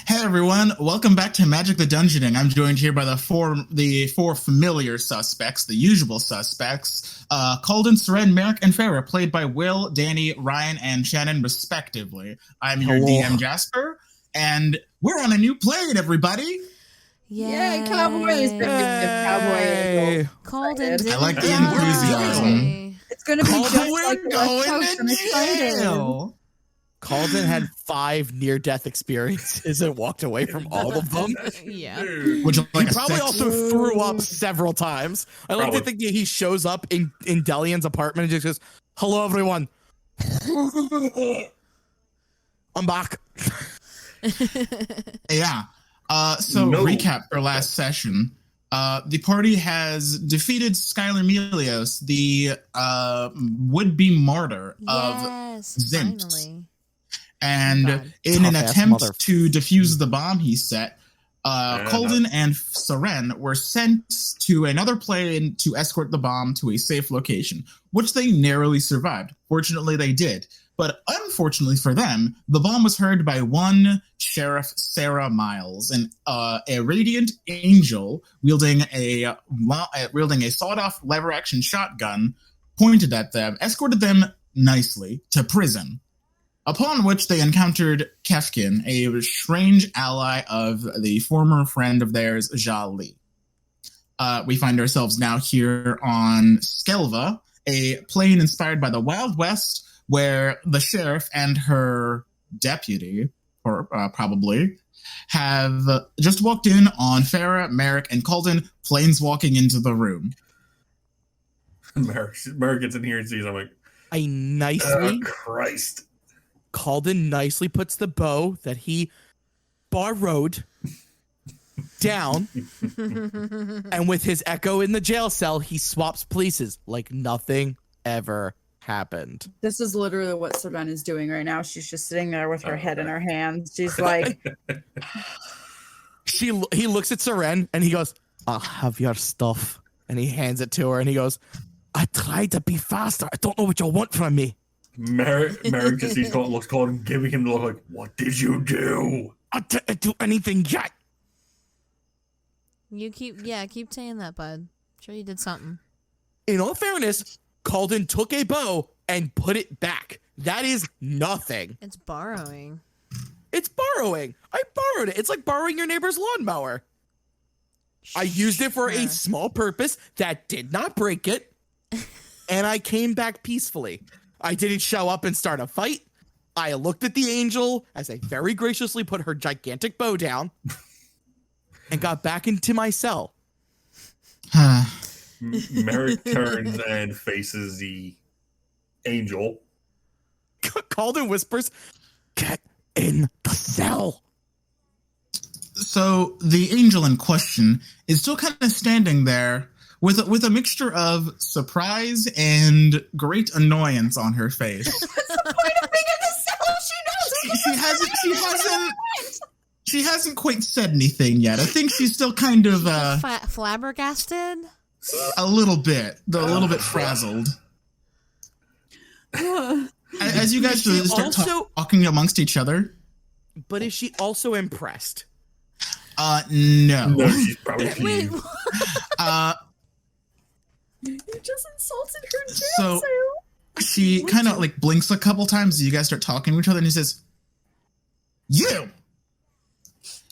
Hey everyone, welcome back to Magic the Dungeoning. I'm joined here by the four familiar suspects, the usual suspects, Calden, Seren, Merrick, and Farah, played by Will, Danny, Ryan, and Shannon, respectively. I'm your DM, Jasper, and we're on a new plane, everybody! Yay, cowboys! Cowboy Calden didn't I like the enthusiasm. It's going to be just like the West Coast. I'm excited. Calden had 5 near-death experiences and walked away from all of them. Yeah. Which like he probably also threw up several times. I like to think he shows up in Delian's apartment and just goes, "Hello, everyone. I'm back." Yeah. Recap for last session. The party has defeated Skylar Melios, the would-be martyr of Zint. Finally. And in an attempt to defuse the bomb he set, Calden and Seren were sent to another plane to escort the bomb to a safe location, which they narrowly survived. Fortunately, they did. But unfortunately for them, the bomb was heard by one Sheriff Sara Miles, a radiant angel wielding a sawed-off lever-action shotgun, pointed at them, escorted them nicely to prison. Upon which they encountered Kefkin, a strange ally of the former friend of theirs, Jia Li. We find ourselves now here on Skelva, a plane inspired by the Wild West, where the sheriff and her deputy, or probably, have just walked in on Farah, Merrick, and Calden planeswalking into the room. Merrick gets in here and sees, I'm like, oh, Christ. Calden nicely puts the bow that he borrowed down, and with his echo in the jail cell, he swaps places like nothing ever happened. This is literally what Seren is doing right now. She's just sitting there with her head in her hands. She's like... He looks at Seren, and he goes, "I'll have your stuff." And he hands it to her, and he goes, "I tried to be faster. I don't know what you want from me." Merrick just sees Calden, looks Calden, giving him the look like, "What did you do?" I didn't do anything yet. You keep saying that, bud. Sure you did something. In all fairness, Calden took a bow and put it back. That is nothing. It's borrowing. It's borrowing. I borrowed it. It's like borrowing your neighbor's lawnmower. I used it for a small purpose that did not break it, and I came back peacefully. I didn't show up and start a fight. I looked at the angel as I very graciously put her gigantic bow down and got back into my cell. Merrick turns and faces the angel. Calden whispers, "Get in the cell." So the angel in question is still kind of standing there with a mixture of surprise and great annoyance on her face. What's the point of being in the cell? She hasn't quite said anything yet. I think she's still kind of flabbergasted. A little bit frazzled. As you guys start talking amongst each other. But is she also impressed? No. No, she's probably Wait. You just insulted her jail cell. She kind of like blinks a couple times as you guys start talking to each other, and he says, "You!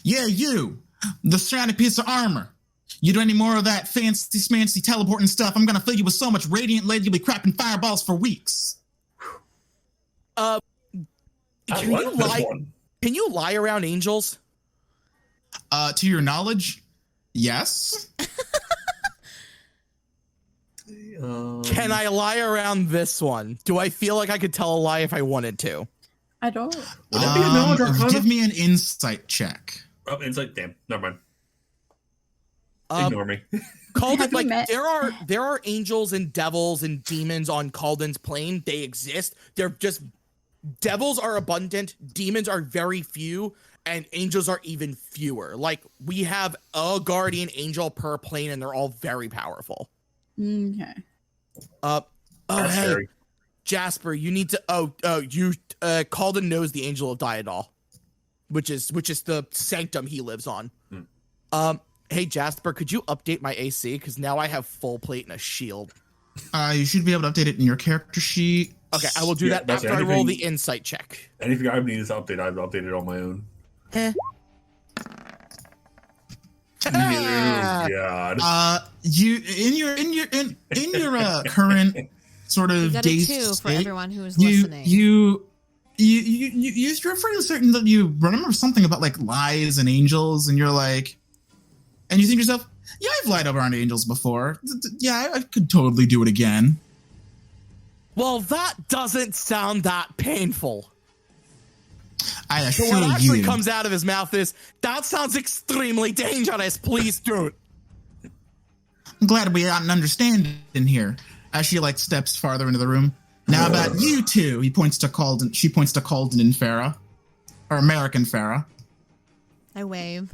Yeah, you! The shiny piece of armor. You do any more of that fancy smancy teleporting stuff, I'm gonna fill you with so much radiant lead you'll be crapping fireballs for weeks." Can you lie around angels? To your knowledge, yes. Can I lie around this one? Do I feel like I could tell a lie if I wanted to? I don't. Would that be a knowledge Arcana? Give me an insight check. Oh, insight. Damn, never mind. Ignore me. Calden, like there are angels and devils and demons on Calden's plane. They exist. They're just devils are abundant, demons are very few, and angels are even fewer. Like we have a guardian angel per plane, and they're all very powerful. Okay. Hey, Scary. Jasper, you need to. Calden knows the Angel of Diodol. which is the sanctum he lives on. Hey Jasper, could you update my AC? Because now I have full plate and a shield. You should be able to update it in your character sheet. Okay, I will do that after I roll the insight check. Anything I need to update, I've updated on my own. Oh, God. You in your current sort of dazed state, for everyone who is listening. listening. You're fairly certain that you remember something about like lies and angels, and you're like, and you think to yourself, yeah, I've lied around angels before. Yeah, I could totally do it again. Well, that doesn't sound that painful. I assure so what actually you. comes out of his mouth is, that sounds extremely dangerous. Please don't. I'm glad we got an understanding here. As she like steps farther into the room. Now about you two, he points to Calden. She points to Calden and Farah, or American Farah. I wave.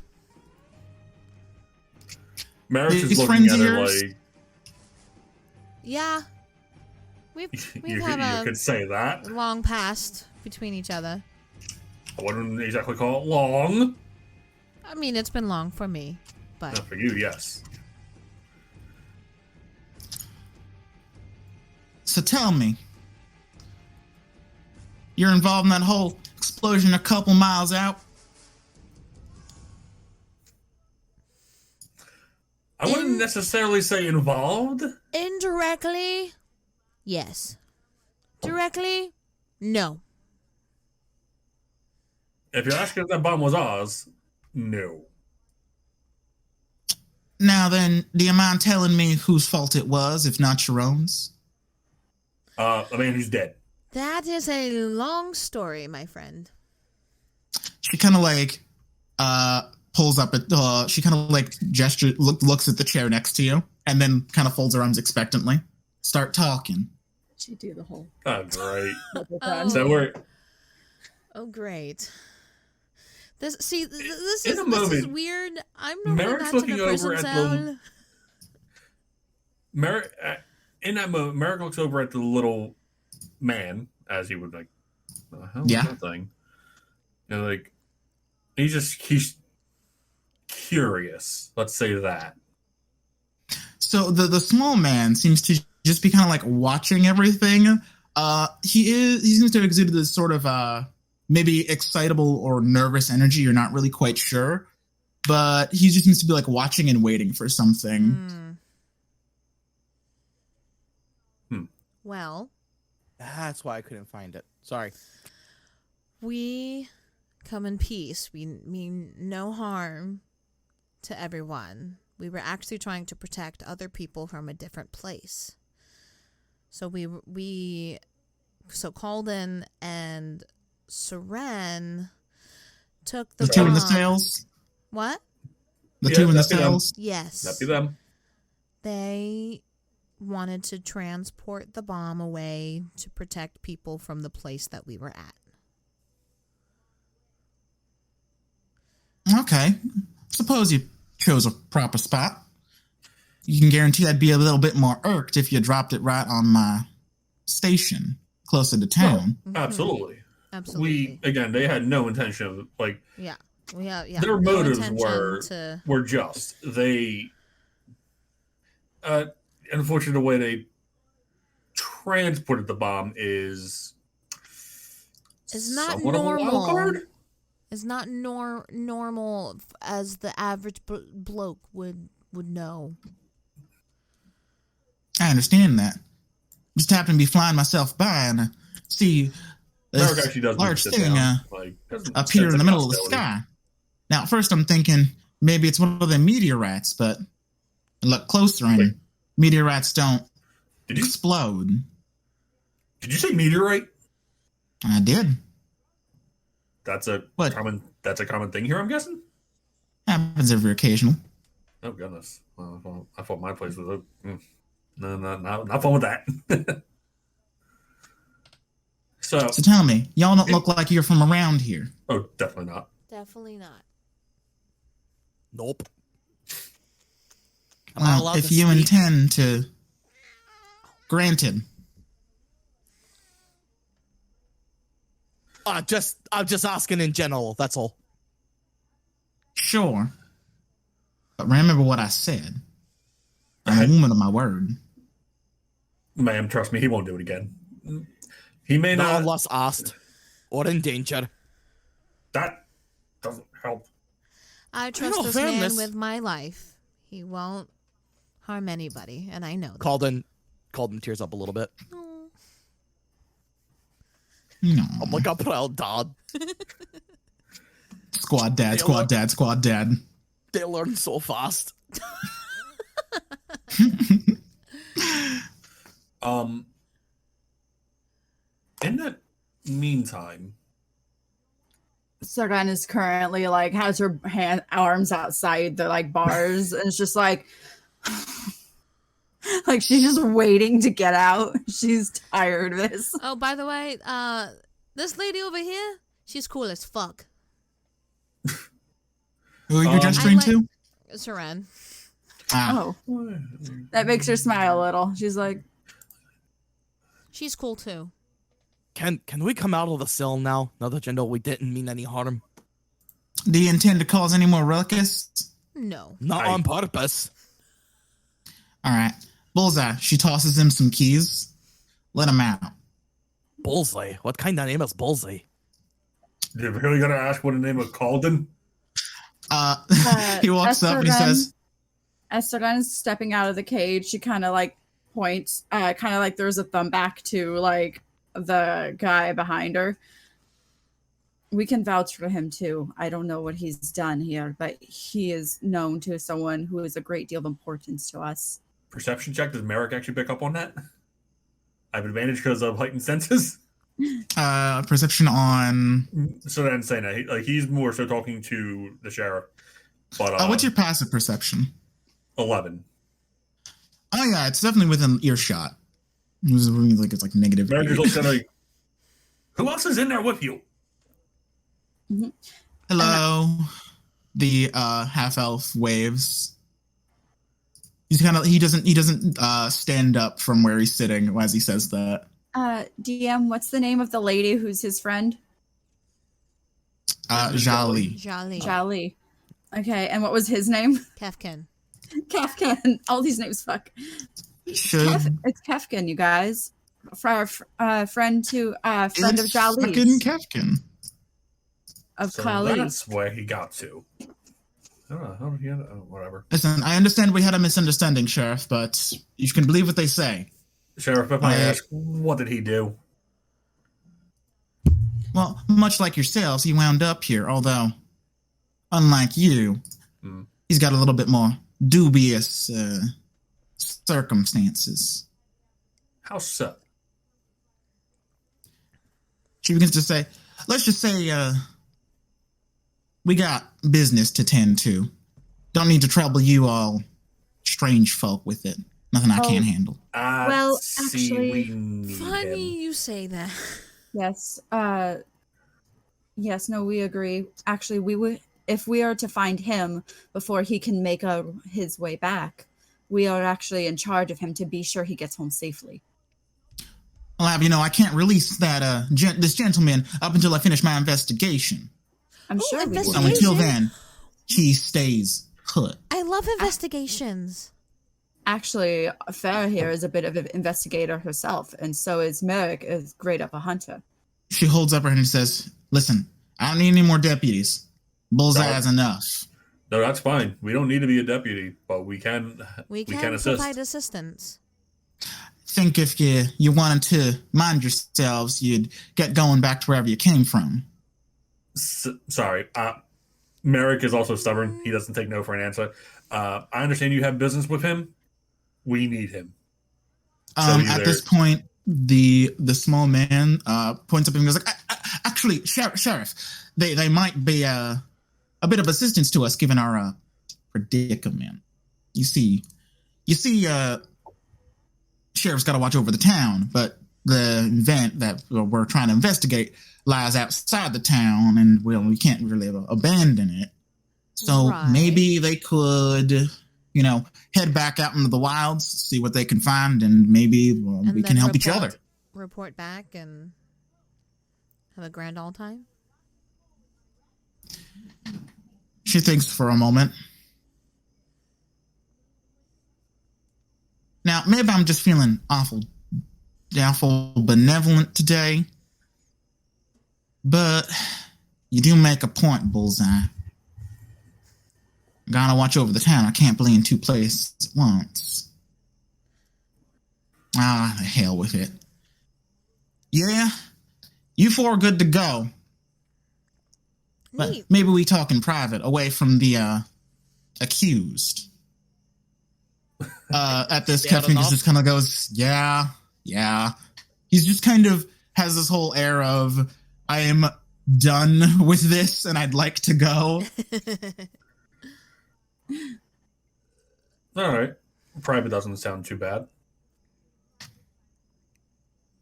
Merrick is looking at her like, yeah, we've you had could say that. Long past between each other. I wouldn't exactly call it long. I mean, it's been long for me, but not for you, yes. So tell me, you're involved in that whole explosion a couple miles out? I wouldn't necessarily say involved. Indirectly, yes. Directly, no. If you're asking if that bomb was ours, no. Now then, do you mind telling me whose fault it was, if not your own's? The man who's dead. That is a long story, my friend. She kind of like pulls up at she kind of like looks at the chair next to you, and then kind of folds her arms expectantly. Start talking. She do the whole. Oh, great. So we're. Oh, great. This is weird. I'm not Merrick's looking over at the. Merrick, in that moment, Merrick looks over at the little man as he would like. The hell is that thing? And like, he's curious. Let's say that. So the small man seems to just be kind of like watching everything. He seems to have exuded this sort of maybe excitable or nervous energy. You're not really quite sure, but he just seems to be like watching and waiting for something. Well, that's why I couldn't find it. Sorry. We come in peace. We mean no harm to everyone. We were actually trying to protect other people from a different place. So so Calden and Saren took the two in the sails. What? The two in the sails. Yes. That'd be them. They wanted to transport the bomb away to protect people from the place that we were at. Okay. Suppose you chose a proper spot. You can guarantee I'd be a little bit more irked if you dropped it right on my station, closer to town. Oh, absolutely. Absolutely. They had no intention of like. Yeah. Their motives were just they. Unfortunately, the way they transported the bomb is not normal. It's not normal as the average bloke would know. I understand that. Just happened to be flying myself by and see this large thing appear in the middle of the sky. Now, at first I'm thinking maybe it's one of the meteorites, but I look closer and meteorites don't explode. Did you say meteorite? I did. That's a common thing here, I'm guessing? Happens every occasional. Oh, goodness. Well, I thought my place was no, not fun with that. So tell me, y'all don't look like you're from around here. Oh, definitely not. Definitely not. Nope. Well, if you intend to, granted. I'm just asking in general. That's all. sure. But remember what I said. I'm a woman of my word. Ma'am, trust me, he won't do it again. He may not. Unless asked or in danger. That doesn't help. I trust this man with my life. He won't harm anybody, and I know that. Calden tears up a little bit. No. I'm like a proud dad. Squad dad. They learn so fast. In that meantime, Sargon is currently like has her arms outside the like bars and it's just like like she's just waiting to get out. She's tired of this. Oh, by the way, this lady over here, she's cool as fuck. Who are you gesturing to? Saran. Oh, that makes her smile a little. She's like, she's cool too. Can we come out of the cell now? Now that you know we didn't mean any harm. Do you intend to cause any more ruckus? No. Not on purpose. All right. Bullseye. She tosses him some keys. Let him out. Bullseye? What kind of name is Bullseye? You're really gonna ask what the name of Calden? He walks up and he says, as Sargon is stepping out of the cage, she kind of like points, kind of like there's a thumb back to like the guy behind her. We can vouch for him too. I don't know what he's done here, but he is known to someone who is a great deal of importance to us. Perception check. Does Merrick actually pick up on that? I have advantage because of heightened senses. Perception on. So then saying that like he's more so talking to the sheriff. But what's your passive perception? 11. Oh yeah, it's definitely within earshot. It was really like it's like negative. Merrick looks at like, who else is in there with you? Mm-hmm. Hello. The half elf waves. He doesn't stand up from where he's sitting as he says that. DM, what's the name of the lady who's his friend? Jali. Okay, and what was his name? Kefkin. All these names fuck. It's Kefkin, you guys. Friend of Jali. Fucking Kefkin. Of So Kali. that's where he got to. Whatever. Listen, I understand we had a misunderstanding, Sheriff, but you can believe what they say. Sheriff, if I ask, what did he do? Well, much like yourselves, he wound up here, although, unlike you, he's got a little bit more dubious circumstances. How so? She begins to say, let's just say, we got business to tend to. Don't need to trouble you all strange folk with it. Nothing I can't handle. Well, actually, funny you say that. Yes. Yes, no, we agree. Actually, we would, if we are to find him before he can make his way back, we are actually in charge of him to be sure he gets home safely. Well, I can't release that this gentleman up until I finish my investigation. I'm sure we will. So until then, he stays put. I love investigations. Actually, Farah here is a bit of an investigator herself, and so is Merrick, is great of a hunter. She holds up her hand and says, listen, I don't need any more deputies. Bullseye is enough. No, that's fine. We don't need to be a deputy, but we can assist. Provide assistance. Think if you wanted to mind yourselves, you'd get going back to wherever you came from. Sorry. Merrick is also stubborn. He doesn't take no for an answer. I understand you have business with him. We need him. At this point, the small man points up and goes like, actually, Sheriff, they might be a bit of assistance to us given our predicament. You see, Sheriff's got to watch over the town, but the event that we're trying to investigate lies outside the town, and we can't really abandon it. So maybe they could, head back out into the wilds, see what they can find, and maybe we can help each other. Report back and have a grand old time. She thinks for a moment. Now, maybe I'm just feeling awful benevolent today. But you do make a point, Bullseye. Gotta watch over the town. I can't be in two places at once. Ah, the hell with it. Yeah, you four are good to go. But maybe we talk in private, away from the accused. At this, Kevin just kind of goes, yeah. He's just kind of has this whole air of, I am done with this and I'd like to go. All right. Private doesn't sound too bad.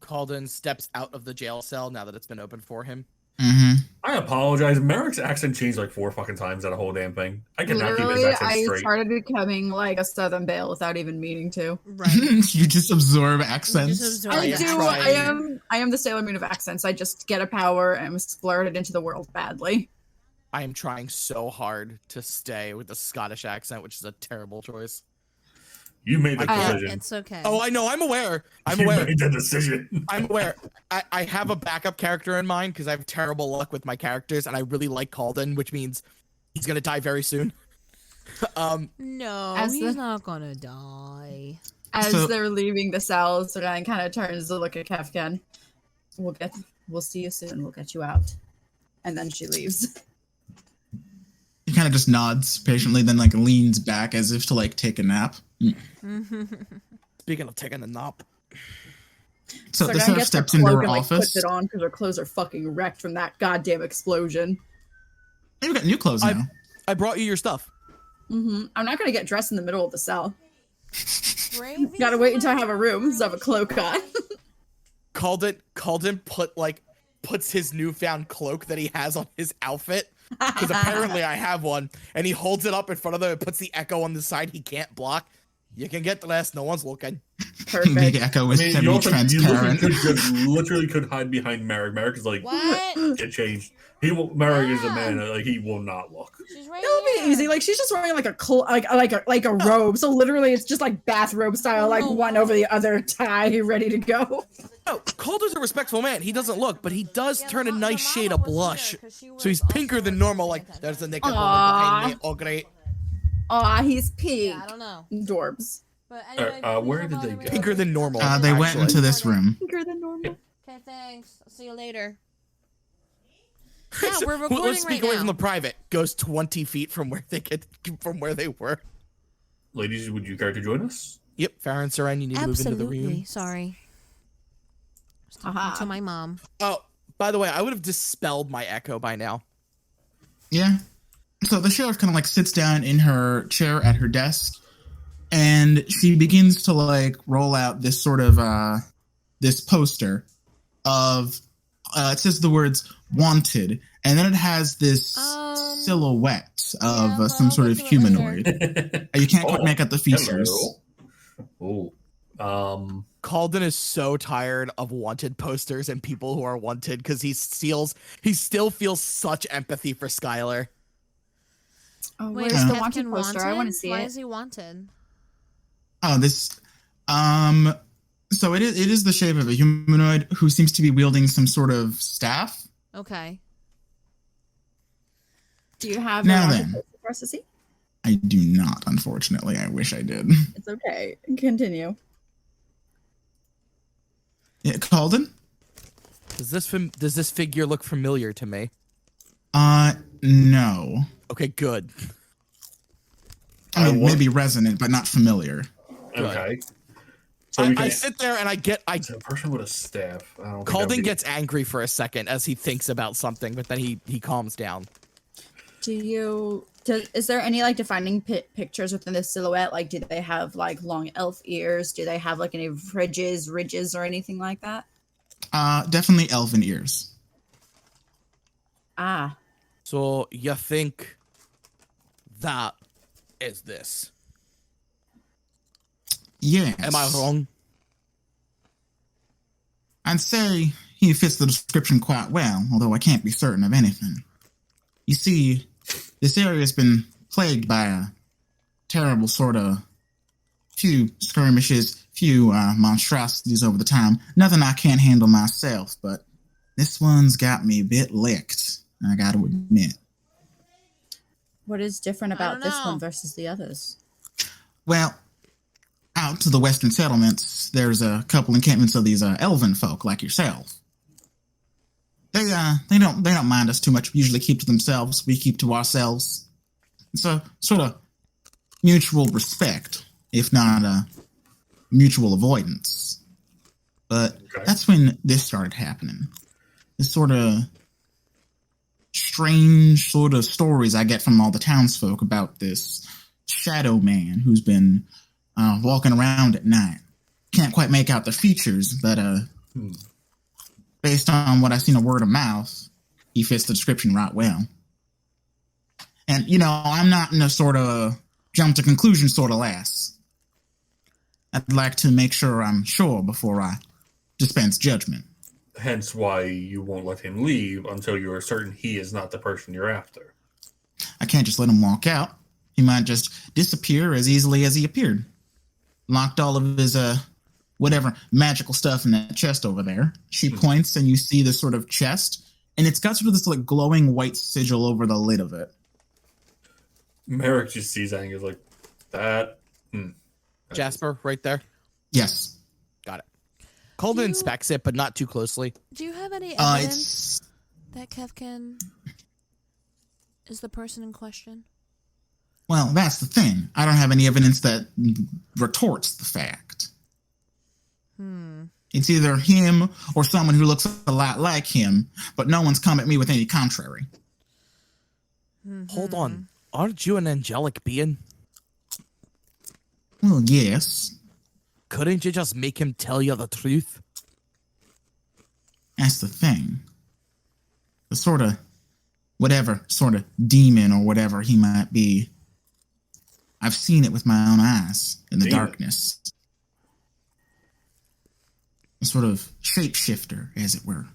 Calden steps out of the jail cell now that it's been opened for him. Mm-hmm. I apologize. Merrick's accent changed like 4 fucking times that whole damn thing. I cannot keep his accent straight. I started becoming like a Southern Belle without even meaning to. Right. You just absorb accents. I am the Sailor Moon of accents. I just get a power and splurt it into the world badly. I am trying so hard to stay with the Scottish accent, which is a terrible choice. You made the decision. It's okay. Oh, I know. I'm aware. You made the decision. I'm aware. I have a backup character in mind because I have terrible luck with my characters, and I really like Calden, which means he's going to die very soon. No, he's not going to die. As they're leaving the cell, Saran kind of turns to look at Kefken. We'll see you soon. We'll get you out. And then she leaves. He kind of just nods patiently, then like leans back as if to like take a nap. Speaking of taking a nap. So the sheriff steps into her office. Puts it on because her clothes are fucking wrecked from that goddamn explosion. You've got new clothes now. I brought you your stuff. Mm-hmm. I'm not gonna get dressed in the middle of the cell. Gotta wait until I have a room, so I have a cloak on. Calden puts his newfound cloak that he has on his outfit. Because apparently I have one, and he holds it up in front of them and puts the echo on the side he can't block. You can get dressed, no one's looking. Perfect. Big echo is semi-transparent. You literally could hide behind Merrick. Merrick is like, what? Get changed. Merrick is a man. Like he will not look. It'll be easy. Like she's just wearing like a robe. So literally, it's just like bathrobe style, like one over the other, tie, ready to go. Oh, Calder's a respectful man. He doesn't look, but he does turn a nice shade of blush. So he's pinker than normal. Like there's a naked woman behind me. Oh great. Aw, he's pink. Yeah, I don't know. Dorbs. But anyway, where did they go? Pinker than normal. They went into this room. Pinker than normal. Okay, thanks. I'll see you later. Yeah, we're recording Let's speak right away now. from the private. Goes 20 feet from where they were. Ladies, would you care to join us? Yep, Farah and Saran, you need to move into the room. Sorry. I was talking to my mom. Oh, by the way, I would have dispelled my echo by now. Yeah. So the sheriff kind of like sits down in her chair at her desk, and she begins to like roll out this sort of this poster of it says the words "wanted," and then it has this silhouette of some sort of humanoid. You can't quite make out the features. Oh. Calden is so tired of wanted posters and people who are wanted because he still feels such empathy for Skylar. Oh, Wait, where's is the Kefken wanted poster? I want to see Why it. is he wanted? Oh, this. So it is the shape of a humanoid who seems to be wielding some sort of staff. Okay. Do you have Now a then. poster for us to see? I do not, unfortunately. I wish I did. It's okay. Continue. Yeah, Calden? Does this figure look familiar to me? No. Okay, good. I mean, maybe resonant, but not familiar. Okay. So I sit there and it's a person with a staff. Calden gets angry for a second as he thinks about something, but then he calms down. Is there any like defining pictures within the silhouette? Like, do they have like long elf ears? Do they have like any ridges, or anything like that? Definitely elven ears. Ah. So you think that is this? Yes. Am I wrong? I'd say he fits the description quite well, although I can't be certain of anything. You see, this area has been plagued by a terrible sort of few skirmishes, few monstrosities over the time. Nothing I can't handle myself, but this one's got me a bit licked, I gotta admit. What is different about this one versus the others? Well, out to the western settlements, there's a couple encampments of these elven folk like yourself. They don't mind us too much. Usually keep to themselves. We keep to ourselves. It's a sort of mutual respect, if not mutual avoidance. But that's when this started happening. This sort of strange sort of stories I get from all the townsfolk about this shadow man who's been walking around at night. Can't quite make out the features, but based on what I've seen of word of mouth, he fits the description right well. And, I'm not in a sort of jump to conclusion sort of lass. I'd like to make sure I'm sure before I dispense judgment. Hence why you won't let him leave until you are certain he is not the person you're after. I can't just let him walk out. He might just disappear as easily as he appeared. Locked all of his, whatever magical stuff in that chest over there. She points and you see this sort of chest, and it's got sort of this like glowing white sigil over the lid of it. Merrick just sees that and is like, that. Jasper, right there? Yes. Got it. Colden inspects it, but not too closely. Do you have any evidence that Kevkin is the person in question? Well, that's the thing. I don't have any evidence that retorts the fact. It's either him or someone who looks a lot like him, but no one's come at me with any contrary. Hold on. Aren't you an angelic being? Well, yes. Couldn't you just make him tell you the truth? That's the thing. The sort of, whatever sort of demon or whatever he might be, I've seen it with my own eyes in the darkness. A sort of shapeshifter, as it were.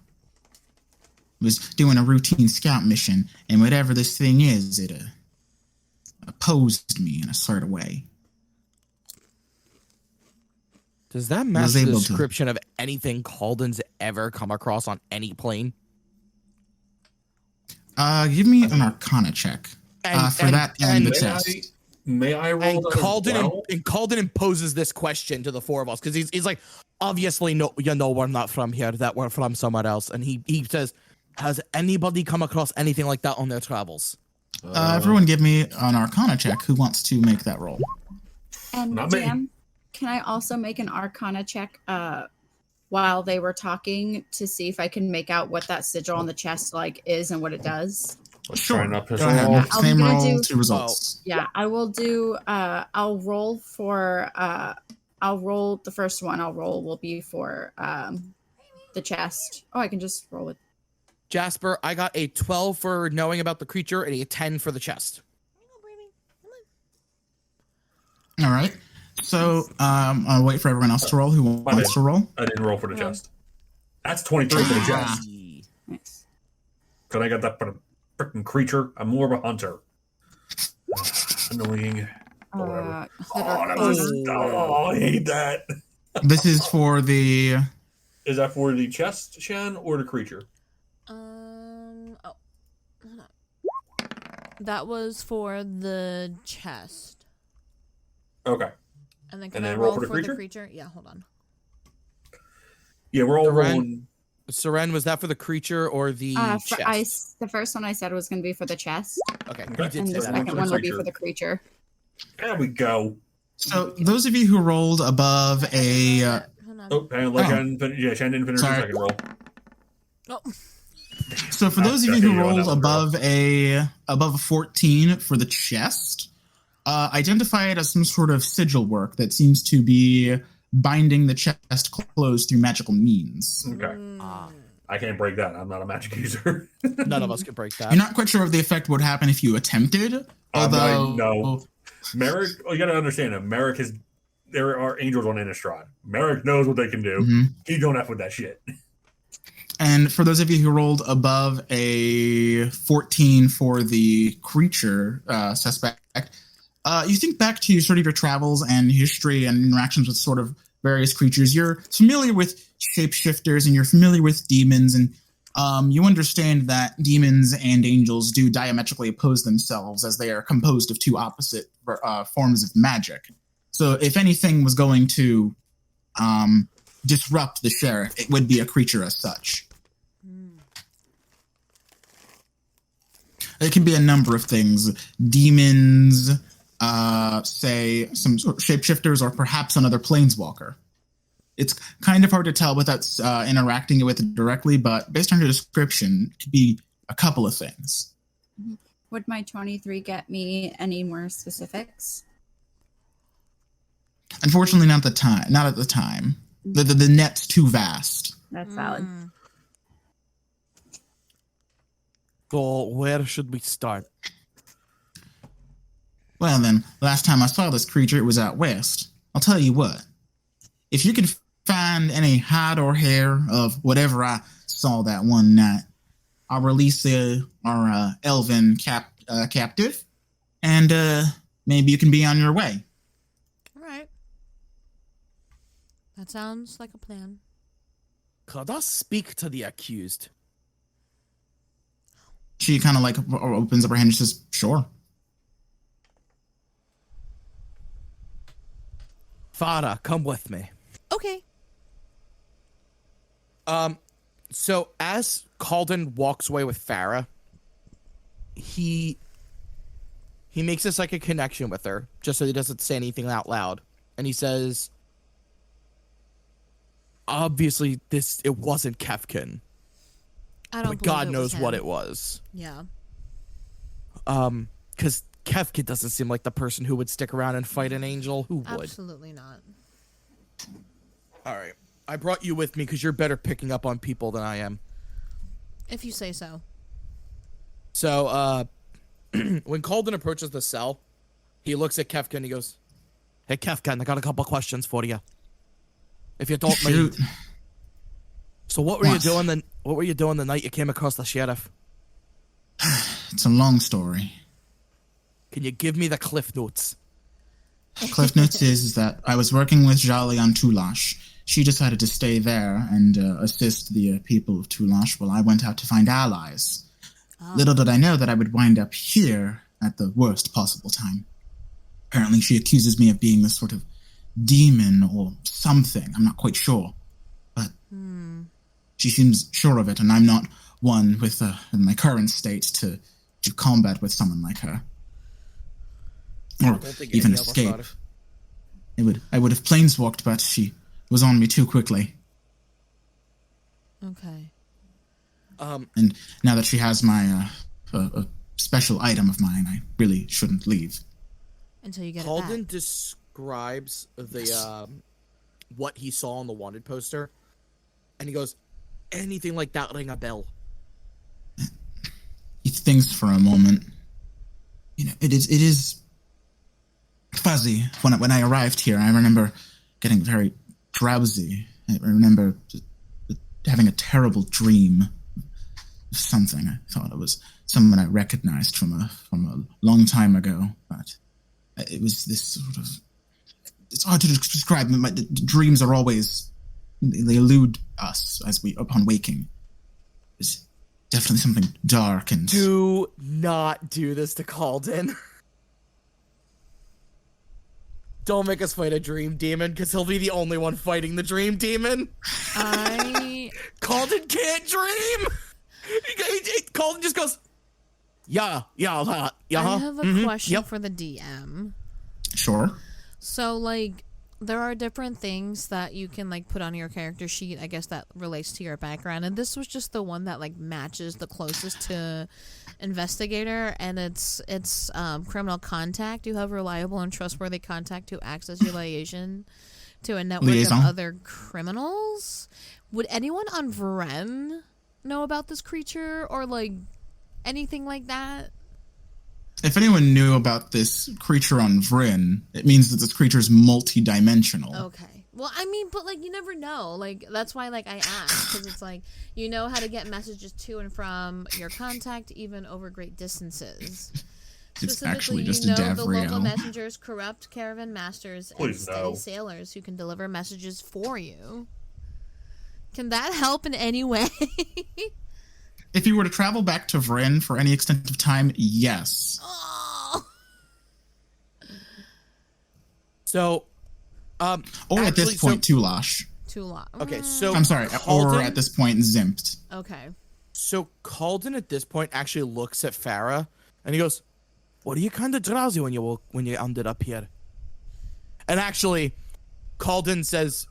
Was doing a routine scout mission, and whatever this thing is, it opposed me in a sort of way. Does that match the description of anything Calden's ever come across on any plane? Give me an Arcana check for that and the test. May I roll? And Calden imposes this question to the four of us because he's like, obviously, no, we're not from here. That we're from somewhere else. And he says, has anybody come across anything like that on their travels? Everyone, give me an Arcana check. Who wants to make that roll? And Jam, can I also make an Arcana check while they were talking to see if I can make out what that sigil on the chest is and what it does? Sure. Go ahead. Same roll, 2 results. Yeah, I will do. I'll roll for. I'll roll the first one. Will be for the chest. Oh, I can just roll it. Jasper, I got a 12 for knowing about the creature and a 10 for the chest. All right. So I'll wait for everyone else to roll. Who wants to roll? I didn't roll for the chest. That's 23 for the chest. Nice. Because I got that for the freaking creature. I'm more of a hunter. Annoying. I hate that. This is for the... Is that for the chest, Shan, or the creature? Hold on. That was for the chest. Okay. And then can I roll for the creature? Yeah, hold on. Yeah, we're all rolling. Saren, was that for the creature or the chest? The first one I said was going to be for the chest. Okay. And the second one will be for the creature. There we go. So those of you who rolled above a... Shan didn't finish the second roll. Oh. So for those of you who rolled above a 14 for the chest, identify it as some sort of sigil work that seems to be binding the chest closed through magical means. Okay. I can't break that. I'm not a magic user. None of us can break that. You're not quite sure if the effect would happen if you attempted. Although, no. Merrick, you got to understand that Merrick is. There are angels on Innistrad. Merrick knows what they can do. Mm-hmm. He don't F with that shit. And for those of you who rolled above a 14 for the creature suspect, you think back to sort of your travels and history and interactions with sort of various creatures. You're familiar with shapeshifters and you're familiar with demons, and you understand that demons and angels do diametrically oppose themselves as they are composed of two opposite forms of magic. So if anything was going to disrupt the sheriff, it would be a creature as such. It can be a number of things. Demons, say some sort of shapeshifters, or perhaps another planeswalker. It's kind of hard to tell without interacting with it directly, but based on your description, it could be a couple of things. Would my 23 get me any more specifics? Unfortunately, not at the time. The net's too vast. That's valid. So where should we start? Well then, last time I saw this creature, it was out west. I'll tell you what. If you can find any hide or hair of whatever I saw that one night, I'll release our elven captive, and maybe you can be on your way. All right. That sounds like a plan. Could I speak to the accused? She kind of like opens up her hand and says, sure. Sara, come with me. Okay. So as Calden walks away with Farah, he makes this like a connection with her, just so he doesn't say anything out loud. And he says, obviously it wasn't Kefkin. I don't but God believe knows him. what it was. Yeah. Because Kefkin doesn't seem like the person who would stick around and fight an angel. Who would? Absolutely not. All right. I brought you with me because you're better picking up on people than I am. If you say so. So, when Calden approaches the cell, he looks at Kefkin and he goes, hey, Kefkin, I got a couple questions for you. If you don't mind. So what were you doing the night you came across the sheriff? It's a long story. Can you give me the Cliff Notes? Cliff Notes is that I was working with Jolly on Tulash. She decided to stay there and assist the people of Tulash while I went out to find allies. Oh. Little did I know that I would wind up here at the worst possible time. Apparently she accuses me of being this sort of demon or something. I'm not quite sure. But she seems sure of it, and I'm not one with, in my current state, to combat with someone like her. Or even escape. I would have planeswalked, but she was on me too quickly. Okay. And now that she has my a special item of mine, I really shouldn't leave. Until you get Calden it back. describes the what he saw on the wanted poster, and he goes, anything like that ring a bell. He thinks for a moment. You know, it is fuzzy. When I arrived here, I remember getting very drowsy. I remember having a terrible dream of something. I thought it was someone I recognized from a long time ago, but it was this sort of... It's hard to describe. The dreams are always... They elude us upon waking. It's definitely something dark and... Do not do this to Calden. Don't make us fight a dream demon, because he'll be the only one fighting the dream demon. Calden can't dream! Calden just goes, yeah. I have a question for the DM. Sure. So, like, there are different things that you can, like, put on your character sheet, I guess, that relates to your background. And this was just the one that, like, matches the closest to investigator. And it's criminal contact. You have reliable and trustworthy contact who acts as your liaison to a network of other criminals. Would anyone on Vren know about this creature or, like, anything like that? If anyone knew about this creature on Vryn, it means that this creature is multi-dimensional. Okay. Well, I mean, but like you never know. Like that's why like I asked, because it's like you know how to get messages to and from your contact even over great distances. It's actually just you a know the local Davriel. messengers, corrupt caravan masters, and Please steady no. sailors who can deliver messages for you. Can that help in any way? If you were to travel back to Vryn for any extent of time, yes. Oh. So, Or actually, at this point, Tulash. Too long. Okay, so I'm sorry, or Calden- at this point, Zimpt. Okay. So Calden at this point actually looks at Farah and he goes, "What are you kind of drowsy when you ended up here?" And actually, Calden says,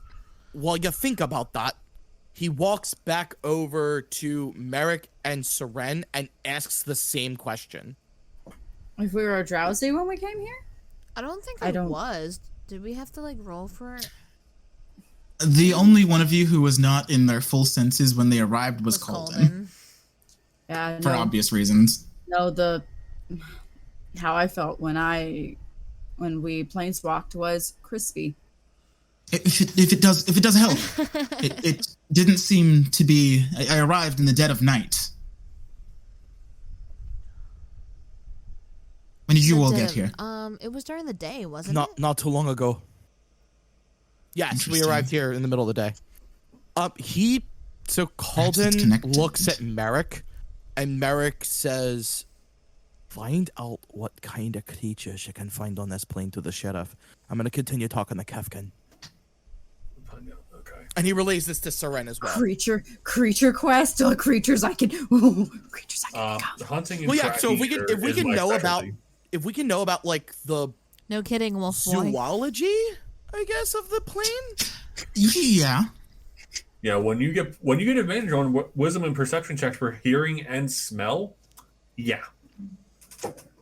"While you think about that," he walks back over to Merrick and Seren and asks the same question. If we were drowsy when we came here? I don't think I don't- was. Did we have to like roll for it? The only one of you who was not in their full senses when they arrived was Calden. Yeah, For obvious reasons. No, how I felt when we planeswalked was crispy. If it does help. it didn't seem to be. I arrived in the dead of night. When did you all get here? It was during the day, wasn't it? Not too long ago. Yes, we arrived here in the middle of the day. So Calden looks at Merrick, and Merrick says, "Find out what kind of creatures you can find on this plane to the sheriff. I'm going to continue talking to Kefkin." Okay. And he relays this to Seren as well. Creature quest. Creatures I can. Creatures I can become. Hunting and Well, yeah. So if we is can my know specialty. about like the No kidding, Wolf Boy. zoology, I guess, of the plane. Yeah. Yeah, when you get advantage on wisdom and perception checks for hearing and smell, yeah.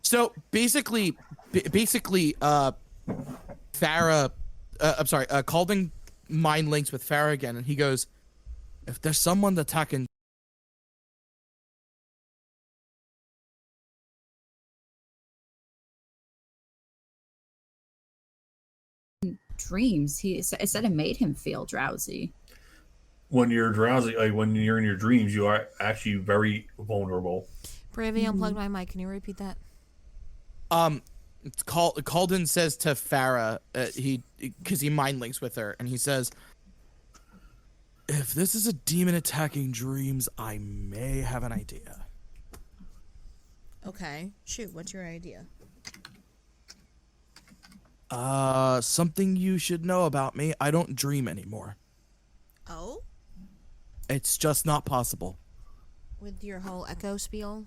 So basically, Calden mind links with Farah again, and he goes, "If there's someone attacking." Dreams. It said it made him feel drowsy. When you're drowsy, like when you're in your dreams, you are actually very vulnerable. Bravey unplugged my mic. Can you repeat that? Calden says to Farah, because he mind links with her, and he says, "If this is a demon attacking dreams, I may have an idea." Okay. Shoot, what's your idea? Something you should know about me. I don't dream anymore. Oh? It's just not possible. With your whole echo spiel?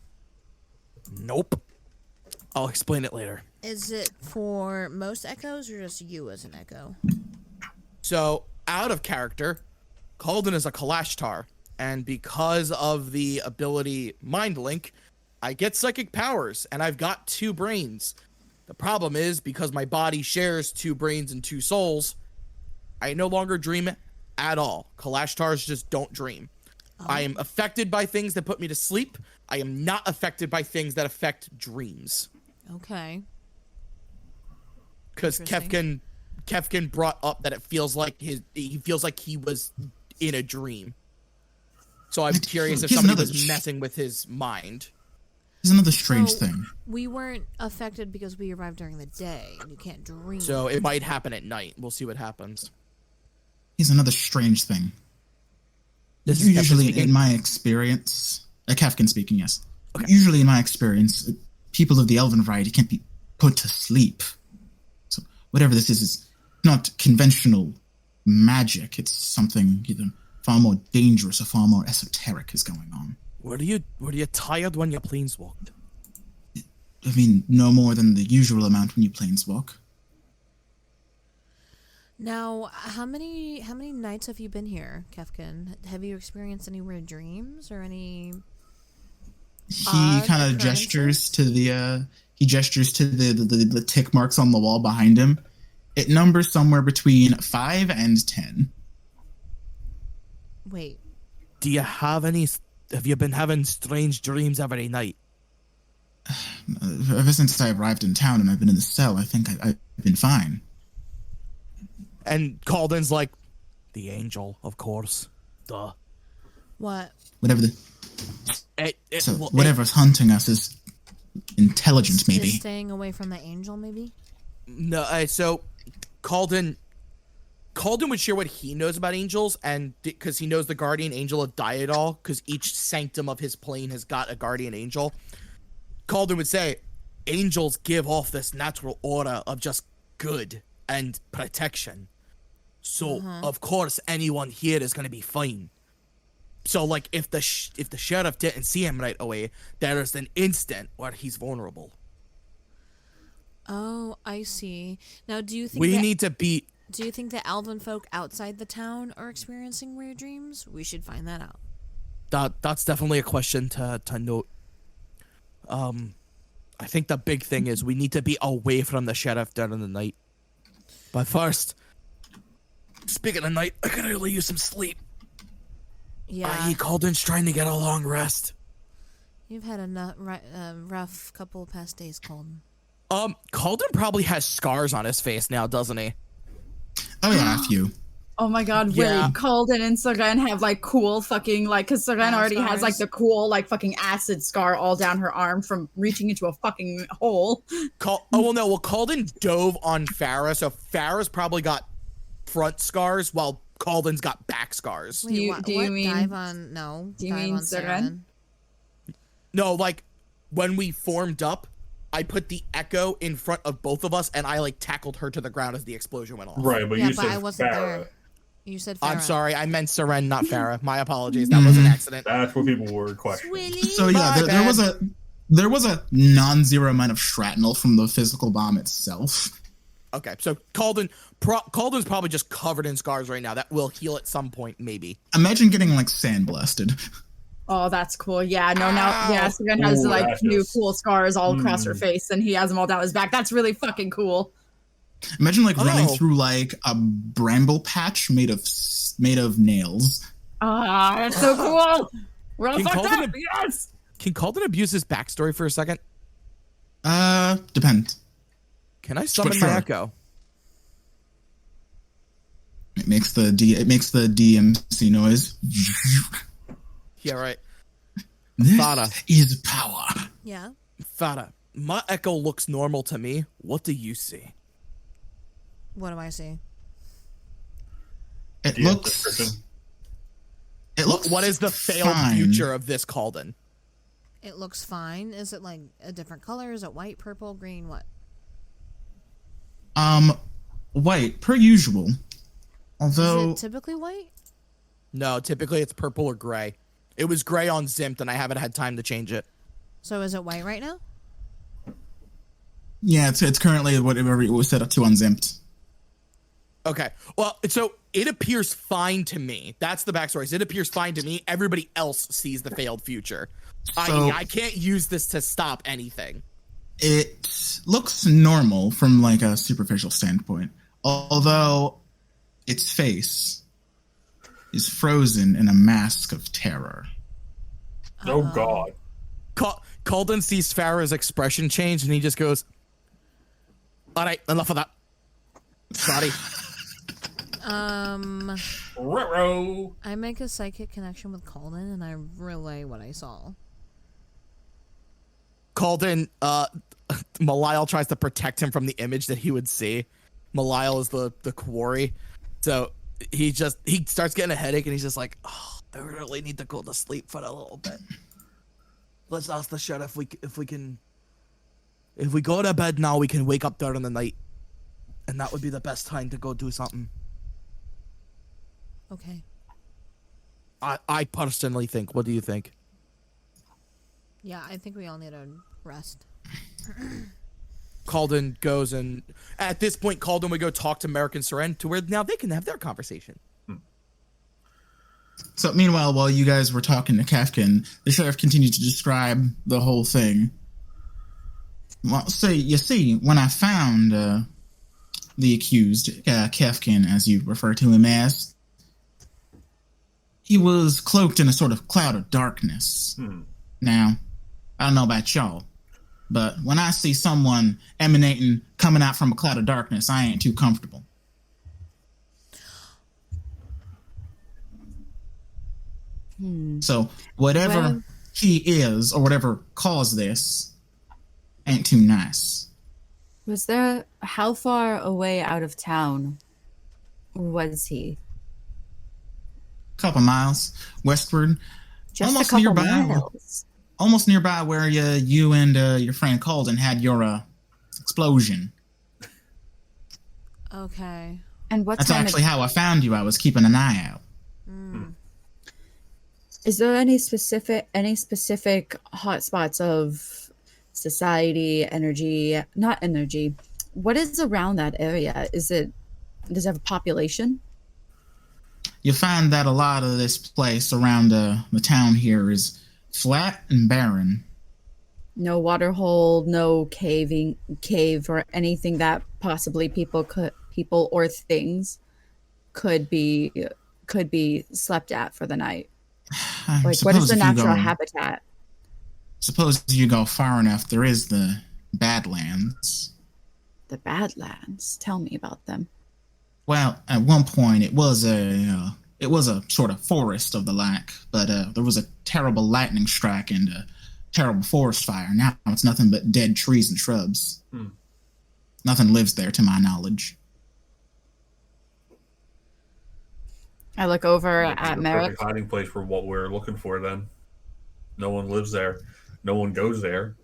Nope. I'll explain it later. Is it for most echoes or just you as an echo? So, out of character, Calden is a Kalashtar, and because of the ability Mind Link, I get psychic powers, and I've got 2 brains. The problem is, because my body shares 2 brains and 2 souls, I no longer dream at all. Kalashtars just don't dream. Oh. I am affected by things that put me to sleep. I am not affected by things that affect dreams. Okay. Because Kefkin brought up that it feels like he feels like he was in a dream. So I'm curious if somebody was messing with his mind. There's another strange thing. We weren't affected because we arrived during the day, and you can't dream. So it might happen at night. We'll see what happens. Here's another strange thing. This is usually, in my experience, Kefkin speaking, yes. Okay. Usually, in my experience, people of the Elven variety can't be put to sleep. So whatever this is not conventional magic. It's something either far more dangerous or far more esoteric is going on. Were you tired when you planeswalked? I mean, no more than the usual amount when you planeswalk. Now, how many nights have you been here, Kefkin? Have you experienced any weird dreams or any? He kind of gestures to the the tick marks on the wall behind him. It numbers somewhere between 5 and 10. Wait. Do you have any? Have you been having strange dreams every night? Ever since I arrived in town and I've been in the cell, I think I've been fine. And Calden's like, the angel, of course. Duh. What? Whatever whatever's hunting us is intelligence, maybe. Is staying away from the angel, maybe? No, so Calden would share what he knows about angels, and because he knows the guardian angel of Diodol, because each sanctum of his plane has got a guardian angel. Calden would say, angels give off this natural aura of just good and protection. So, of course, anyone here is going to be fine. So, like, if the sheriff didn't see him right away, there is an instant where he's vulnerable. Oh, I see. Now, do you think we need to beat... Do you think that elven folk outside the town are experiencing weird dreams? We should find that out. That's definitely a question to note. I think the big thing is we need to be away from the sheriff during the night. But first, speaking of night, I could really use some sleep. Yeah. Calden's trying to get a long rest. You've had a rough couple of past days, Calden. Calden probably has scars on his face now, doesn't he? Oh yeah, a few. Oh my god, Yeah. wait, Calden and Saren have like cool fucking like, because Saren already has like the cool like fucking acid scar all down her arm from reaching into a fucking hole. Calden dove on Farah, so Farah's probably got front scars while Calden's got back scars. Wait, Do you mean dive on? No. Do you dive mean on Saren? No, like when we formed up, I put the echo in front of both of us, and I like tackled her to the ground as the explosion went off. Right, but Yeah, you but said I wasn't Farah. there. You said Farah. I'm sorry, I meant Saren, not Farah. My apologies. That was an accident. That's what people were questioning. So yeah, there was a non-zero amount of shrapnel from the physical bomb itself. Okay, so Calden's probably just covered in scars right now. That will heal at some point, maybe. Imagine getting like sandblasted. Oh, that's cool. Yeah, no, now, Ow. yeah, Saren has Ooh, like that's new just- cool scars all across her face, and he has them all down his back. That's really fucking cool. Imagine like running Oh. through like a bramble patch made of nails. Ah, that's so cool. We're all Can fucked Calden up. Yes. Can Calden abuse his backstory for a second? Depends. Can I summon Sure. my echo? It makes the DMC noise. Yeah, right. This Sara. is power. Yeah. Farah, my echo looks normal to me. What do you see? What do I see? It Do you have looks. description? It looks. What is the failed fine. future of this Calden? It looks fine. Is it like a different color? Is it white, purple, green? What? White per usual. Although Is it typically white? No, typically it's purple or gray. It was gray on Zimped, and I haven't had time to change it. So is it white right now? yeah, it's currently whatever it was set up to unzipped. Okay. Well, so it appears fine to me. That's the backstory. It appears fine to me. Everybody else sees the failed future. So- I can't use this to stop anything. It looks normal from like a superficial standpoint, although its face is frozen in a mask of terror. Oh God. Calden sees Farah's expression change, and he just goes, all right, enough of that. Sorry. Ruh-roh. I make a psychic connection with Calden, and I relay what I saw. Calden, Malile tries to protect him from the image that he would see. Malile is the quarry. So he starts getting a headache, and he's just like, oh, I really need to go to sleep for a little bit. Let's ask the sheriff if we go to bed now, we can wake up during the night. And that would be the best time to go do something. Okay. I personally think. What do you think? Yeah, I think we all need a rest. Calden goes, and at this point, Calden would go talk to Merrick and Saren to where now they can have their conversation. So meanwhile, while you guys were talking to Kefkin, the sheriff continued to describe the whole thing. Well, so you see, when I found the accused, Kefkin, as you refer to him as, he was cloaked in a sort of cloud of darkness. Now, I don't know about y'all, but when I see someone coming out from a cloud of darkness, I ain't too comfortable. So whatever he is, or whatever caused this, ain't too nice. How far away out of town was he? Couple miles westward. Just almost a couple nearby, miles. Almost nearby where you and your friend Colden had your explosion. Okay. And That's actually how I found you. I was keeping an eye out. Is there any specific hotspots of society, not energy? What is around that area? Does it have a population? You find that a lot of this place around the town here is flat and barren. No water hole, no cave, or anything that possibly people or things could be slept at for the night. Like, what is the natural habitat? Suppose you go far enough, there is the Badlands. The Badlands? Tell me about them. Well, at one point it was a sort of forest of the like, but there was a terrible lightning strike and a terrible forest fire. Now it's nothing but dead trees and shrubs. Nothing lives there, to my knowledge. I look over at Merrick. Perfect hiding place for what we're looking for. Then, no one lives there. No one goes there.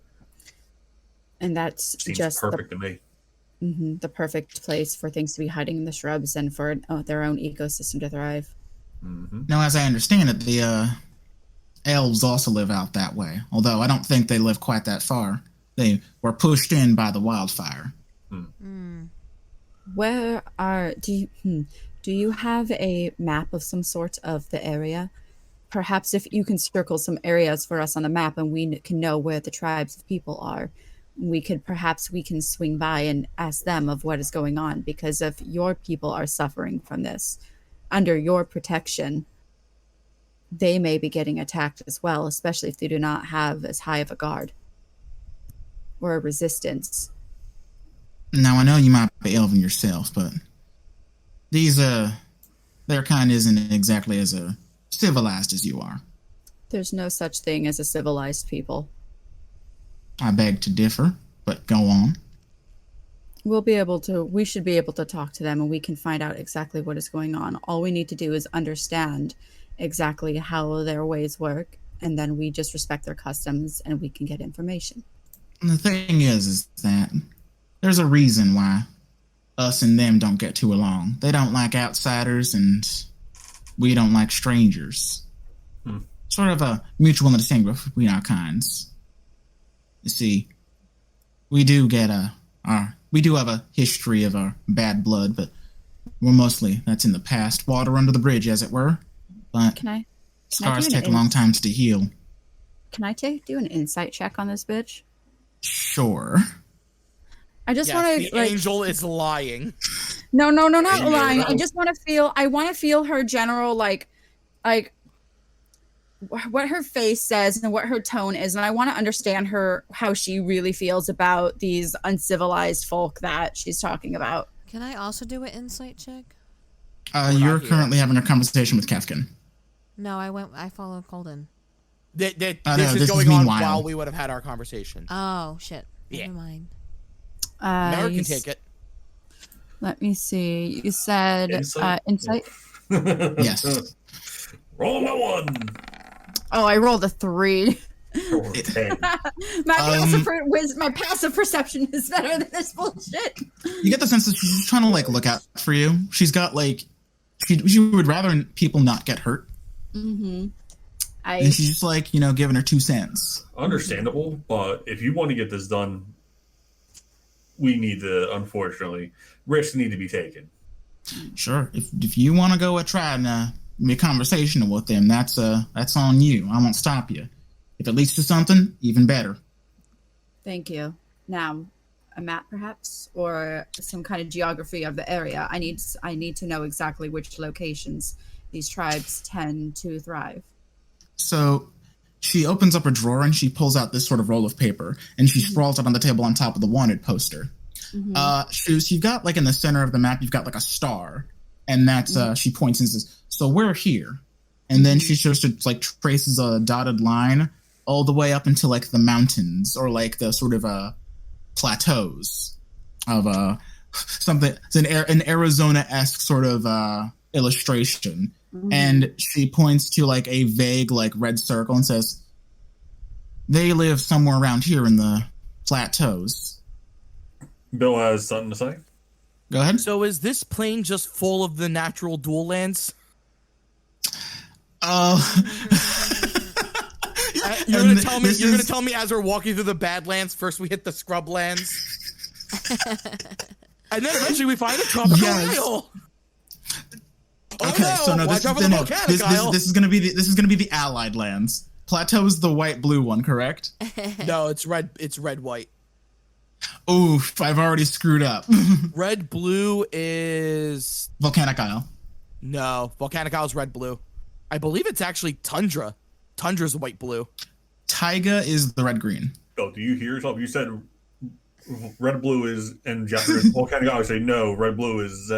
And that's Seems just perfect to me. The perfect place for things to be hiding in the shrubs and for their own ecosystem to thrive. Now, as I understand it, the elves also live out that way. Although I don't think they live quite that far. They were pushed in by the wildfire. Do you have a map of some sort of the area? Perhaps if you can circle some areas for us on the map and we can know where the tribes of people are, we can swing by and ask them of what is going on, because if your people are suffering from this under your protection, they may be getting attacked as well, especially if they do not have as high of a guard or a resistance. Now, I know you might be elven yourself, but these, their kind isn't exactly as civilized as you are. There's no such thing as a civilized people. I beg to differ, but go on. We should be able to talk to them and we can find out exactly what is going on. All we need to do is understand exactly how their ways work, and then we just respect their customs and we can get information. And the thing is that there's a reason why us and them don't get too along. They don't like outsiders and we don't like strangers. Sort of a mutual understanding between our kinds. You see, we do have a history of our bad blood, but that's in the past. Water under the bridge, as it were. But scars take a long time to heal. Can I do an insight check on this bitch? Sure. I just want to. The angel is lying. No, not lying. I just want to feel. I want to feel her general like what her face says and what her tone is, and I want to understand how she really feels about these uncivilized folk that she's talking about. Can I also do an insight check? You're currently having a conversation with Kefkin. No, I follow Colden. This is going on while we would have had our conversation. Oh, shit. Yeah. Never mind. Mary can take it. Let me see. You said insight? Yes. Roll a 1. Oh, I rolled a 3. Roll a 10. My passive perception is better than this bullshit. You get the sense that she's trying to look out for you. She's got she would rather people not get hurt. Mm-hmm. And she's just giving her 2 cents. Understandable, but if you want to get this done, we need to, unfortunately, risks need to be taken. Sure. If you want to go try and be conversational with them, that's on you. I won't stop you. If it leads to something, even better. Thank you. Now, a map perhaps, or some kind of geography of the area. I need to know exactly which locations these tribes tend to thrive. So she opens up a drawer and she pulls out this sort of roll of paper and she sprawls it on the table on top of the wanted poster. You've got in the center of the map, you've got a star, and that's she points and says, "So we're here." And then she just like traces a dotted line all the way up into like the mountains or like the sort of plateaus of something. It's an Arizona-esque sort of illustration. And she points to like a vague like red circle and says, "They live somewhere around here in the plateaus." Bill has something to say. Go ahead. So is this plane just full of the natural dual lands? You're gonna tell me as we're walking through the Badlands, first we hit the scrub lands, and then eventually we find a tropical isle. Okay, so no, this is gonna be the Allied lands. Plateau is the white-blue one, correct? No, it's red. It's red-white. Oof, I've already screwed up. Red-blue is Volcanic Isle. No, Volcanic Isle is red-blue. I believe it's actually Tundra. Tundra's white-blue. Taiga is the red-green. Oh, do you hear yourself? You said red-blue is in Japanese. Volcanic Isle. I say no. Red-blue is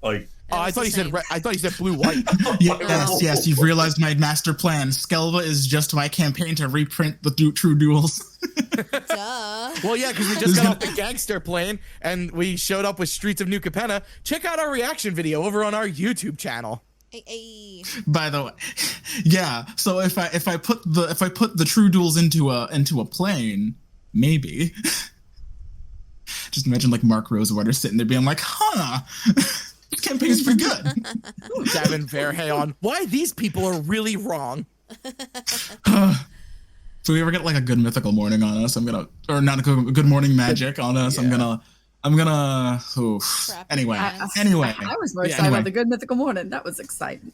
like. Oh, I thought you said red. I thought you said blue-white. Yes. You've realized my master plan. Skelva is just my campaign to reprint the True Duels. Duh. Well, yeah, because we just got off the gangster plane and we showed up with Streets of New Capenna. Check out our reaction video over on our YouTube channel. Hey. By the way, yeah. So if I put the True Duels into a plane, maybe. Just imagine like Mark Rosewater sitting there being like, "Huh." This campaign is pretty good. Davin Verhey why these people are really wrong. If we ever get like a good mythical morning on us, or not a good morning magic on us, yeah. I'm gonna. Anyway. I was more excited about the good mythical morning. That was exciting.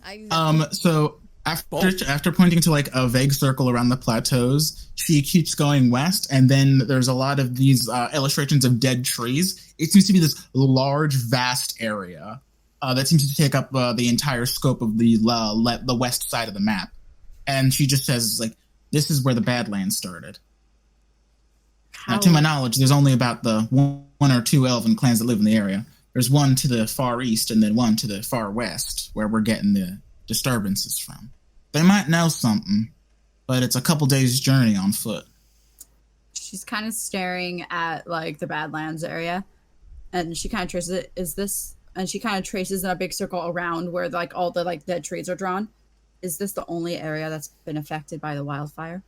So after pointing to like a vague circle around the plateaus, she keeps going west, and then there's a lot of these illustrations of dead trees. It seems to be this large, vast area that seems to take up the entire scope of the west side of the map. And she just says, like, this is where the Badlands started. Now, to my knowledge, there's only about the one or two elven clans that live in the area. There's one to the far east and then one to the far west, where we're getting the disturbances from. They might know something, but it's a couple days' journey on foot. She's kind of staring at like the Badlands area, and she kind of traces it. Is this? And she kind of traces in a big circle around where like all the like dead trees are drawn. Is this the only area that's been affected by the wildfire?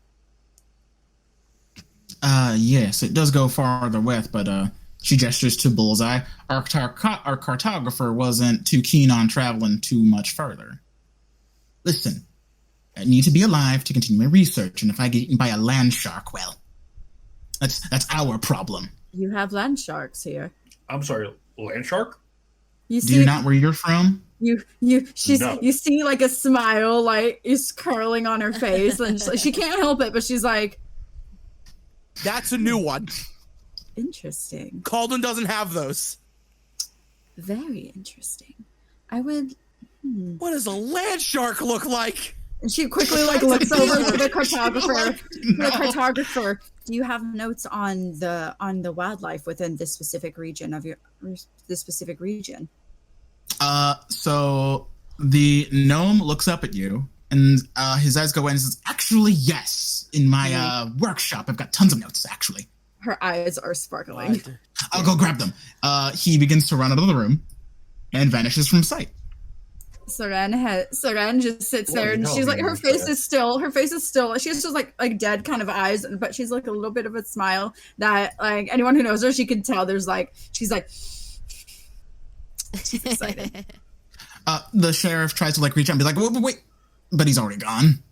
Yes, it does go farther west, but she gestures to Bullseye. Our cartographer wasn't too keen on traveling too much further. Listen, I need to be alive to continue my research, and if I get eaten by a land shark, well, that's our problem. You have land sharks here. I'm sorry, land shark? Do you not where you're from? You see like a smile like is curling on her face, and she can't help it, but she's like, "That's a new one." Interesting. Calden doesn't have those. Very interesting. I would. What does a land shark look like? And she quickly like looks over to the cartographer. The cartographer. Do you have notes on the wildlife within this specific region of this specific region? So the gnome looks up at you, and his eyes go in and says, "Actually, yes. In my workshop, I've got tons of notes. Actually." Her eyes are sparkling. I'll go grab them. He begins to run out of the room and vanishes from sight. Saren just sits there, and she's like, her face is still. She has just like dead kind of eyes, but she's like a little bit of a smile that like anyone who knows her, she can tell. She's like, she's excited. The sheriff tries to like reach out and be like, wait, but he's already gone.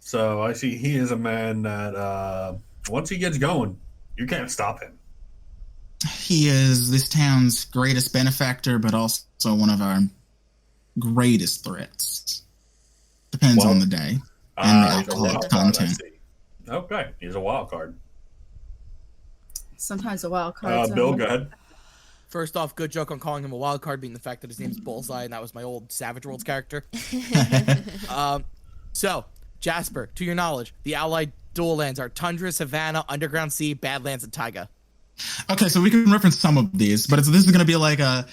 So I see he is a man that once he gets going, you can't stop him. He is this town's greatest benefactor, but also one of our greatest threats. Depends on the day and the alcohol content. Okay, he's a wild card. Sometimes a wild card. Bill, go ahead. First off, good joke on calling him a wild card, being the fact that his name's Bullseye, and that was my old Savage Worlds character. So, Jasper, to your knowledge, the Allied dual lands are Tundra, Savannah, Underground Sea, Badlands, and Taiga. Okay, so we can reference some of these, but this is going to be like we're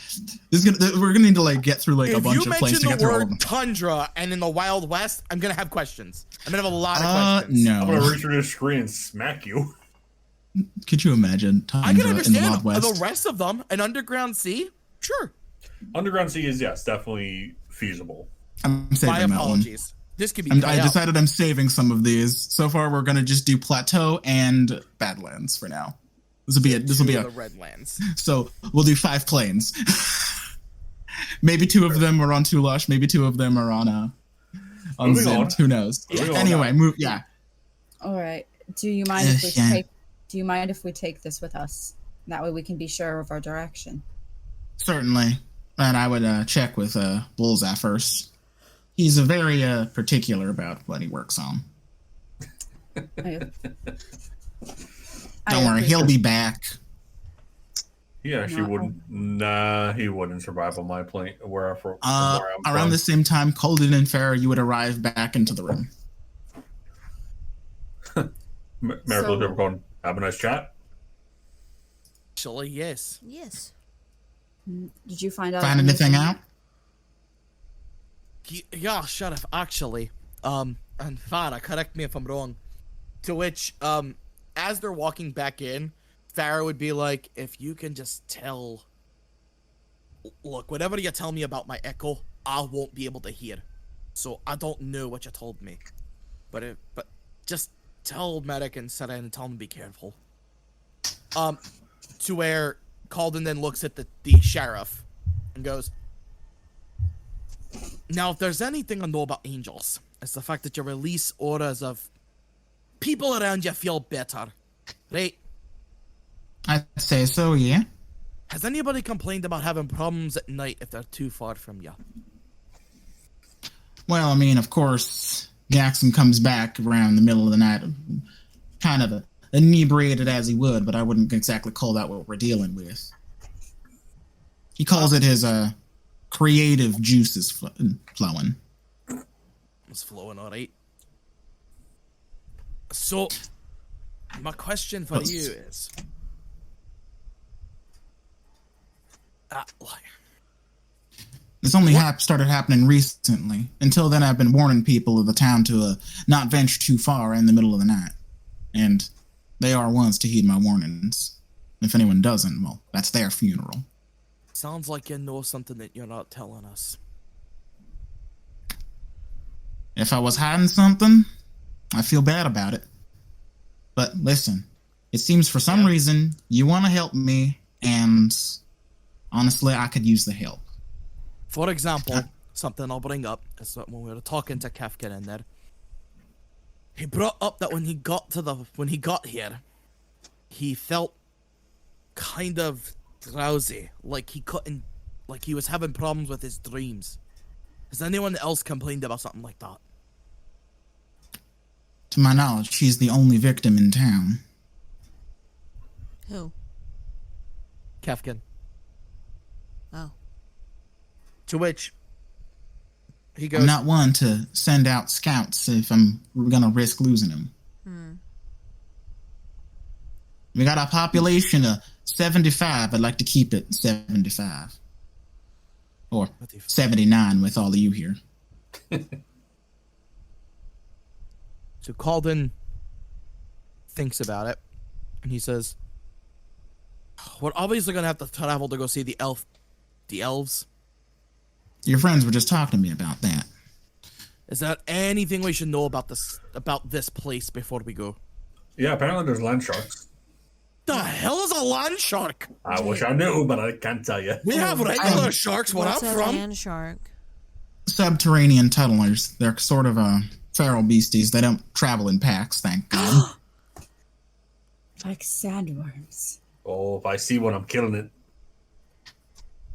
going to need to like get through like a bunch of planes to get through all of them. Tundra and in the Wild West, I'm going to have questions. I'm going to have a lot of questions. No. I'm going to reach through the screen and smack you. Could you imagine Tundra I can understand in the Wild West? The rest of them. An underground sea? Sure. Underground sea is, yes, definitely feasible. I'm saving My apologies. This could be. I decided I'm saving some of these. So far, we're going to just do Plateau and Badlands for now. This will be the Redlands. So we'll do 5 planes. Maybe 2 of them are on Tulash. Maybe 2 of them are on Zend. Who knows? Anyway, yeah. All right. Do you mind if we take? Do you mind if we take this with us? That way we can be sure of our direction. Certainly, and I would check with Bullseye first. He's very particular about what he works on. Don't worry, he'll be back. He actually wouldn't. Nah, he wouldn't survive on my plane. Where I'm around the same time, Colden and Farah, you would arrive back into the room. Miracle, ever going? Have a nice chat. Actually, yes. Yes. Did you find anything out? Yeah, Sheriff. Actually, and Farah, correct me if I'm wrong. To which, as they're walking back in, Farah would be like, if you can just tell... Look, whatever you tell me about my echo, I won't be able to hear. So I don't know what you told me. But just tell Merrick and Sara and tell them to be careful. To where Calden then looks at the sheriff and goes, now, if there's anything I know about angels, it's the fact that you release auras of people around you feel better, right? I'd say so, yeah. Has anybody complained about having problems at night if they're too far from you? Well, I mean, of course, Jackson comes back around the middle of the night, kind of inebriated as he would, but I wouldn't exactly call that what we're dealing with. He calls it his creative juices flowing. It's flowing, all right. So, my question for you is... This only started happening recently. Until then, I've been warning people of the town to not venture too far in the middle of the night. And they are ones to heed my warnings. If anyone doesn't, well, that's their funeral. Sounds like you know something that you're not telling us. If I was hiding something, I feel bad about it. But listen, it seems for some reason you want to help me, and honestly, I could use the help. For example, something I'll bring up is that when we were talking to Kafka in there, he brought up that when he got here, he felt kind of drowsy, like he was having problems with his dreams. Has anyone else complained about something like that? To my knowledge, she's the only victim in town. Who? Kafka. Oh. To which he goes, I'm not one to send out scouts if I'm gonna risk losing them. We got a population of 75. I'd like to keep it 75. Or 79 with all of you here. So Calden thinks about it, and he says, we're obviously going to have to travel to go see the elves. Your friends were just talking to me about that. Is there anything we should know about this place before we go? Yeah, apparently there's land sharks. The hell is a land shark? I wish I knew, but I can't tell you. We have regular sharks where I'm from. Land shark? Subterranean tunnelers. They're sort of feral beasties. They don't travel in packs, thank God. Like sandworms. Oh, if I see one, I'm killing it.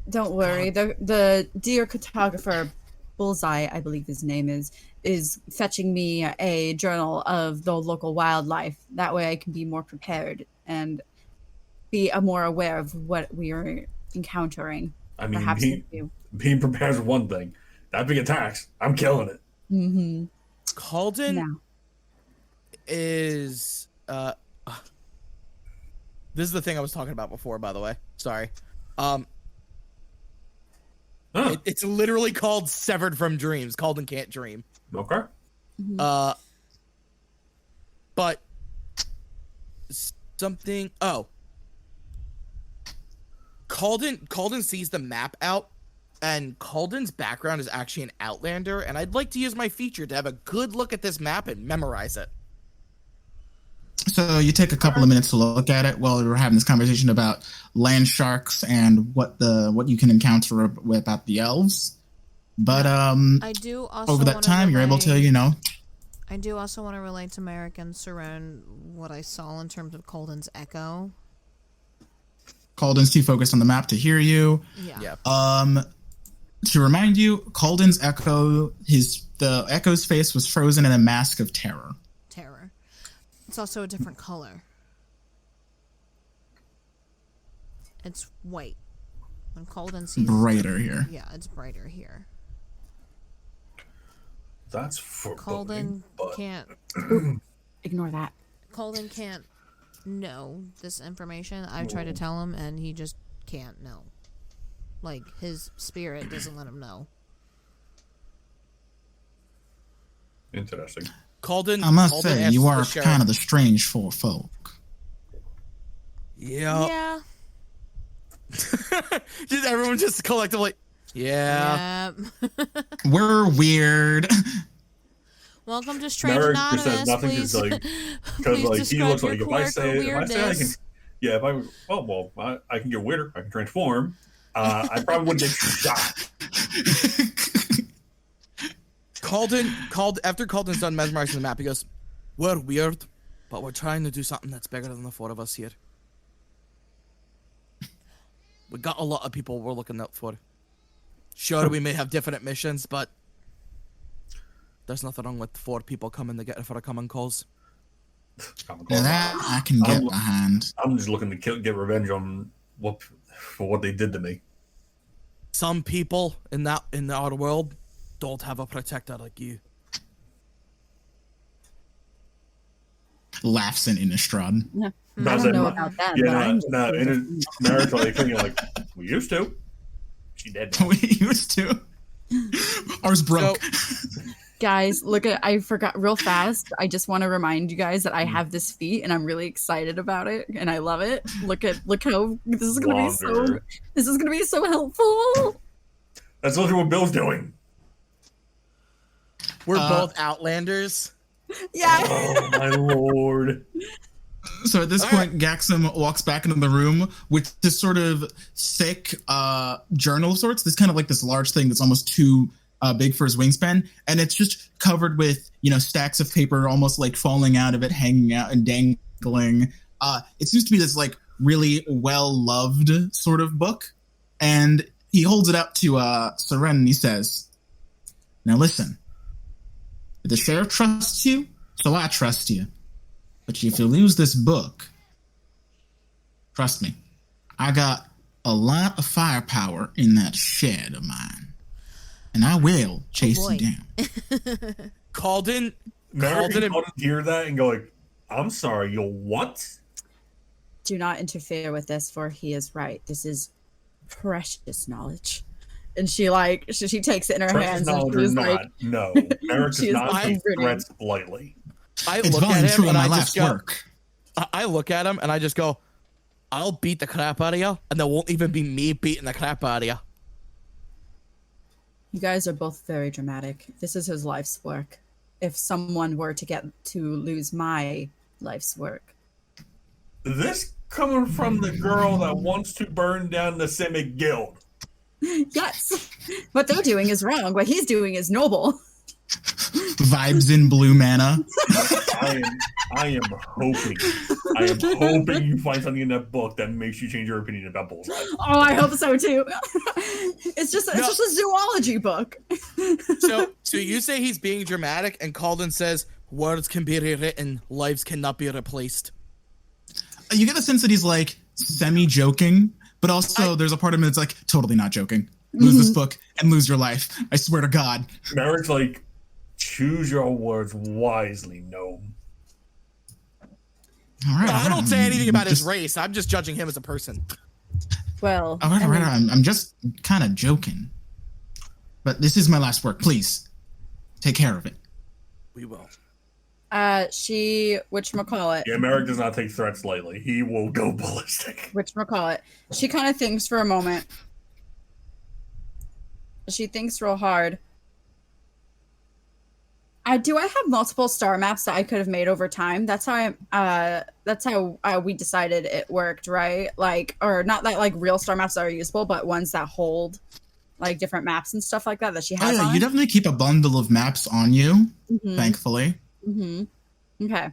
Don't worry. The deer cartographer, Bullseye, I believe his name is fetching me a journal of the local wildlife. That way I can be more prepared and be more aware of what we are encountering. I mean, being prepared is one thing. That big attacks, I'm killing it. Mm-hmm. Calden is This is the thing I was talking about before, by the way. Sorry. It's literally called Severed from Dreams. Calden can't dream. Okay. But something. Oh, Calden sees the map out, and Calden's background is actually an Outlander, and I'd like to use my feature to have a good look at this map and memorize it. So you take a couple of minutes to look at it while we're having this conversation about land sharks and what you can encounter about the elves. But I do also over that time, you're able to, I do also want to relate to Merrick and Saren what I saw in terms of Calden's echo. Calden's too focused on the map to hear you. Yeah. To remind you, Calden's echo, the echo's face was frozen in a mask of terror. It's also a different color. It's white. When Calden sees brighter here. Yeah, it's brighter here. That's for Calden can't ignore that. Calden can't know this information. I've tried to tell him and he just can't know. Like his spirit doesn't let him know. Interesting. Calden, I must say, you are kind of the strange four folk. Yeah. Just everyone just collectively. Yeah. We're weird. Welcome to Strange Anonymous. Says nothing please, because he looks like if I say I can, I can get weirder. I can transform. I probably wouldn't get shot. After Calden's done mesmerizing the map, he goes, "We're weird, but we're trying to do something that's bigger than the four of us here. We got a lot of people we're looking out for. Sure, we may have different missions, but there's nothing wrong with 4 people coming together for a common cause." Now that I can get behind. I'm just looking to get revenge on what they did to me. Some people in our world don't have a protector like you. Laughs in Innistrad. No, I don't know about that. Marriage like thinking like we used to. She dead now. We used to. Ours broke. Guys, I forgot real fast. I just want to remind you guys that I have this feat and I'm really excited about it and I love it. Look how this is gonna be so helpful. That's literally what Bill's doing. We're both Outlanders. Yeah. Oh my lord. So at this point, Gaxum walks back into the room with this sort of thick journal of sorts. This kind of like this large thing that's almost too big for his wingspan, and it's just covered with stacks of paper, almost like falling out of it, hanging out and dangling. It seems to be this like really well loved sort of book, and he holds it up to Saren and he says, "Now listen. The sheriff trusts you, so I trust you. But if you lose this book, trust me, I got a lot of firepower in that shed of mine, and I will chase you down." Calden hear that and go like, "I'm sorry, you'll what?" Do not interfere with this, for he is right. This is precious knowledge. And she takes it in her hands and she's like, "No, Eric does not take threats lightly." I look at him and I just go, I look at him and I just go, "I'll beat the crap out of you, and there won't even be me beating the crap out of you." You guys are both very dramatic. This is his life's work. If someone were to lose my life's work. This coming from the girl that wants to burn down the Simic Guild. Yes. What they're doing is wrong. What he's doing is noble. Vibes in blue mana. I am hoping you find something in that book that makes you change your opinion about bullshit. Oh, I hope so too. It's just a zoology book. So you say he's being dramatic, and Calden says words can be rewritten, lives cannot be replaced. You get the sense that he's like semi-joking, but also there's a part of him that's like totally not joking. Lose this book and lose your life. I swear to God. Merrick's like, choose your words wisely, gnome. All right, I don't say anything about his race. I'm just judging him as a person. Well, all right. I'm just kind of joking. But this is my last work. Please take care of it. We will. Whatchamacallit? Yeah, Merrick does not take threats lightly. He will go ballistic. Whatchamacallit? She kind of thinks for a moment. She thinks real hard. Do I have multiple star maps that I could have made over time? That's how we decided it worked, right? Like, or not that like real star maps that are useful, but ones that hold like different maps and stuff like that she has. Oh yeah, you definitely keep a bundle of maps on you, thankfully. Mm-hmm. Okay.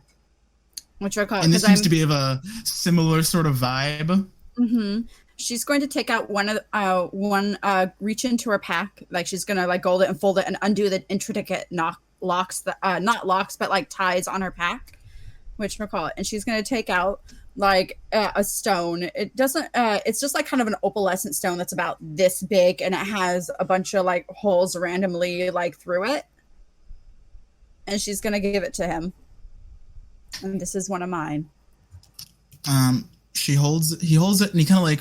Which I call it. And this seems to be of a similar sort of vibe. Mm-hmm. She's going to take out reach into her pack, like she's gonna like gold it and fold it and undo the intricate locks that not locks but like ties on her pack, whatchamacallit, and she's gonna take out like a stone. It doesn't it's just like kind of an opalescent stone that's about this big, and it has a bunch of like holes randomly like through it, and she's gonna give it to him. And this is one of mine. He holds it, and he kind of like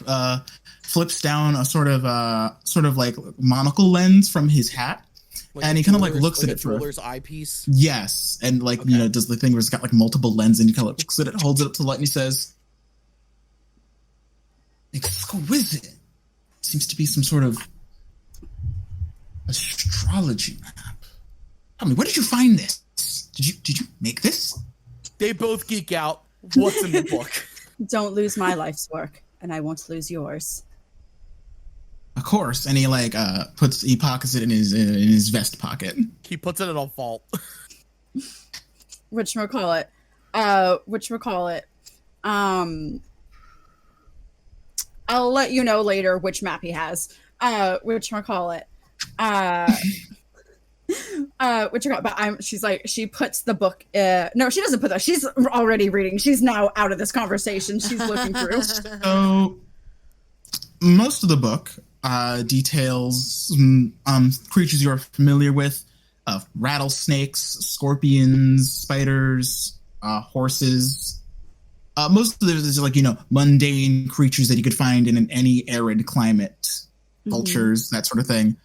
flips down a sort of like monocle lens from his hat, like, and he kind of like looks at it through. Jeweler's eyepiece. Yes, and like does the thing where it's got like multiple lenses, and he kind of looks at it, holds it up to the light, and he says, "Exquisite. Seems to be some sort of astrology map. Tell me, where did you find this? Did you make this?" They both geek out. What's in the book? Don't lose my life's work, and I won't lose yours. Of course, and he like he pockets it in his vest pocket. He puts it in a vault. Whatchamacallit? I'll let you know later which map he has. Whatchamacallit? But she's like, she puts the book no, she doesn't put that, she's already reading, she's now out of this conversation, she's looking through. So most of the book details creatures you're familiar with, rattlesnakes, scorpions, spiders, horses. Most of it is like mundane creatures that you could find in any arid climate, vultures, that sort of thing.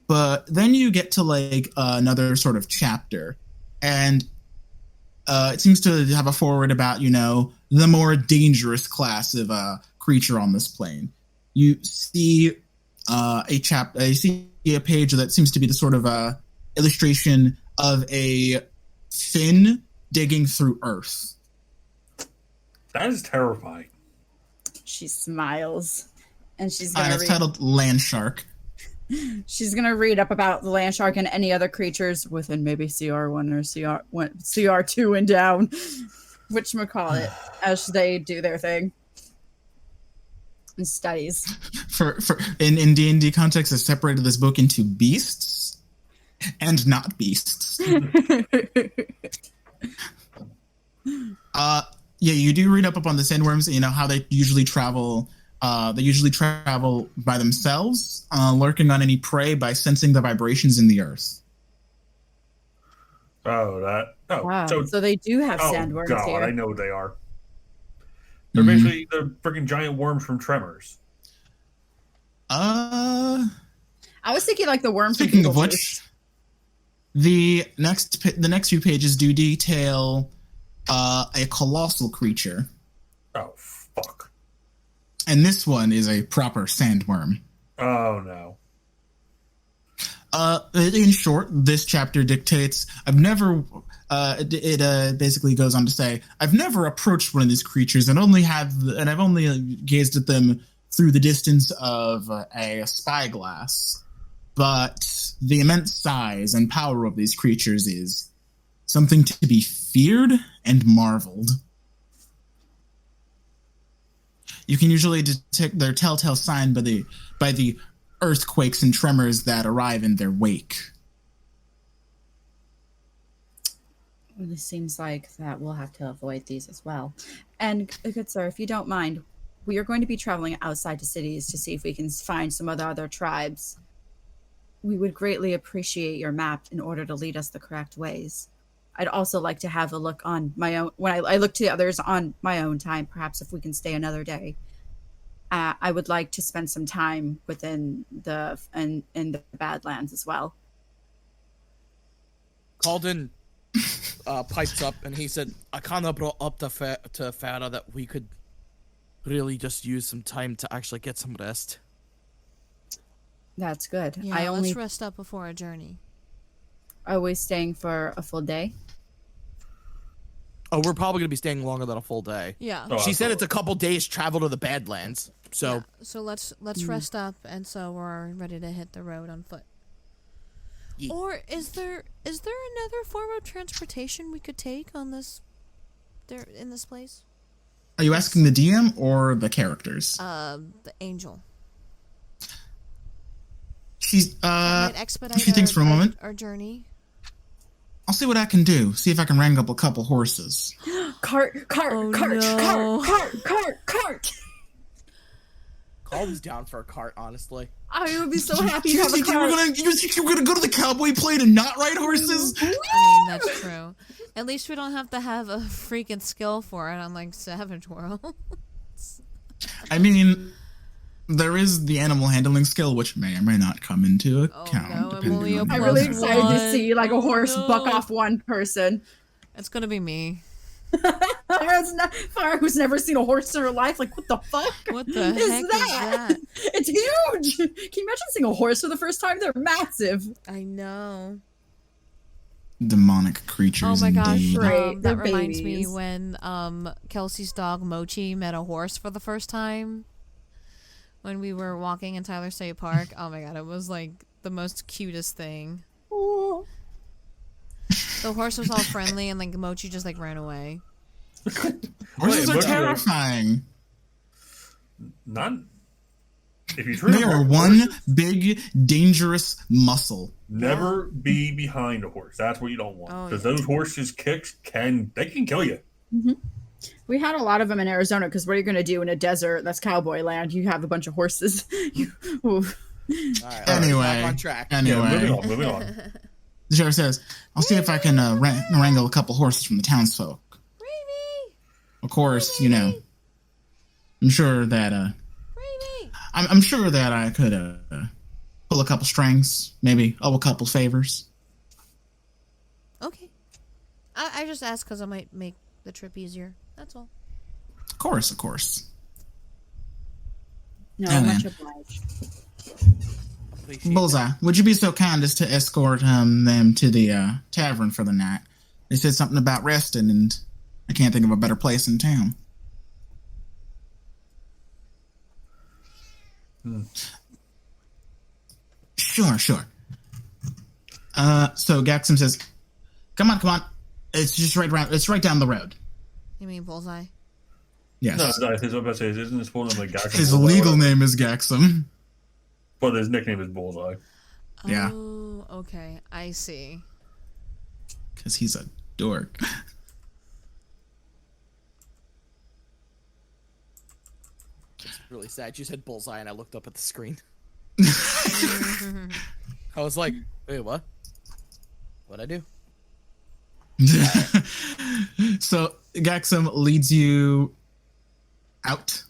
But then you get to like another sort of chapter, and it seems to have a forward about the more dangerous class of creature on this plane. You see you see a page that seems to be the sort of illustration of a fin digging through earth. That is terrifying. She smiles, and she's gonna it's titled Land Shark. She's going to read up about the land shark and any other creatures within maybe CR1 or CR2 and down, whatchamacallit, as they do their thing. And studies. In D&D context, I've separated this book into beasts and not beasts. You do read up on the sandworms, how they usually travel. They usually travel by themselves, lurking on any prey by sensing the vibrations in the earth. Wow. So they do have sandworms God, here. I know what they are. They're basically the freaking giant worms from Tremors. I was thinking like the worm. Speaking of which, the next few pages do detail a colossal creature. Oh fuck. And this one is a proper sandworm. Oh, no. In short, this chapter dictates, it basically goes on to say, I've never approached one of these creatures and I've only gazed at them through the distance of a spyglass. But the immense size and power of these creatures is something to be feared and marveled. You can usually detect their telltale sign by the earthquakes and tremors that arrive in their wake. It seems like that we'll have to avoid these as well. And good sir, if you don't mind, we are going to be traveling outside to cities to see if we can find some other tribes. We would greatly appreciate your map in order to lead us the correct ways. I'd also like to have a look on my own when I look to the others on my own time. Perhaps if we can stay another day, I would like to spend some time within in the Badlands as well. Calden pipes up and he said, I kind of brought up to Farah that we could really just use some time to actually get some rest. That's good. Yeah, let's rest up before our journey. Are we staying for a full day? Oh, we're probably going to be staying longer than a full day. Yeah. Oh, She said it's a couple days travel to the Badlands. So yeah. So let's rest up, and so we're ready to hit the road on foot. Yeah. Or is there another form of transportation we could take on this in this place? Are you asking the DM or the characters? The angel. She's might expedite she thinks for a moment. Our journey. I'll see what I can do. See if I can wrangle up a couple horses. Cart. Calden's down for a cart, honestly. I would be so happy to You have a think cart. you think you were gonna go to the cowboy plane and not ride horses? I mean, that's true. At least we don't have to have a freaking skill for it, unlike Savage World. I mean, there is the animal handling skill, which may or may not come into account. No, depending on I'm really excited one. to see like a horse No. buck off one person. It's gonna be me. Farah, who's never seen a horse in her life, like, what the fuck? What the heck is that? It's huge! Can you imagine seeing a horse for the first time? They're massive. I know. Demonic creatures. Oh my gosh, indeed. Right, that they're reminds me babies. when Kelsey's dog Mochi met a horse for the first time. When we were walking in Tyler State Park. Oh my god, it was like the most cutest thing. Oh. The horse was all friendly and like Mochi just like ran away. Horses are Mochi, terrifying. Not if you turn They are one big, dangerous muscle. Never be behind a horse. That's what you don't want. Oh, Because yeah. those horses' kicks can kill you. Mm-hmm. We had a lot of them in Arizona because what are you going to do in a desert that's cowboy land? You have a bunch of horses. All right, Anyway, back on track. anyway. Yeah, moving on. The sheriff says, I'll see if I can wrangle a couple horses from the townsfolk. Rainy! Of course, you know, I'm sure that Rainy! I'm sure that I could pull a couple strings, maybe owe a couple favors. Okay. I just asked because I might make the trip easier. That's all. Of course. No, Oh, much man. obliged. Bullseye, would you be so kind as to escort them to the tavern for the night? They said something about resting, and I can't think of a better place in town. Sure. So Gaxum says, Come on. It's just right around. It's right down the road. You mean Bullseye? Yes. No, I was about to say, isn't this one of the guys? His legal name is Gaxum. But his nickname is Bullseye. Yeah. Oh, okay. I see. Because he's a dork. It's really sad. You said Bullseye and I looked up at the screen. I was like, wait, what? What'd I do? So Gaxum leads you out.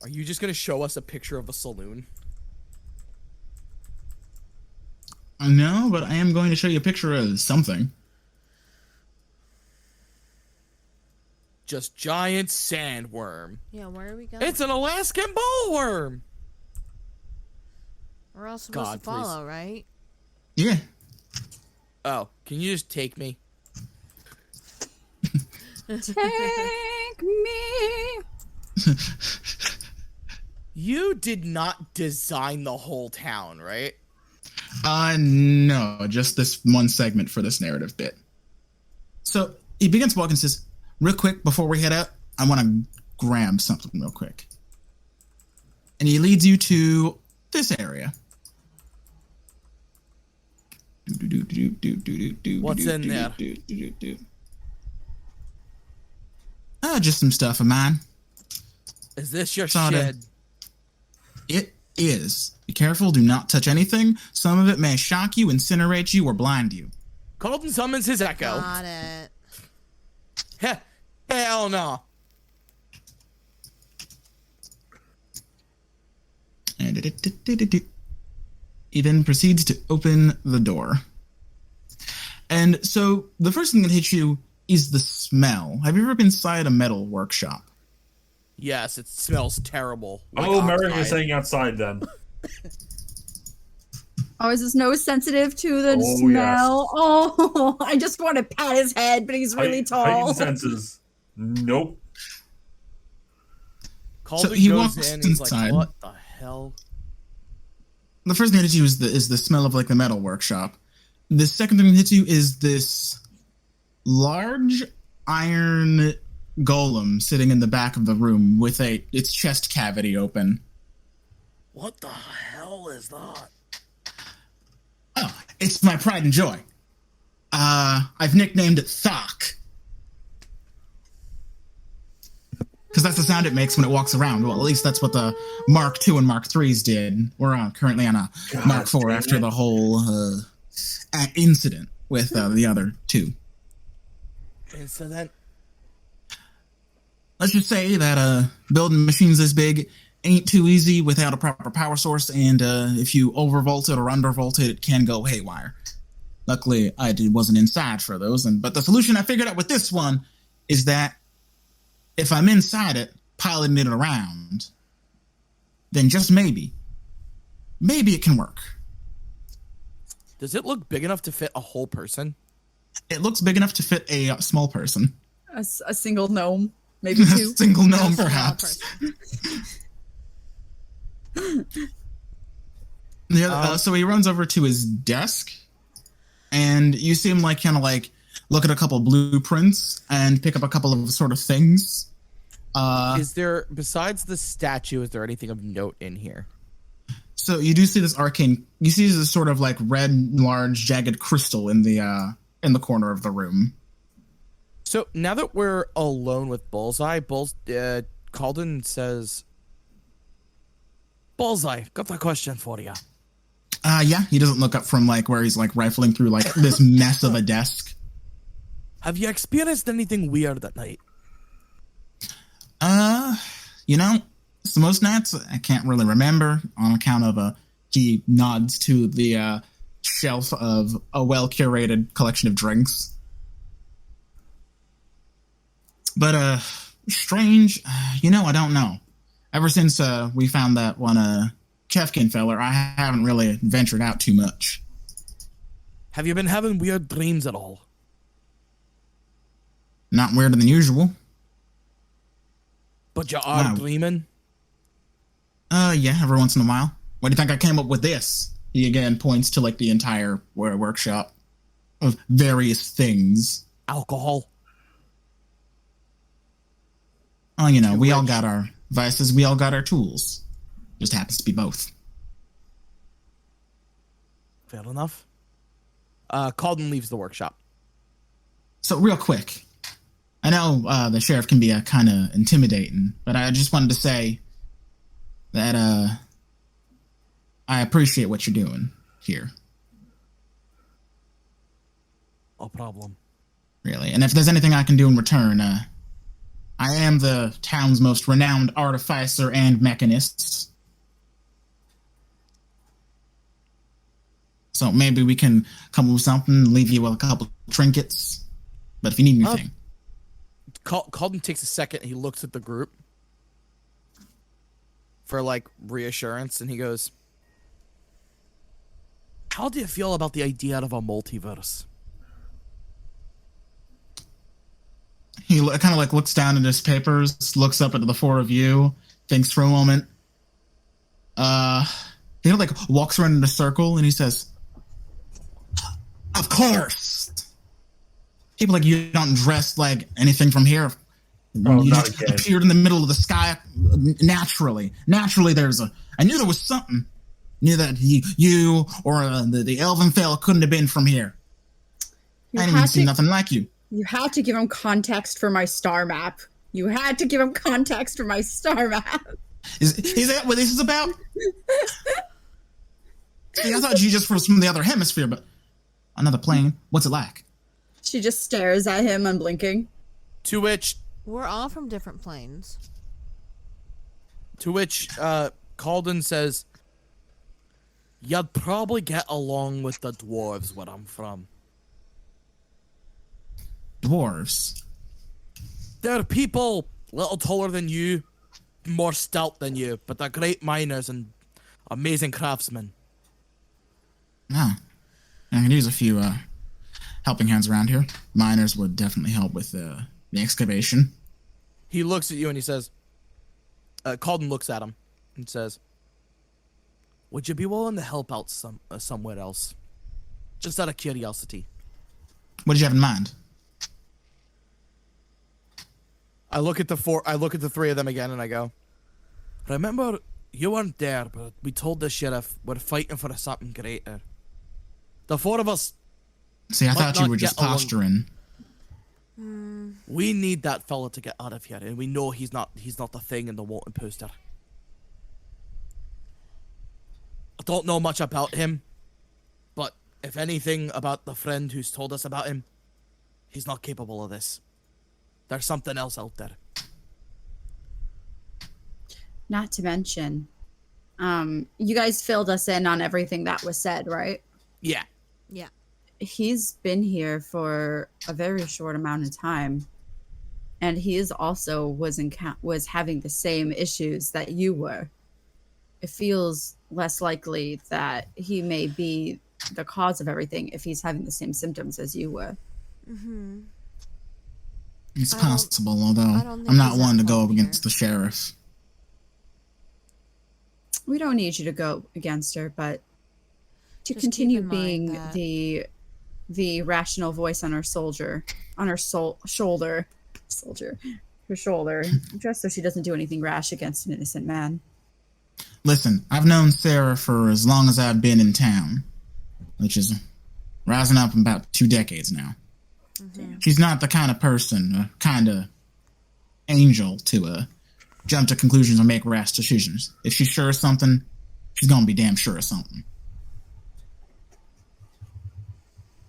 Are you just going to show us a picture of a saloon? No, but I am going to show you a picture of something. Just giant sandworm. Yeah, where are we going? It's an Alaskan bullworm. We're all supposed to follow, right? Yeah. Oh, can you just take me? Take me. You did not design the whole town, right? No, just this one segment for this narrative bit. So he begins walking and says, real quick, before we head out, I want to grab something real quick. And he leads you to this area. What's in there? Just some stuff of mine. Is this your Saw shed? It is. Be careful, do not touch anything. Some of it may shock you, incinerate you, or blind you. Calden summons his echo. Got it. Hell no. And he then proceeds to open the door. And so the first thing that hits you is the smell. Have you ever been inside a metal workshop? Yes, it smells terrible. Like Merrick is saying outside then. Oh, is his nose sensitive to the smell? Yes. Oh, I just want to pat his head, but he's really tall. Heightened senses. Nope. So he walks in, he's inside. Like, what the hell? The first thing that hits you is the smell of like the metal workshop. The second thing that hits you is this large iron golem sitting in the back of the room with its chest cavity open. What the hell is that? Oh, it's my pride and joy. I've nicknamed it Thok. Because that's the sound it makes when it walks around. Well, at least that's what the Mark II and Mark IIIs did. We're currently on a Mark IV after the whole incident with the other two. Incident? Let's just say that building machines this big ain't too easy without a proper power source, and if you overvolt it or undervolt it can go haywire. Luckily, I wasn't inside for those, but the solution I figured out with this one is that if I'm inside it, piloting it around, then just maybe it can work. Does it look big enough to fit a whole person? It looks big enough to fit a small person. A single gnome, maybe two. A single gnome, perhaps. So he runs over to his desk, and you see him like kind of like look at a couple blueprints and pick up a couple of sort of things. Is there, besides the statue, is there anything of note in here? So you do see this arcane. You see this sort of like red, large, jagged crystal in the corner of the room. So now that we're alone with Bullseye, Calden says, "Bullseye, got a question for you." Yeah, he doesn't look up from like where he's like rifling through like this mess of a desk. Have you experienced anything weird at night? So most nights I can't really remember on account of he nods to the shelf of a well-curated collection of drinks. But strange, I don't know. Ever since we found that one Kefkin feller, I haven't really ventured out too much. Have you been having weird dreams at all? Not weirder than usual. But you are dreaming? Yeah, every once in a while. Why do you think I came up with this? He again points to like the entire workshop of various things. Alcohol. Oh, we all got our vices, we all got our tools. Just happens to be both. Fair enough. Calden leaves the workshop. So real quick, I know the sheriff can be kind of intimidating, but I just wanted to say that I appreciate what you're doing here. No problem. Really. And if there's anything I can do in return, I am the town's most renowned artificer and mechanist. So maybe we can come up with something, leave you with a couple trinkets. But if you need anything. Calden takes a second, he looks at the group for like reassurance, and he goes, "How do you feel about the idea of a multiverse?" He kind of like looks down at his papers, looks up at the four of you, thinks for a moment. He like walks around in a circle and he says, "Of course. People like you don't dress like anything from here. You just appeared in the middle of the sky naturally. Naturally, I knew there was something. Knew that you or the elven fella couldn't have been from here. I didn't even see nothing like you." You had to give him context for my star map. Is that what this is about? See, I thought you just was from the other hemisphere, but another plane. What's it like? She just stares at him, unblinking. To which we're all from different planes. To which Calden says, "You'd probably get along with the dwarves where I'm from." Dwarves? They're people a little taller than you, more stout than you, but they're great miners and amazing craftsmen. Oh. I can use a few helping hands around here. Miners would definitely help with the excavation. He looks at you and he says, Calden looks at him and says, "Would you be willing to help out somewhere else? Just out of curiosity." What did you have in mind? I look at the three of them again and I go, "Remember, you weren't there, but we told the sheriff we're fighting for something greater. The four of us..." See, I thought you were just posturing. We need that fella to get out of here, and we know he's not the thing in the Walton poster. I don't know much about him, but if anything about the friend who's told us about him, he's not capable of this. There's something else out there. Not to mention, you guys filled us in on everything that was said, right? Yeah. Yeah. He's been here for a very short amount of time, and he is also was having the same issues that you were. It feels less likely that he may be the cause of everything if he's having the same symptoms as you were. Mm-hmm. It's possible, although I'm not one to go up against the sheriff. We don't need you to go against her, but to continue being the rational voice on her shoulder, just so she doesn't do anything rash against an innocent man. Listen, I've known Sara for as long as I've been in town, which is rising up in about 2 decades now. Mm-hmm. She's not the kind of person, kind of angel to jump to conclusions or make rash decisions. If she's sure of something, she's gonna be damn sure of something.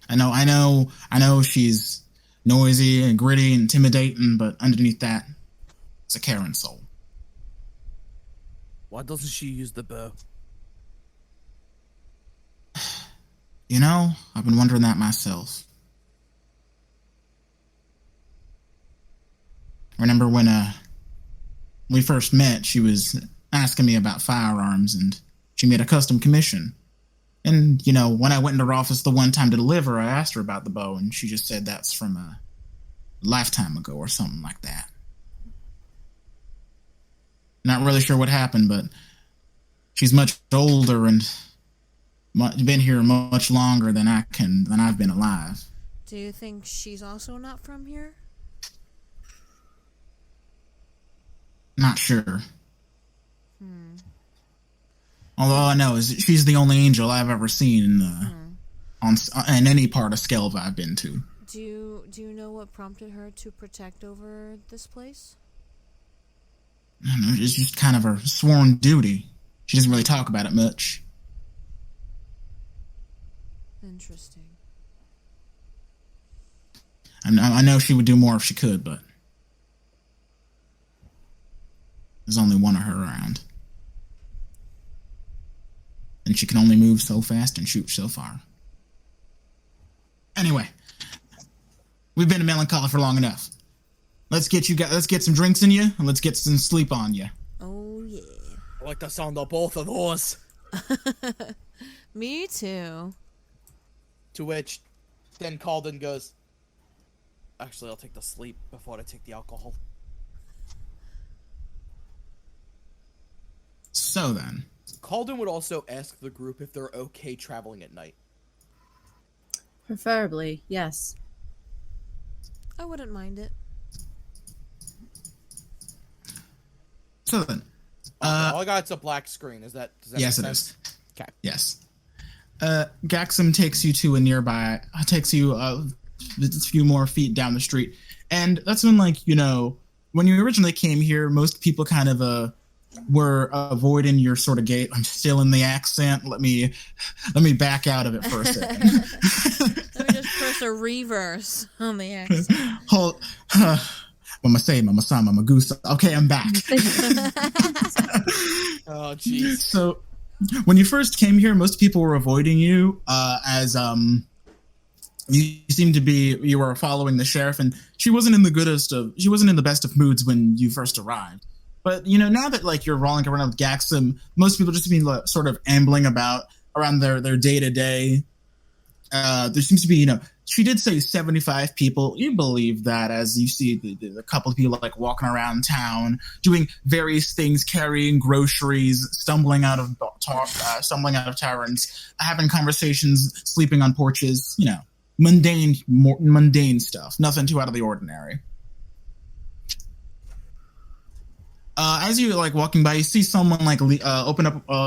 I know she's noisy and gritty and intimidating, but underneath that, it's a caring soul. Why doesn't she use the bow? I've been wondering that myself. Remember when we first met, she was asking me about firearms, and she made a custom commission. And, when I went into her office the one time to deliver, I asked her about the bow, and she just said that's from a lifetime ago or something like that. Not really sure what happened, but she's much older and been here much longer than I've been alive. Do you think she's also not from here? Not sure. Although all I know is she's the only angel I've ever seen in any part of Skelva I've been to. Do you know what prompted her to protect over this place? I don't know, it's just kind of her sworn duty. She doesn't really talk about it much. Interesting. I know she would do more if she could, but there's only one of her around. And she can only move so fast and shoot so far. Anyway, we've been in melancholy for long enough. Let's get some drinks in you, and let's get some sleep on you. Oh yeah. I like the sound of both of those. Me too. To which then Calden goes, "Actually, I'll take the sleep before I take the alcohol." So then, Calden would also ask the group if they're okay traveling at night. Preferably, yes. I wouldn't mind it. So then, all I got's a black screen. Does that yes, make it sense? is. Okay. Yes. Gaxum takes you to a nearby. Takes you a few more feet down the street, and that's when, when you originally came here, most people kind of were avoiding your sort of gate. I'm still in the accent. Let me back out of it for a second. Let me just press a reverse on the accent. Hold. Mama say, Mama sa, Mama goose. Okay, I'm back. Oh, jeez. So, when you first came here, most people were avoiding you as you seemed to be. You were following the sheriff, and she wasn't in the best of moods when you first arrived. But now that like you're rolling around with Gaxum, most people just been sort of ambling about around their day to day. There seems to be she did say 75 people. You believe that as you see a couple of people like walking around town, doing various things, carrying groceries, stumbling out of taverns, having conversations, sleeping on porches. Mundane stuff. Nothing too out of the ordinary. As you like walking by, you see someone like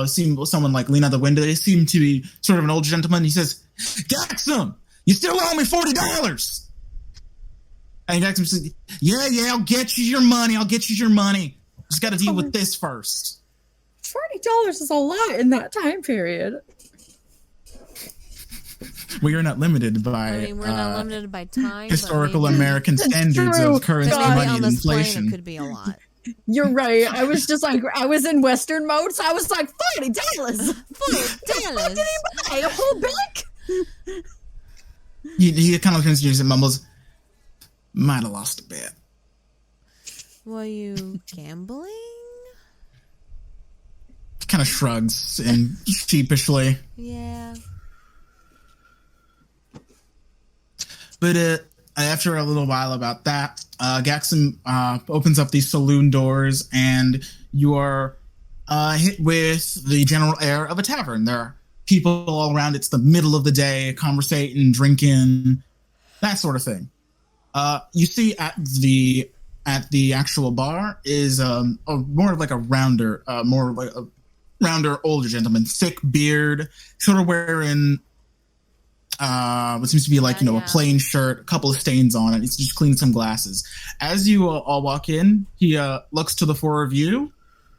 see someone like lean out the window. They seem to be sort of an old gentleman. He says, "Gaxum, you still owe me $40." And Gaxum says, "Yeah, I'll get you your money. Just got to deal with this first." $40 is a lot in that time period. Well, you're not limited by. We're not limited by time. Historical American standards of currency, money, and inflation. It could be a lot. You're right. I was just like, I was in Western mode, so I was like, $40. $40. Did he buy a whole bank? He kind of turns to you and mumbles, "Might have lost a bet." Were you gambling? Kind of shrugs and sheepishly. Yeah. But after a little while about that, Gaxum opens up these saloon doors, and you are hit with the general air of a tavern. There are people all around. It's the middle of the day, conversating, drinking, that sort of thing. You see at the actual bar is more of like a rounder, older gentleman, thick beard, sort of wearing what seems to be like a plain shirt, a couple of stains on it. He's just cleaning some glasses. As you all walk in, he looks to the four of you.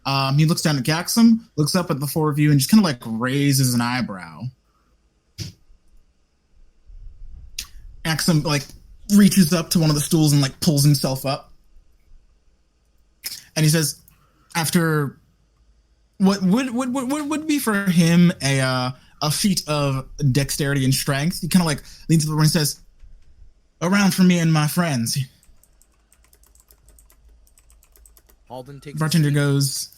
He looks down at Gaxum, looks up at the four of you, and just kind of like raises an eyebrow. Gaxum like reaches up to one of the stools and like pulls himself up, and he says, after what would be for him a feat of dexterity and strength, he kind of like leans over and says, "Around for me and my friends." Alden takes. Bartender goes,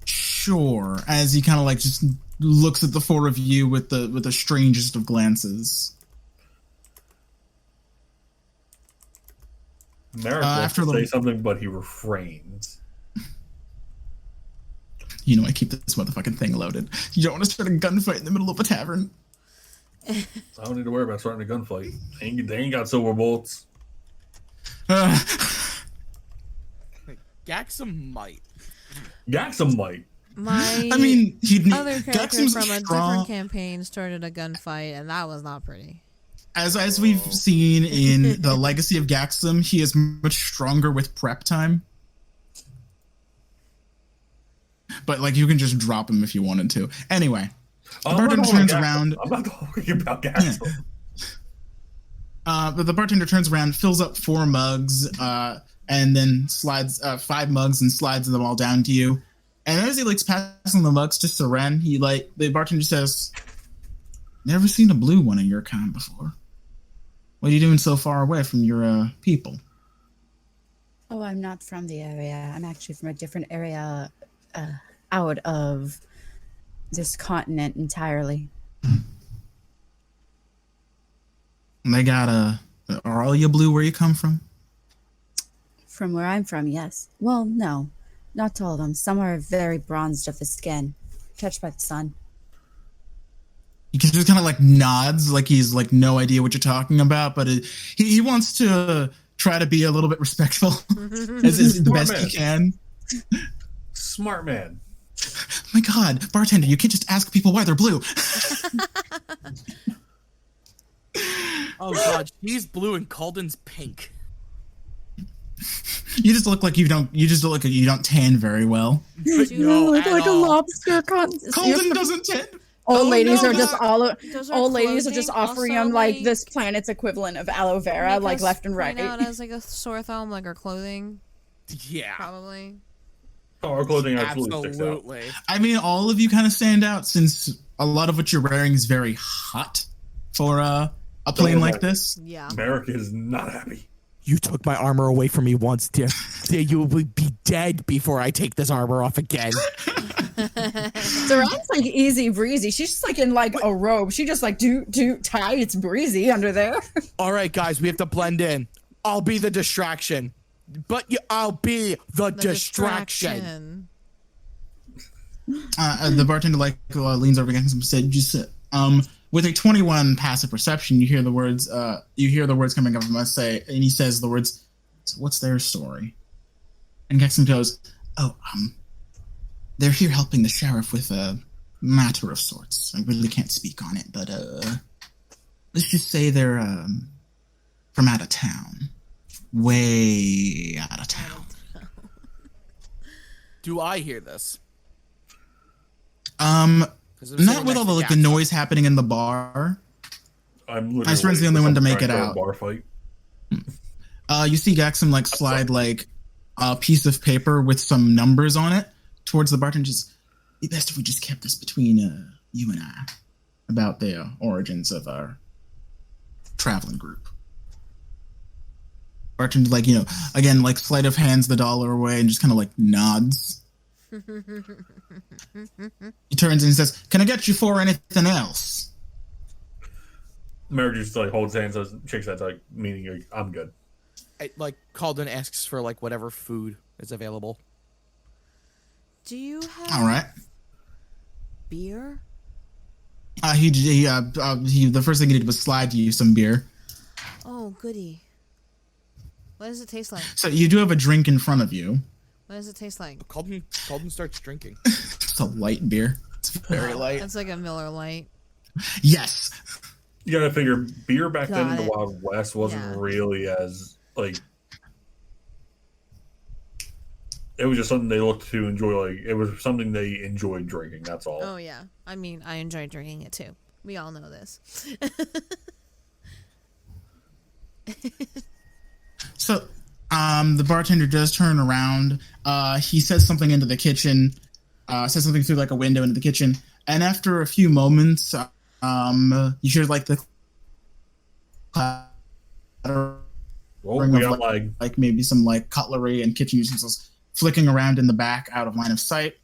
"Sure," as he kind of like just looks at the four of you with the strangest of glances. Merrick wants to say something, but he refrains. I keep this motherfucking thing loaded. You don't want to start a gunfight in the middle of a tavern. I don't need to worry about starting a gunfight. They ain't got silver bullets. Gaxum might. My other character from a different campaign started a gunfight, and that was not pretty. As we've seen in the Legacy of Gaxum, he is much stronger with prep time. But like you can just drop him if you wanted to. Anyway, the bartender turns around. I'm not talking about Gaxum. But the bartender turns around, fills up 4 mugs, and then slides 5 mugs and slides them all down to you. And as he like passing the mugs to Saren, the bartender says, "Never seen a blue one of your kind before. What are you doing so far away from your people?" "Oh, I'm not from the area. I'm actually from a different area out of this continent entirely." They got are all you blue where you come from? From where I'm from, yes. Well, no, not all of them. Some are very bronzed of the skin, touched by the sun. He just kind of like nods, like he's like no idea what you're talking about, but he wants to try to be a little bit respectful as the best he can. Smart man. Oh my God, bartender, you can't just ask people why they're blue. Oh God, she's blue and Calden's pink. You just look like you don't. You just look like you don't tan very well. You look like a lobster. Colton doesn't tan. Old ladies are just offering him like this planet's equivalent of aloe vera, like left and right. Out as like a sore thumb, like our clothing. Yeah, probably. Oh, our clothing absolutely sticks out. I mean, all of you kind of stand out since a lot of what you're wearing is very hot for a plane like this. Yeah, America is not happy. You took my armor away from me once, dear. You will be dead before I take this armor off again. Saran's like easy breezy. She's just like in like a robe. She just like do tie. It's breezy under there. All right, guys, we have to blend in. I'll be the distraction, but I'll be the distraction. The bartender leans over against him and said, "Just with a 21 passive perception, you hear the words. Coming up from us say, and he says the words. So what's their story?" And Gexon goes, "Oh, they're here helping the sheriff with a matter of sorts. I really can't speak on it, but let's just say they're from out of town, way out of town." Do I hear this? Not with all the the noise happening in the bar. My friend's the only one to make it out. Bar fight. You see Gaxum slide a piece of paper with some numbers on it towards the bartender. Just, it'd be best if we just kept this between you and I about the origins of our traveling group. Bartender, again, sleight of hands the dollar away and just kind of nods. He turns and he says, "Can I get you for anything else?" Mary just holds hands, shakes that meaning I'm good. Calden asks for whatever food is available. Do you have all right beer? He the first thing he did was slide you some beer. Oh, goody. What does it taste like? So you do have a drink in front of you. What does it taste like? Calden starts drinking. It's a light beer. It's very light. It's like a Miller Lite. Yes. You gotta figure, beer back then in the Wild West wasn't really as it was just something they looked to enjoy. It was something they enjoyed drinking. That's all. Oh yeah, I mean, I enjoy drinking it too. We all know this. So, the bartender does turn around. He says something into the kitchen. Says something through a window into the kitchen, and after a few moments, you hear the clatter of maybe some cutlery and kitchen utensils flicking around in the back out of line of sight.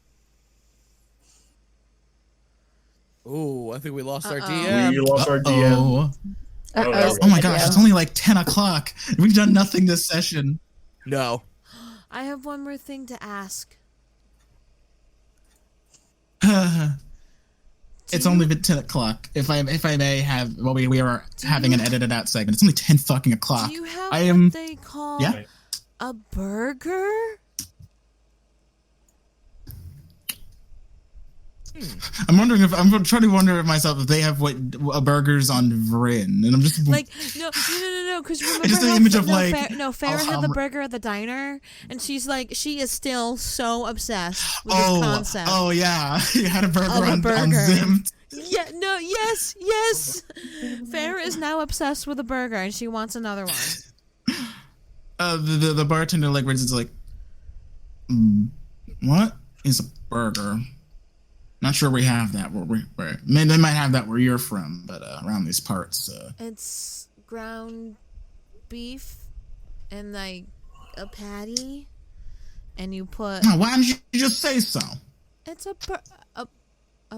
Oh, I think we lost our DM. We lost our DM. Oh my gosh, it's only 10 o'clock. We've done nothing this session. No. I have one more thing to ask. It's only been 10 o'clock. If I may have, we are having an edited out segment. It's only 10 fucking o'clock. Do you have what they call a burger? I'm trying to wonder myself if they have burgers on Vrin, and I'm just no, because remember just the image of Farrah had the burger at the diner, and she is still so obsessed with this concept. Oh yeah, you had a burger on Zim. Yeah, no, yes. Farrah is now obsessed with a burger, and she wants another one. The bartender is what is a burger? Not sure we have that they might have that where you're from, but around these parts. It's ground beef and a patty, and you put. Oh, why didn't you just say so? It's a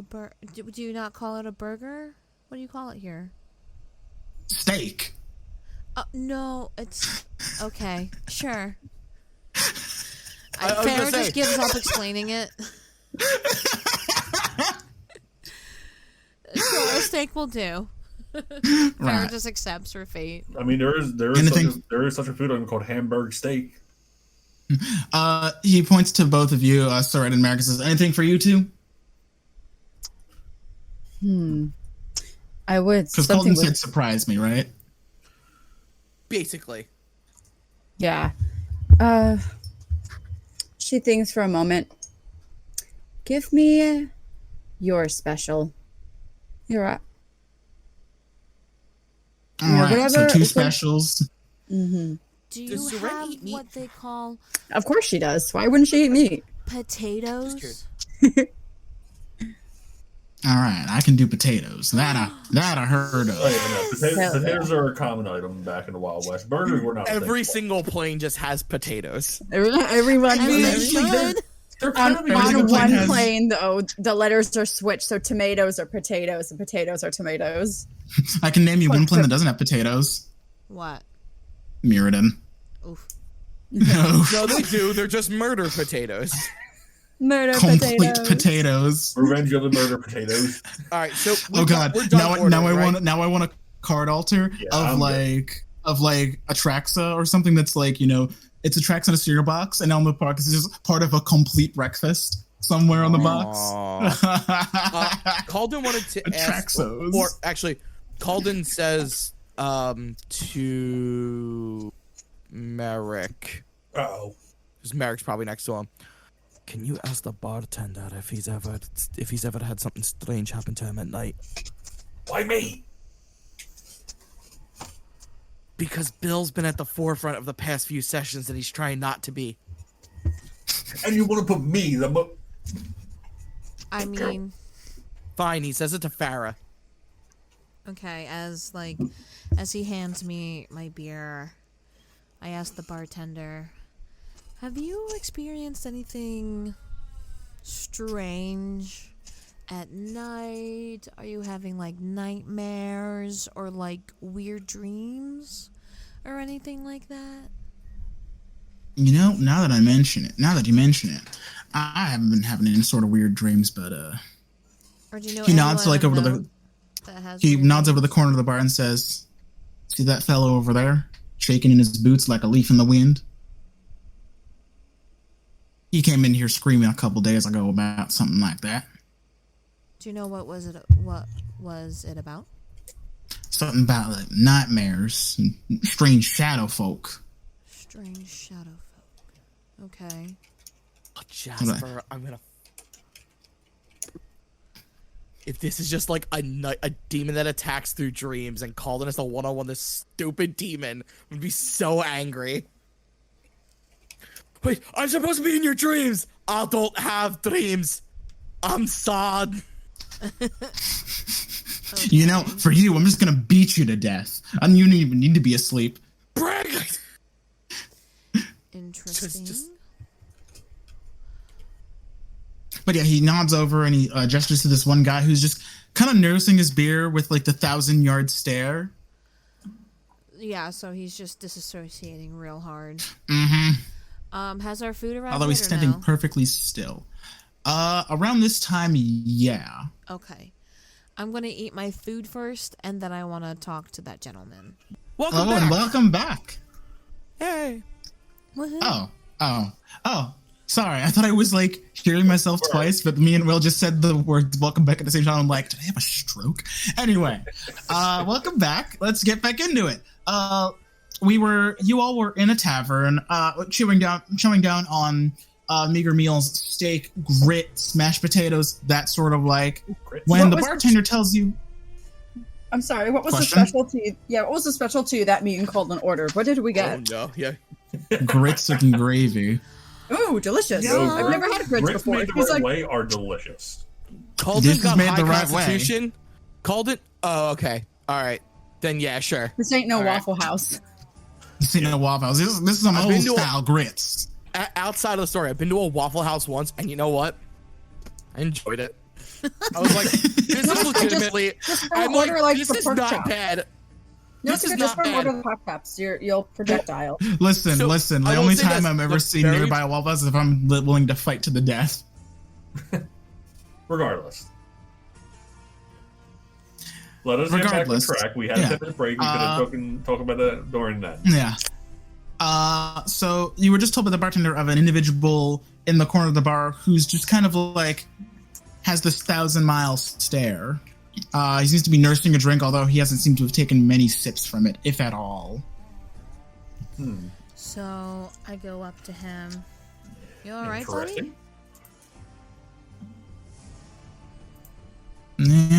burger. Do you not call it a burger? What do you call it here? Steak. No, it's okay. Sure. Farrah just gives up explaining it. Sure, a steak will do. Farrah just accepts her fate. I mean, there is such a food called hamburg steak. He points to both of you, Sara and Marcus. Says, "Anything for you two?" I would. Because Colton said surprise me, right? Basically. Yeah. She thinks for a moment. Give me your special. You're right. All right, so 2 specials. Mm-hmm. Do you have what they call... Of course she does. Why wouldn't she eat meat? Potatoes? All right, I can do potatoes. That I heard of. Oh, yeah, no. Potatoes are a common item back in the Wild West. Burgers were not. Every single plane just has potatoes. Everyone should. On one plane, though, the letters are switched, so tomatoes are potatoes and potatoes are tomatoes. I can name you one plane that doesn't have potatoes. What? Mirrodin. Oof. No, they do. They're just murder potatoes. Murder Complete potatoes. Revenge of the murder potatoes. All right, so God, we're done now ordering, I want a card altar of Atraxa or something that's like, you know, it's Atraxa in a cereal box, and on the box is just part of a complete breakfast somewhere on the box. Calden wanted to ask, or actually, Calden says to Merrick. Uh-oh. Because Merrick's probably next to him. Can you ask the bartender if he's ever had something strange happen to him at night? Why me? Because Bill's been at the forefront of the past few sessions and he's trying not to be. And you want to put me, I mean... Fine, he says it to Farah. Okay, as he hands me my beer, I ask the bartender... Have you experienced anything strange at night? Are you having like nightmares or like weird dreams or anything like that? You know, now that you mention it, I haven't been having any sort of weird dreams, but Or do you know he nods like over to the corner of the bar and says, "See that fellow over there, shaking in his boots like a leaf in the wind? He came in here screaming a couple days ago about something like that." Do you know what was it about? Something about like nightmares and strange shadow folk. Strange shadow folk. Okay. Oh, Jasper, I'm gonna... If this is just like a demon that attacks through dreams and Calden is the one-on-one this stupid demon, would be so angry. Wait, I'm supposed to be in your dreams. I don't have dreams. I'm sad. Okay. You know, for you, I'm just gonna beat you to death. And you don't even need to be asleep. Interesting. But yeah, he nods over and he gestures to this one guy who's just kind of nursing his beer with like the 1,000-yard stare. Yeah, so he's just disassociating real hard. Mm-hmm. Has our food arrived? Although he's standing perfectly still. Around this time, yeah. Okay. I'm going to eat my food first, and then I want to talk to that gentleman. Welcome back. And welcome back. Hey. Woohoo. Oh. Sorry, I thought I was like hearing myself twice, but me and Will just said the words "welcome back" at the same time. I'm like, did I have a stroke? Anyway, welcome back. Let's get back into it. You all were in a tavern, chewing down on meager meals, steak, grits, mashed potatoes, that sort of like. When the bartender tells you, I'm sorry, what was the specialty? Yeah, what was the specialty that me and Calden ordered? What did we get? Oh no, yeah. Grits and gravy. Ooh, delicious! I've never had grits before. Made the right way are delicious. Calden got high constitution. Calden. Oh, okay. All right. Then yeah, sure. This ain't no Waffle House. This ain't no Waffle House. This is some old style grits. Outside of the story, I've been to a Waffle House once, and you know what? I enjoyed it. I was like, this is legitimately. I'm like, this is not bad. No, this is not bad. Order the hot cups. You'll projectile. Listen. The only time I'm ever seen nearby a Waffle House is if I'm willing to fight to the death. Regardless. Let us get back on track. We had a 10-minute break. We could have talked about that during that. Yeah. So you were just told by the bartender of an individual in the corner of the bar who's just kind of like has this 1,000-mile stare. He seems to be nursing a drink, although he hasn't seemed to have taken many sips from it, if at all. So I go up to him. You all right, buddy? No.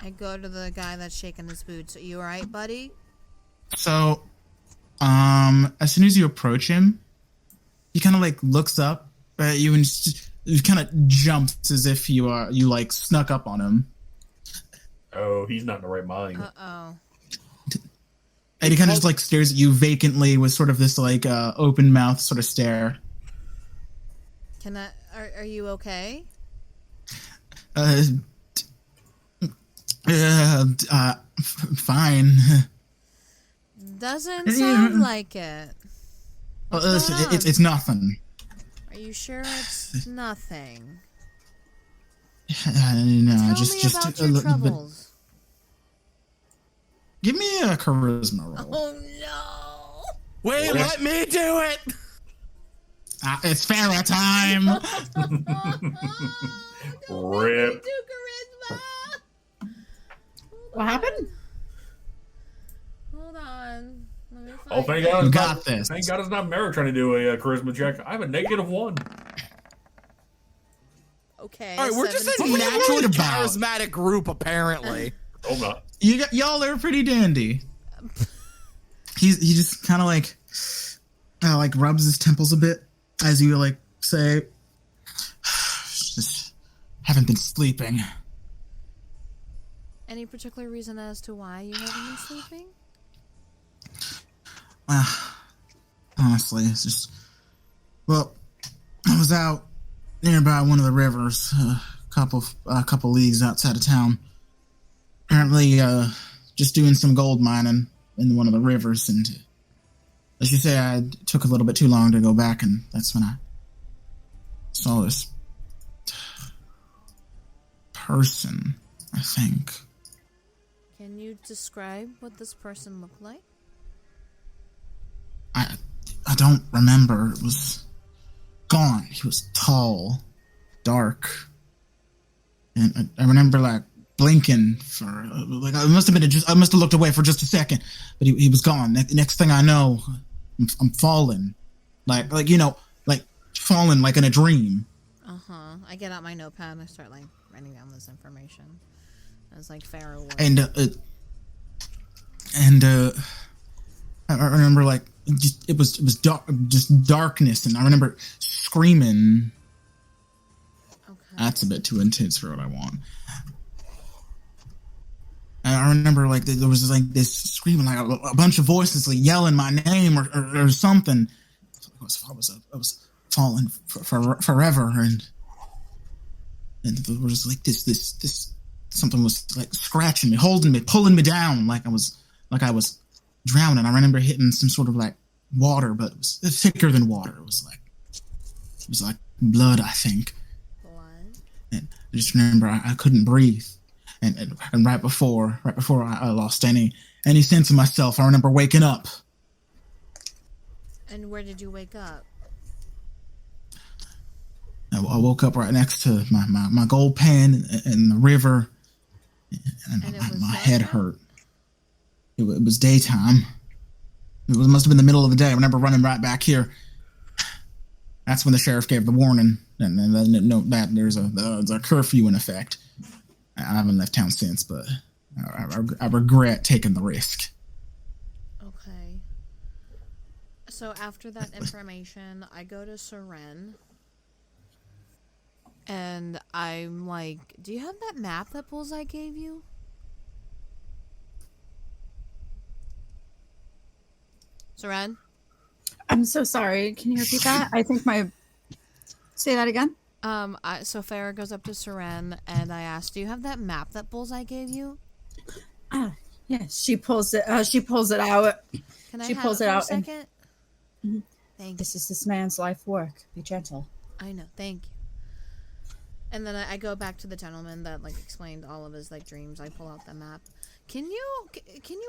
I go to the guy that's shaking his boots. Are you all right, buddy? So, as soon as you approach him, he kind of like looks up at you and kind of jumps as if you like snuck up on him. Oh, he's not in the right mind. Uh-oh. And he kind of just like stares at you vacantly with sort of this like open mouth sort of stare. Are you okay? Fine. Doesn't sound like it. Listen, it's nothing. Are you sure it's nothing? No, Tell just me about your troubles. Give me a charisma roll. Oh no! Wait, let me do it. It's Farah time. Rip. Do charisma. What happened? Hold on. Let me find Oh, thank God! You got this. Thank God it's not Mara trying to do a charisma check. I have a -1. Okay. All right, we're just a 17. naturally charismatic group, apparently. Oh, not. Y'all are pretty dandy. He just kind of like rubs his temples a bit as you like say, just haven't been sleeping. Any particular reason as to why you haven't been sleeping? Honestly, it's just, well, I was out nearby one of the rivers, a couple leagues outside of town. Apparently, just doing some gold mining in one of the rivers, and as you say, I took a little bit too long to go back, and that's when I saw this person, I think. Can you describe what this person looked like? I don't remember. It was gone. He was tall, dark, and I remember like blinking for like I must have looked away for just a second, but he was gone. Next thing I know, I'm falling, like falling like in a dream. I get out my notepad and I start like writing down this information. As like Pharaoh was. And I remember like it was dark, just darkness, and I remember screaming. Okay. That's a bit too intense for what I want. And I remember like there was like this screaming, like a bunch of voices like yelling my name or something. I was falling forever, and there was like this something was like scratching me, holding me, pulling me down like I was drowning. I remember hitting some sort of like water, but it was thicker than water. It was like blood, I think. Blood. And I just remember I couldn't breathe, and right before I lost any sense of myself, I remember waking up. And where did you wake up? I woke up right next to my gold pen in the river, and my head hurt. It was daytime. It must have been the middle of the day. I remember running right back here. That's when the sheriff gave the warning, and note that there's a curfew in effect. I haven't left town since, but I regret taking the risk. Okay. So after that information, I go to Saren. And I'm like, do you have that map that Bullseye gave you? Saren? I'm so sorry. Can you repeat that? I think say that again. So Farah goes up to Saren and I ask, do you have that map that Bullseye gave you? Yes. She pulls it out. Can I she have pulls it it for out a second? And Thank you. this is this man's life work. Be gentle. I know, thank you. And then I go back to the gentleman that like explained all of his like dreams. I pull out the map. Can you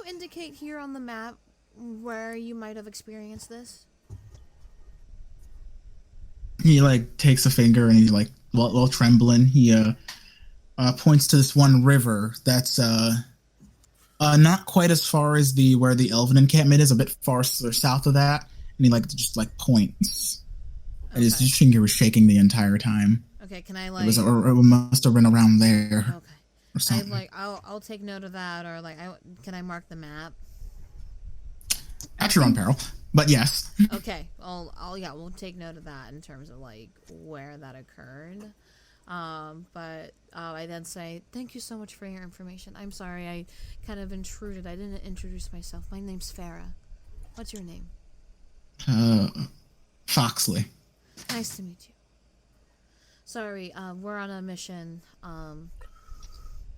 indicate here on the map where you might have experienced this? He like takes a finger and he's like while trembling. He points to this one river that's Not quite as far as where the Elven encampment is, a bit farther south of that. And he just points. Okay. And his finger was shaking the entire time. Okay, can I it must have been around there. Okay. Or something. I'll take note of that, or can I mark the map? At your own peril, but yes. Okay, we'll take note of that in terms of where that occurred. But I then say, thank you so much for your information. I'm sorry, I kind of intruded. I didn't introduce myself. My name's Sara. What's your name? Foxley. Nice to meet you. Sorry, we're on a mission,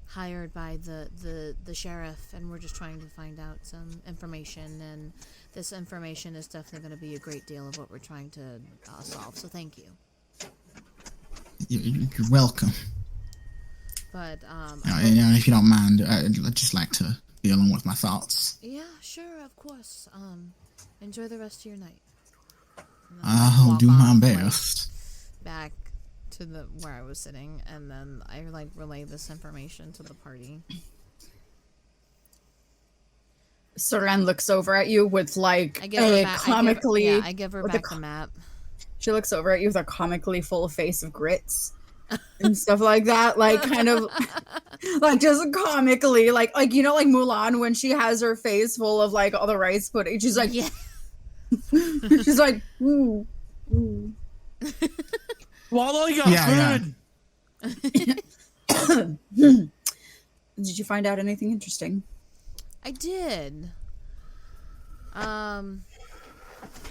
hired by the sheriff, and we're just trying to find out some information, and this information is definitely going to be a great deal of what we're trying to solve, so thank you. You're welcome. But, if you don't mind, I'd just like to be alone with my thoughts. Yeah, sure, of course. Enjoy the rest of your night. I'll do my best. Back to where I was sitting, and then I relay this information to the party. Saren looks over at you with I give her back the map. She looks over at you with a comically full face of grits and stuff like that, kind of just comically, like Mulan when she has her face full of all the rice pudding. She's like, yeah. She's like, ooh. Swallow your food. Did you find out anything interesting? I did.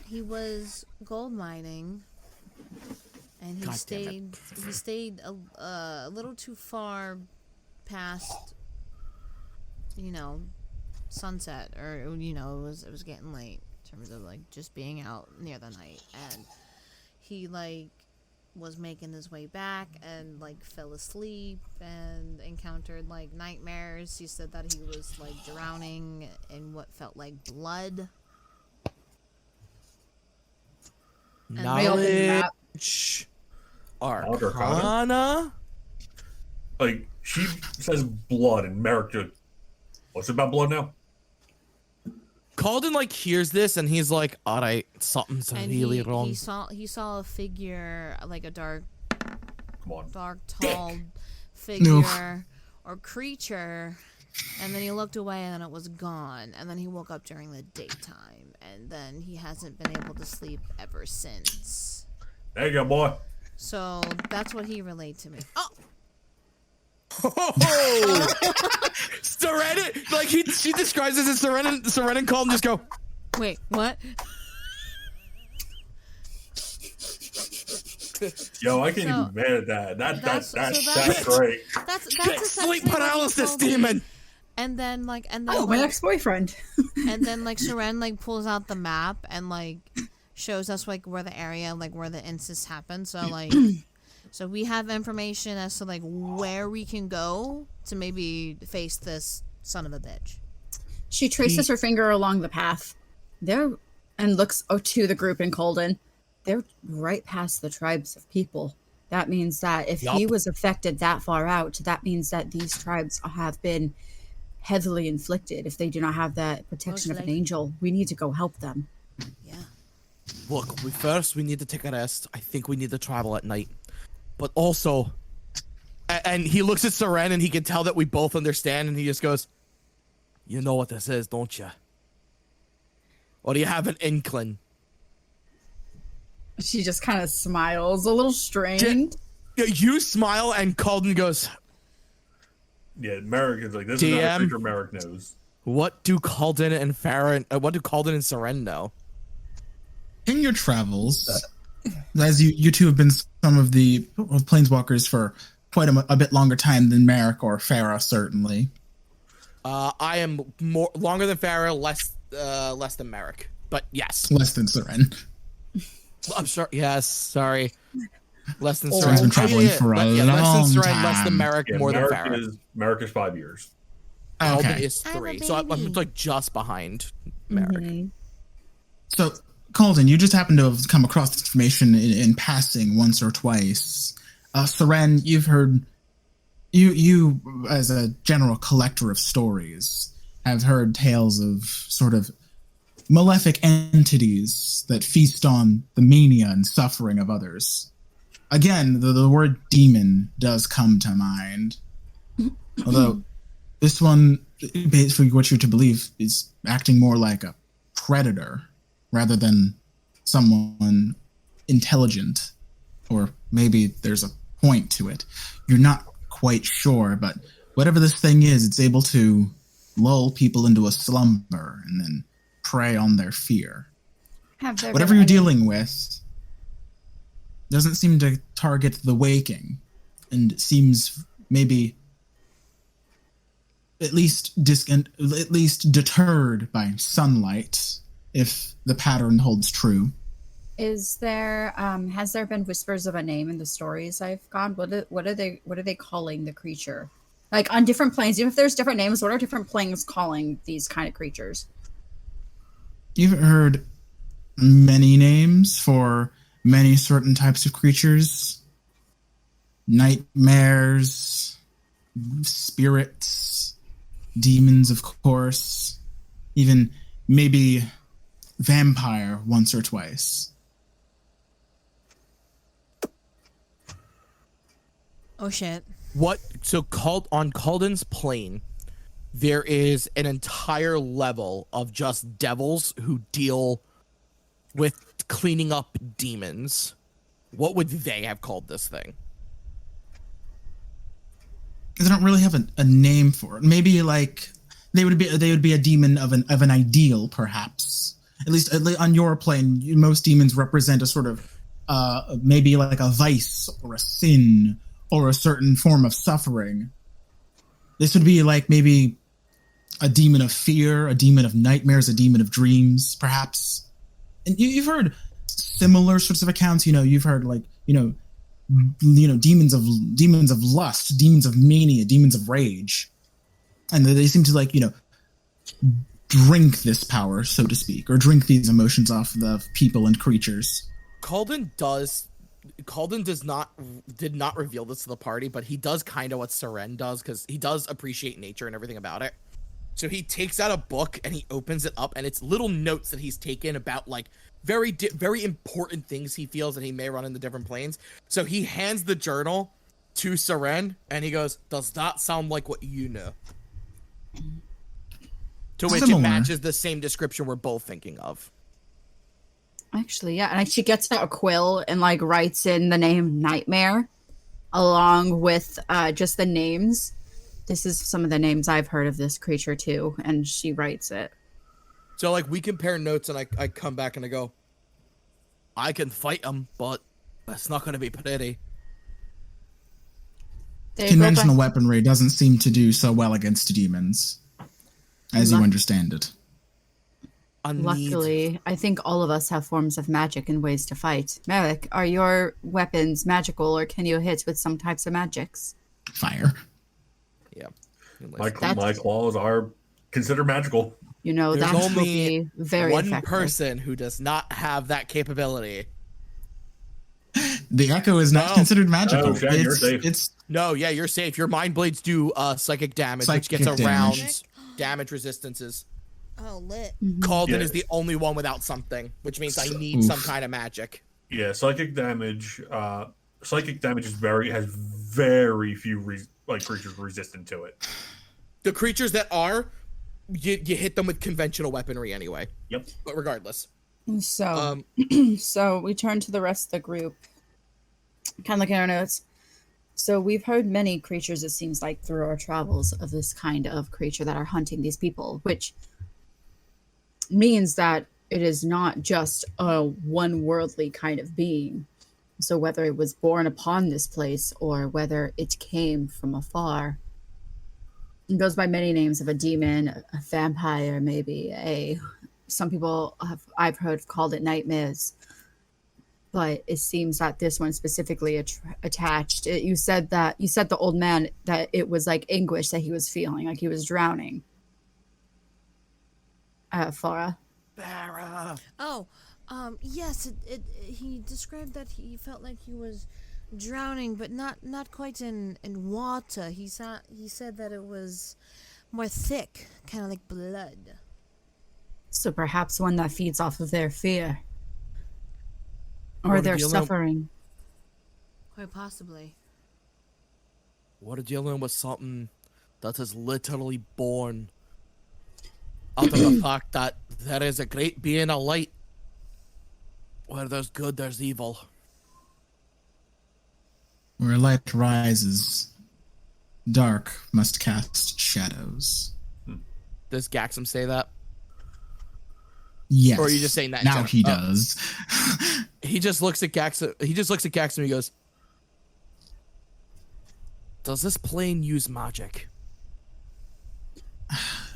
He was gold mining, and he stayed a little too far past, sunset, or it was getting late in terms of just being out near the night, and he was making his way back and fell asleep and encountered nightmares. He said that he was drowning in what felt like blood. Knowledge. Arcana. She says blood, and Merrick just, what's about blood now? Calden hears this, and he's like, all right, something's really wrong. He saw a figure, a dark, tall figure or creature, and then he looked away, and then it was gone, and then he woke up during the daytime, and then he hasn't been able to sleep ever since. There you go, boy. So that's what he relayed to me. Oh! Seren, she describes this as Seren and Calden just go, wait, what? Yo, I can't even be mad at that. That's great. That's sleep paralysis demon. And then my ex-boyfriend. And then Seren pulls out the map and shows us where the area where the instance happened. So so we have information as to where we can go to maybe face this son of a bitch. She traces her finger along the path there and looks to the group in Calden. They're right past the tribes of people. That means that if he was affected that far out, that means that these tribes have been heavily inflicted. If they do not have that protection of an angel, we need to go help them. Yeah. Look, first we need to take a rest. I think we need to travel at night. But also, and he looks at Seren, and he can tell that we both understand, and he just goes, you know what this is, don't you? Or do you have an inkling? She just kind of smiles, a little strained. You smile, and Calden goes, yeah, Merrick is this is not a creature Merrick knows. What do Calden and Seren know? In your travels, as you two have been some of the planeswalkers for quite a bit longer time than Merrick or Farah, certainly. I am longer than Farah, less than Merrick, but yes, less than Seren. I'm sorry. Yes, sorry. Less than Seren's Seren. been traveling for a long less than Seren, time. less than Merrick, more than Merrick Farah. Merrick is 5 years. Okay. Calden is 3, so I'm just behind Merrick. Mm-hmm. So, Calden, you just happen to have come across this information in passing once or twice. Seren, you've heard, you as a general collector of stories, have heard tales of sort of malefic entities that feast on the mania and suffering of others. Again, the word demon does come to mind. Although this one, basically what you're to believe, is acting more like a predator rather than someone intelligent. Or maybe there's a point to it. You're not quite sure, but whatever this thing is, it's able to lull people into a slumber and then prey on their fear. Whatever you're dealing with doesn't seem to target the waking, and seems maybe at least deterred by sunlight, if the pattern holds true. Is there has there been whispers of a name in the stories I've gone? What are they calling the creature? Like on different planes, even if there's different names, what are different planes calling these kind of creatures? You've heard many names for many certain types of creatures. Nightmares, spirits, demons, of course. Even maybe vampire once or twice. Oh shit. So called on Calden's plane, there is an entire level of just devils who deal with cleaning up demons. What would they have called this thing? They don't really have a name for it. Maybe like they would be a demon of an ideal, perhaps. At least on your plane, most demons represent a sort of maybe like a vice or a sin or a certain form of suffering. This would be like maybe a demon of fear, a demon of nightmares, a demon of dreams, perhaps. And you've heard similar sorts of accounts. You've heard like demons of lust, demons of mania, demons of rage, and they seem to like drink this power, so to speak, or drink these emotions off the people and creatures. Calden did not reveal this to the party, but he does kind of what Saren does, because he does appreciate nature and everything about it. So he takes out a book and he opens it up, and it's little notes that he's taken about like very important things he feels that he may run in the different planes. So he hands the journal to Saren and he goes, "Does that sound like what you know?" To which it matches the same description we're both thinking of. Actually, yeah. And she gets out a quill and like writes in the name Nightmare along with just the names. This is some of the names I've heard of this creature too, and she writes it. So like we compare notes, and I come back and I go, "I can fight him, but that's not going to be pretty." Conventional weaponry doesn't seem to do so well against demons, as you understand it. Luckily, I think all of us have forms of magic and ways to fight. Merrick, are your weapons magical, or can you hit with some types of magics? Fire. Yeah. My claws are considered magical. There's that only will be very one effective. person who does not have that capability. The echo is not considered magical. Oh, Shad, you're safe. You're safe. Your mind blades do psychic damage, which gets around damage resistances. Oh, lit. Calden is the only one without something, which means I need some kind of magic. Yeah, psychic damage. Psychic damage has very few creatures resistant to it. The creatures that are, you hit them with conventional weaponry anyway. Yep. But regardless. So, so we turn to the rest of the group. Kind of looking at our notes. So we've heard many creatures, it seems like, through our travels of this kind of creature that are hunting these people, which means that it is not just a one-worldly kind of being. So whether it was born upon this place or whether it came from afar, it goes by many names of a demon, a vampire, maybe some people I've heard called it nightmares. But it seems that this one specifically attached. You said the old man that it was like anguish that he was feeling, like he was drowning. Farah. Oh, yes. He described that he felt like he was drowning, but not quite in water. He said that it was more thick, kind of like blood. So perhaps one that feeds off of their fear. Or their suffering. Quite possibly. We're dealing with something that is literally born out of the fact that there is a great being of light. Where there's good, there's evil. Where light rises, dark must cast shadows. Does Gaxum say that? Yes. Or are you just saying that? Now he does. He just looks at Gaxum. And he goes, "Does this plane use magic?"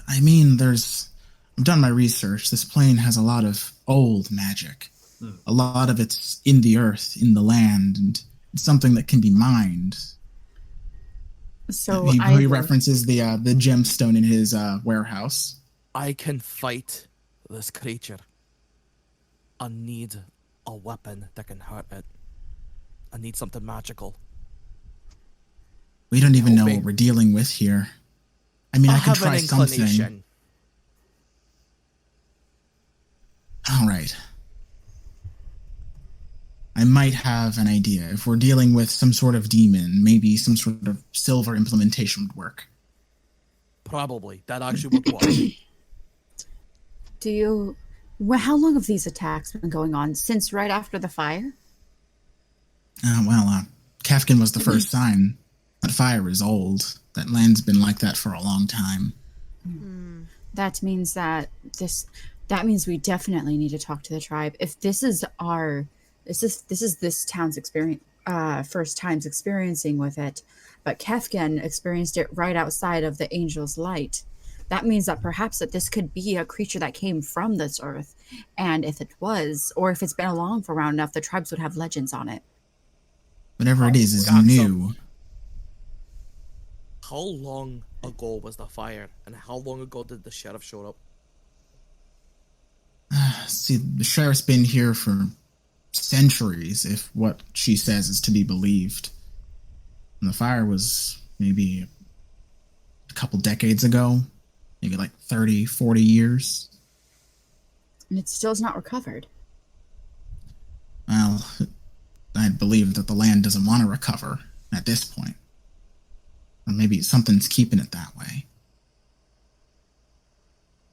I mean, I've done my research. This plane has a lot of old magic. A lot of it's in the earth, in the land, and it's something that can be mined. So he references the gemstone in his warehouse. I can fight this creature. I need a weapon that can hurt it. I need something magical. We don't even know what we're dealing with here. I mean, I can try something. All right. I might have an idea. If we're dealing with some sort of demon, maybe some sort of silver implementation would work. Probably. That actually would work. How long have these attacks been going on? Since right after the fire? Kefkin was the first sign. That fire is old. That land's been like that for a long time. That means we definitely need to talk to the tribe. If this is this town's experience, first times experiencing with it, but Kefkin experienced it right outside of the Angel's Light. That means that perhaps that this could be a creature that came from this earth. And if it was, or if it's been along for around enough, the tribes would have legends on it. Whatever it is new. How long ago was the fire? And how long ago did the sheriff show up? See, the sheriff's been here for centuries, if what she says is to be believed. And the fire was maybe a couple decades ago. Maybe like 30, 40 years. And it still is not recovered. Well, I believe that the land doesn't want to recover at this point. Or maybe something's keeping it that way.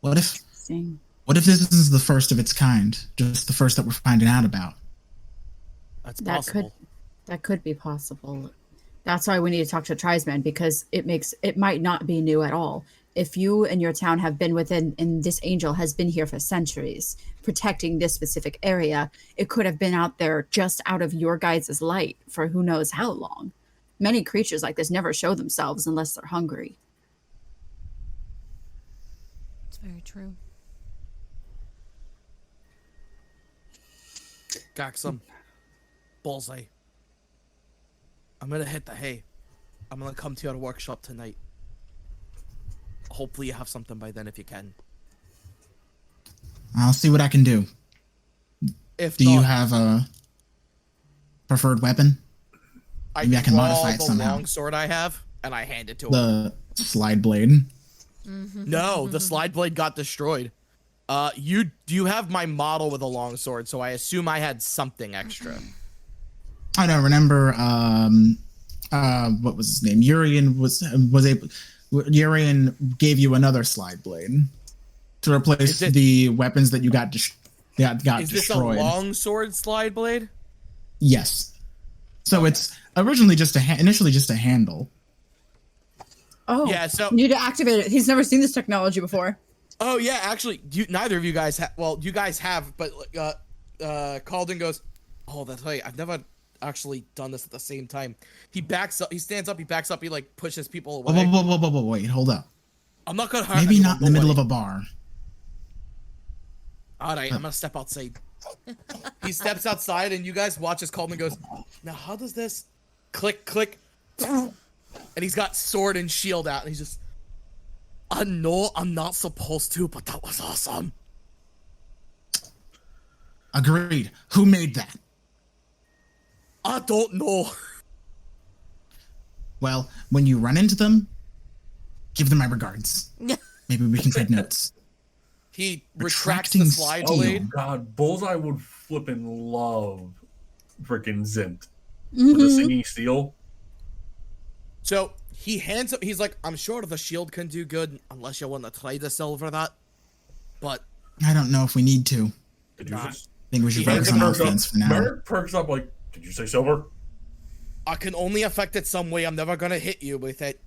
What if this is the first of its kind? Just the first that we're finding out about? That's possible. That could be possible. That's why we need to talk to tribesmen, because it might not be new at all. If you and your town have been within, and this angel has been here for centuries, protecting this specific area, it could have been out there just out of your guys' light for who knows how long. Many creatures like this never show themselves unless they're hungry. It's very true. Got some bullseye. I'm gonna hit the hay. I'm gonna come to your workshop tonight. Hopefully you have something by then if you can. I'll see what I can do. Do you have a preferred weapon? Maybe I can modify it somehow. The long sword I have, and I hand it to him. The slide blade? No, the slide blade got destroyed. You have my model with a long sword, so I assume I had something extra. I don't remember. What was his name? Urian Urian gave you another slide blade to replace the weapons that you got destroyed. Is this a long sword slide blade? Yes. So it's originally initially just a handle. Oh, yeah. So you need to activate it. He's never seen this technology before. Oh yeah, actually, neither of you guys have. Well, you guys have, but Calden goes, "Oh, that's right. I've never actually done this at the same time." He backs up. He stands up. He backs up. He like pushes people away. Whoa, wait, hold up. I'm not gonna hurt. Maybe not in the middle of a bar. All right, I'm gonna step outside. He steps outside, and you guys watch as Calden goes, "Now, how does this click, click?" And he's got sword and shield out, and he's just, "I know I'm not supposed to, but that was awesome." Agreed. Who made that? I don't know. Well, when you run into them, Give them my regards. Maybe we can take notes. He retracts the slide blade. Oh God, Bullseye would flippin' love freaking Zint with the singing steel. So he hands up. He's like, I'm sure the shield can do good unless you want to try to silver that. But I don't know if we need to. Did you just I think we should focus on offense for now. Merrick perks up like, did you say silver? I can only affect it some way. I'm never gonna hit you with it.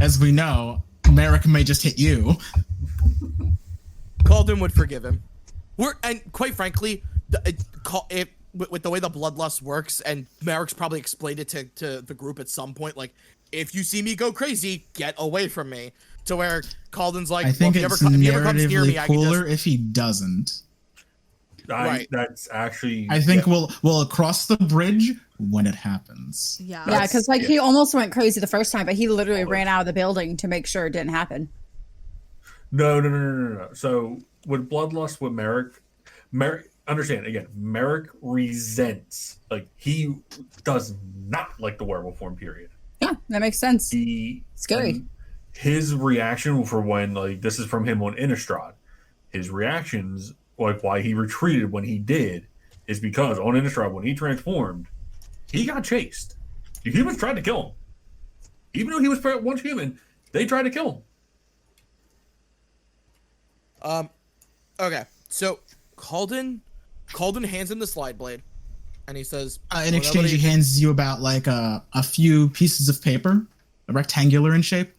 As we know, Merrick may just hit you. Calden would forgive him. And quite frankly, with the way the bloodlust works, and Merrick's probably explained it to the group at some point, like, if you see me go crazy, get away from me. To where Calden's like, I think well, it's narratively cooler if he doesn't. Right. That's actually. I think we'll cross the bridge when it happens. Yeah, because he almost went crazy the first time, but he literally ran out of the building to make sure it didn't happen. No. So with bloodlust with Merrick, understand again. Merrick resents, like, he does not like the werewolf form. Period. Yeah, that makes sense. Scary. His reaction for when, like, this is from him on Innistrad, his reactions, like why he retreated when he did, is because on Innistrad, when he transformed, he got chased. The humans tried to kill him. Even though he was once human, they tried to kill him. Okay, so Calden hands him the slide blade, and he says, in exchange, he hands you about like a few pieces of paper, rectangular in shape.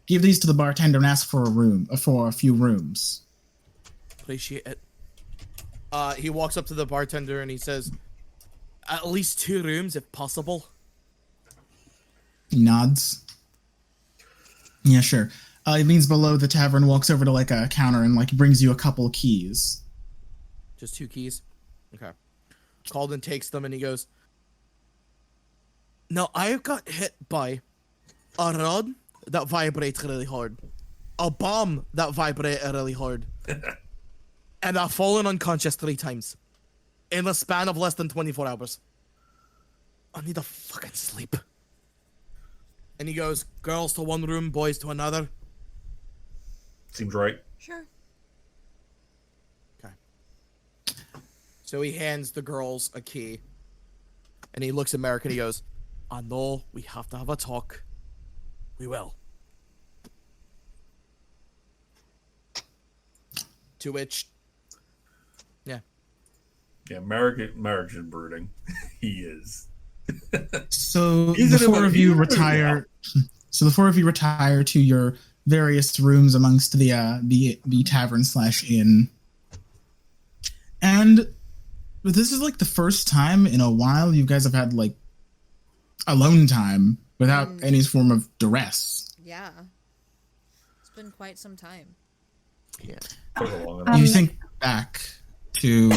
Give these to the bartender and ask for a few rooms. Appreciate it. He walks up to the bartender and he says, at least 2 rooms if possible. He nods. Yeah, sure. He leans below the tavern, walks over to like a counter, and like brings you a couple keys. Just 2 keys? Okay. Calden takes them and he goes, now I got hit by a rod that vibrates really hard, a bomb that vibrates really hard, and I've fallen unconscious 3 times in the span of less than 24 hours. I need a fucking sleep. And he goes, girls to one room, boys to another. Seems right. Sure. Okay. So he hands the girls a key, and he looks at Merrick and he goes, I know we have to have a talk. We will. To which, yeah, Merrick is brooding. He is. So the 4 of you retire. So the 4 of you retire to your various rooms amongst the tavern / inn, and this is like the first time in a while you guys have had like alone time without any form of duress. Yeah. It's been quite some time. yeah. You think back to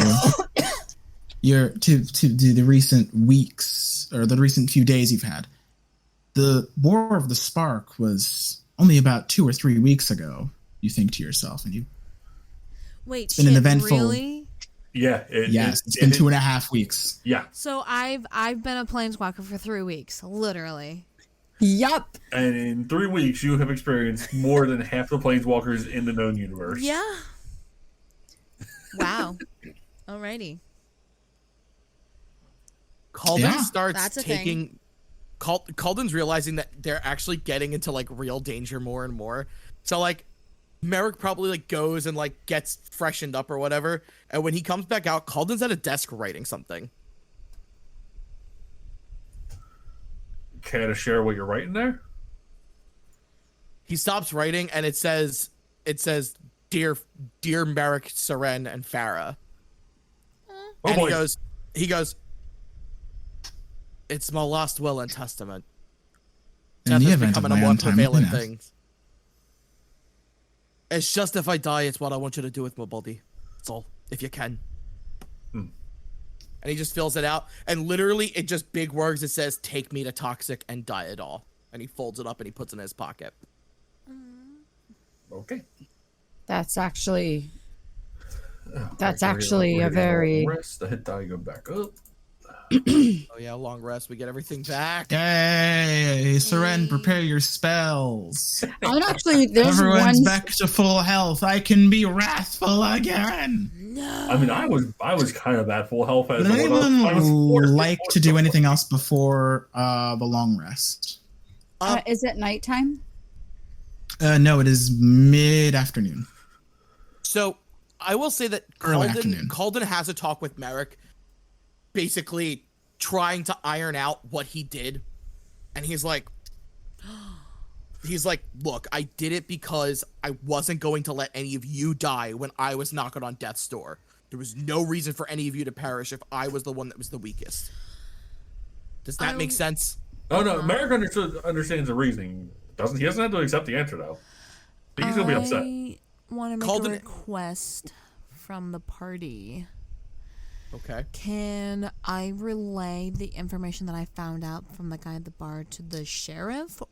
the recent weeks or the recent few days you've had. The War of the Spark was only about 2 or 3 weeks ago, you think to yourself, and Wait, been an eventful. Really? Yeah. It's been 2.5 weeks. Yeah. So I've been a planeswalker for 3 weeks, literally. Yup. And in 3 weeks, you have experienced more than half the planeswalkers in the known universe. Yeah. Wow. Alrighty. Calden starts That's a taking. thing. Calden's realizing that they're actually getting into like real danger more and more. So like, Merrick probably like goes and like gets freshened up or whatever, and when he comes back out, Calden's at a desk writing something. Care to share what you're writing there? He stops writing and it says, dear Merrick, Saren, and Farah. Oh, and boy. he goes, it's my last will and testament. In Death the is event of becoming a my more untimely prevalent death. thing. It's just if I die, it's what I want you to do with my body. That's all, if you can. And he just fills it out, and literally, it just big words. It says, "Take me to Toxic and Diodol," and he folds it up and he puts it in his pocket. Okay. That's actually We're a very rest. The hit die go back up. Oh yeah, long rest. We get everything back. Yay! Saren, prepare your spells. I'm actually there's Everyone's one. back to full health. I can be wrathful again. No. I mean, I was kind of at full health. Would anyone like to do anything else before the long rest? Is it nighttime? No, it is mid-afternoon. So I will say that Early afternoon. Calden has a talk with Merrick, basically trying to iron out what he did. And he's like, look, I did it because I wasn't going to let any of you die when I was knocking on death's door. There was no reason for any of you to perish if I was the one that was the weakest. Does that make sense? Oh no, Merrick understands the reasoning. He doesn't have to accept the answer though. He's gonna be upset. I want to make a request from the party. Okay. Can I relay the information that I found out from the guy at the bar to the sheriff,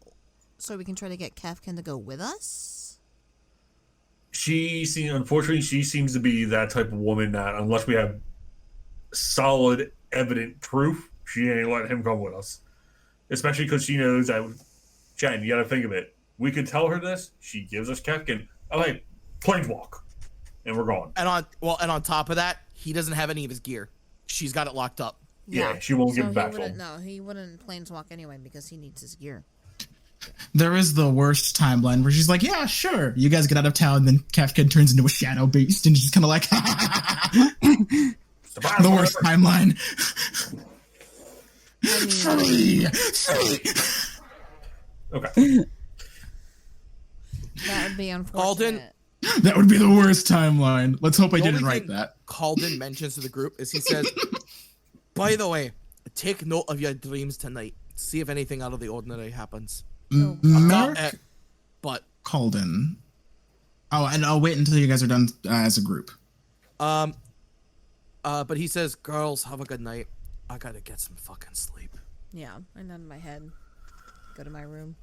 so we can try to get Kefkin to go with us? Unfortunately, she seems to be that type of woman that unless we have solid, evident proof, she ain't letting him come with us. Especially because she knows that, Jen, you gotta think of it. We could tell her this, she gives us Kefkin. Oh, hey, planeswalk. And we're gone. And on top of that, he doesn't have any of his gear. She's got it locked up. Yeah, she won't give it back to him. No, he wouldn't planeswalk anyway because he needs his gear. There is the worst timeline where she's like, yeah, sure. You guys get out of town, then Kefkin turns into a shadow beast and just kind of like, the worst timeline. Okay. That would be unfortunate. That would be the worst timeline. Let's hope I didn't write that. Calden mentions to the group is he says, by the way, take note of your dreams tonight. See if anything out of the ordinary happens. Merrick, but Calden. Oh, and I'll wait until you guys are done as a group. But he says, girls, have a good night. I gotta get some fucking sleep. Yeah, I nod in my head. Go to my room.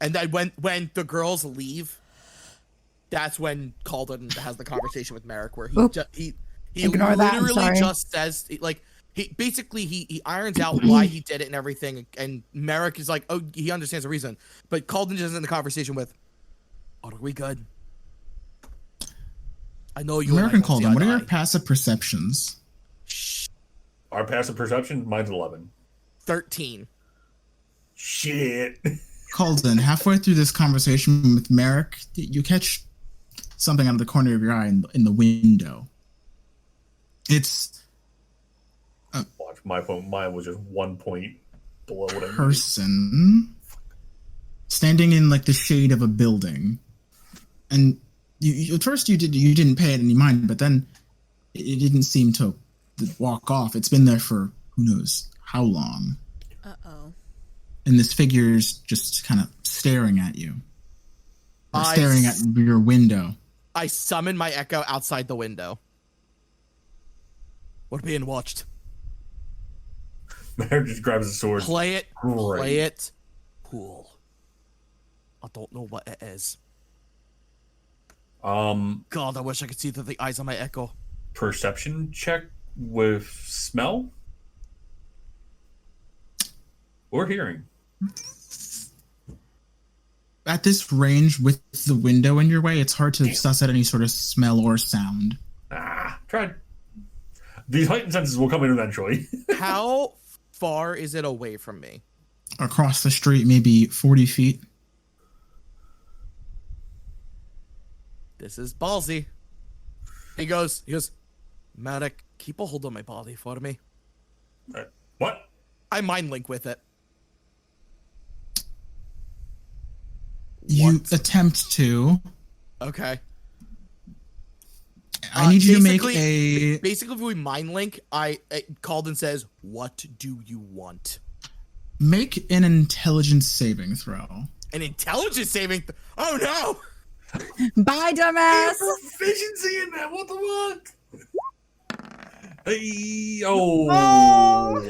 And then when the girls leave, that's when Calden has the conversation with Merrick, where he Ignore literally that, just says like he irons out why he did it and everything, and Merrick is like, oh, he understands the reason, but Calden just in the conversation with, are we good? I know you. Merrick and Calden, what are your passive perceptions? Our passive perception, mine's 11. 13. Shit. Calden, halfway through this conversation with Merrick, you catch something out of the corner of your eye in the window. It's watch my phone. Mine was just 1 point below what I person standing in like the shade of a building, and you at first you didn't pay it any mind, but then it didn't seem to walk off. It's been there for who knows how long. And this figure's just kind of staring at you. Or staring at your window. I summon my echo outside the window. We're being watched. Merrick just grabs the sword. Play it. Play it. Cool. I don't know what it is. God, I wish I could see through the eyes of my echo. Perception check with smell? Or hearing? At this range with the window in your way, it's hard to suss out any sort of smell or sound. Tried. These heightened senses will come in eventually. How far is it away from me? Across the street, maybe 40 feet. This is ballsy. He goes, Maddox, keep a hold on my body for me. What? I mind link with it. You attempt to. Okay. I need you to make Basically, if we mind link, Calden says, what do you want? Make an intelligence saving throw. An intelligence saving? Oh, no! Bye, dumbass! Proficiency in that, what the fuck? Hey,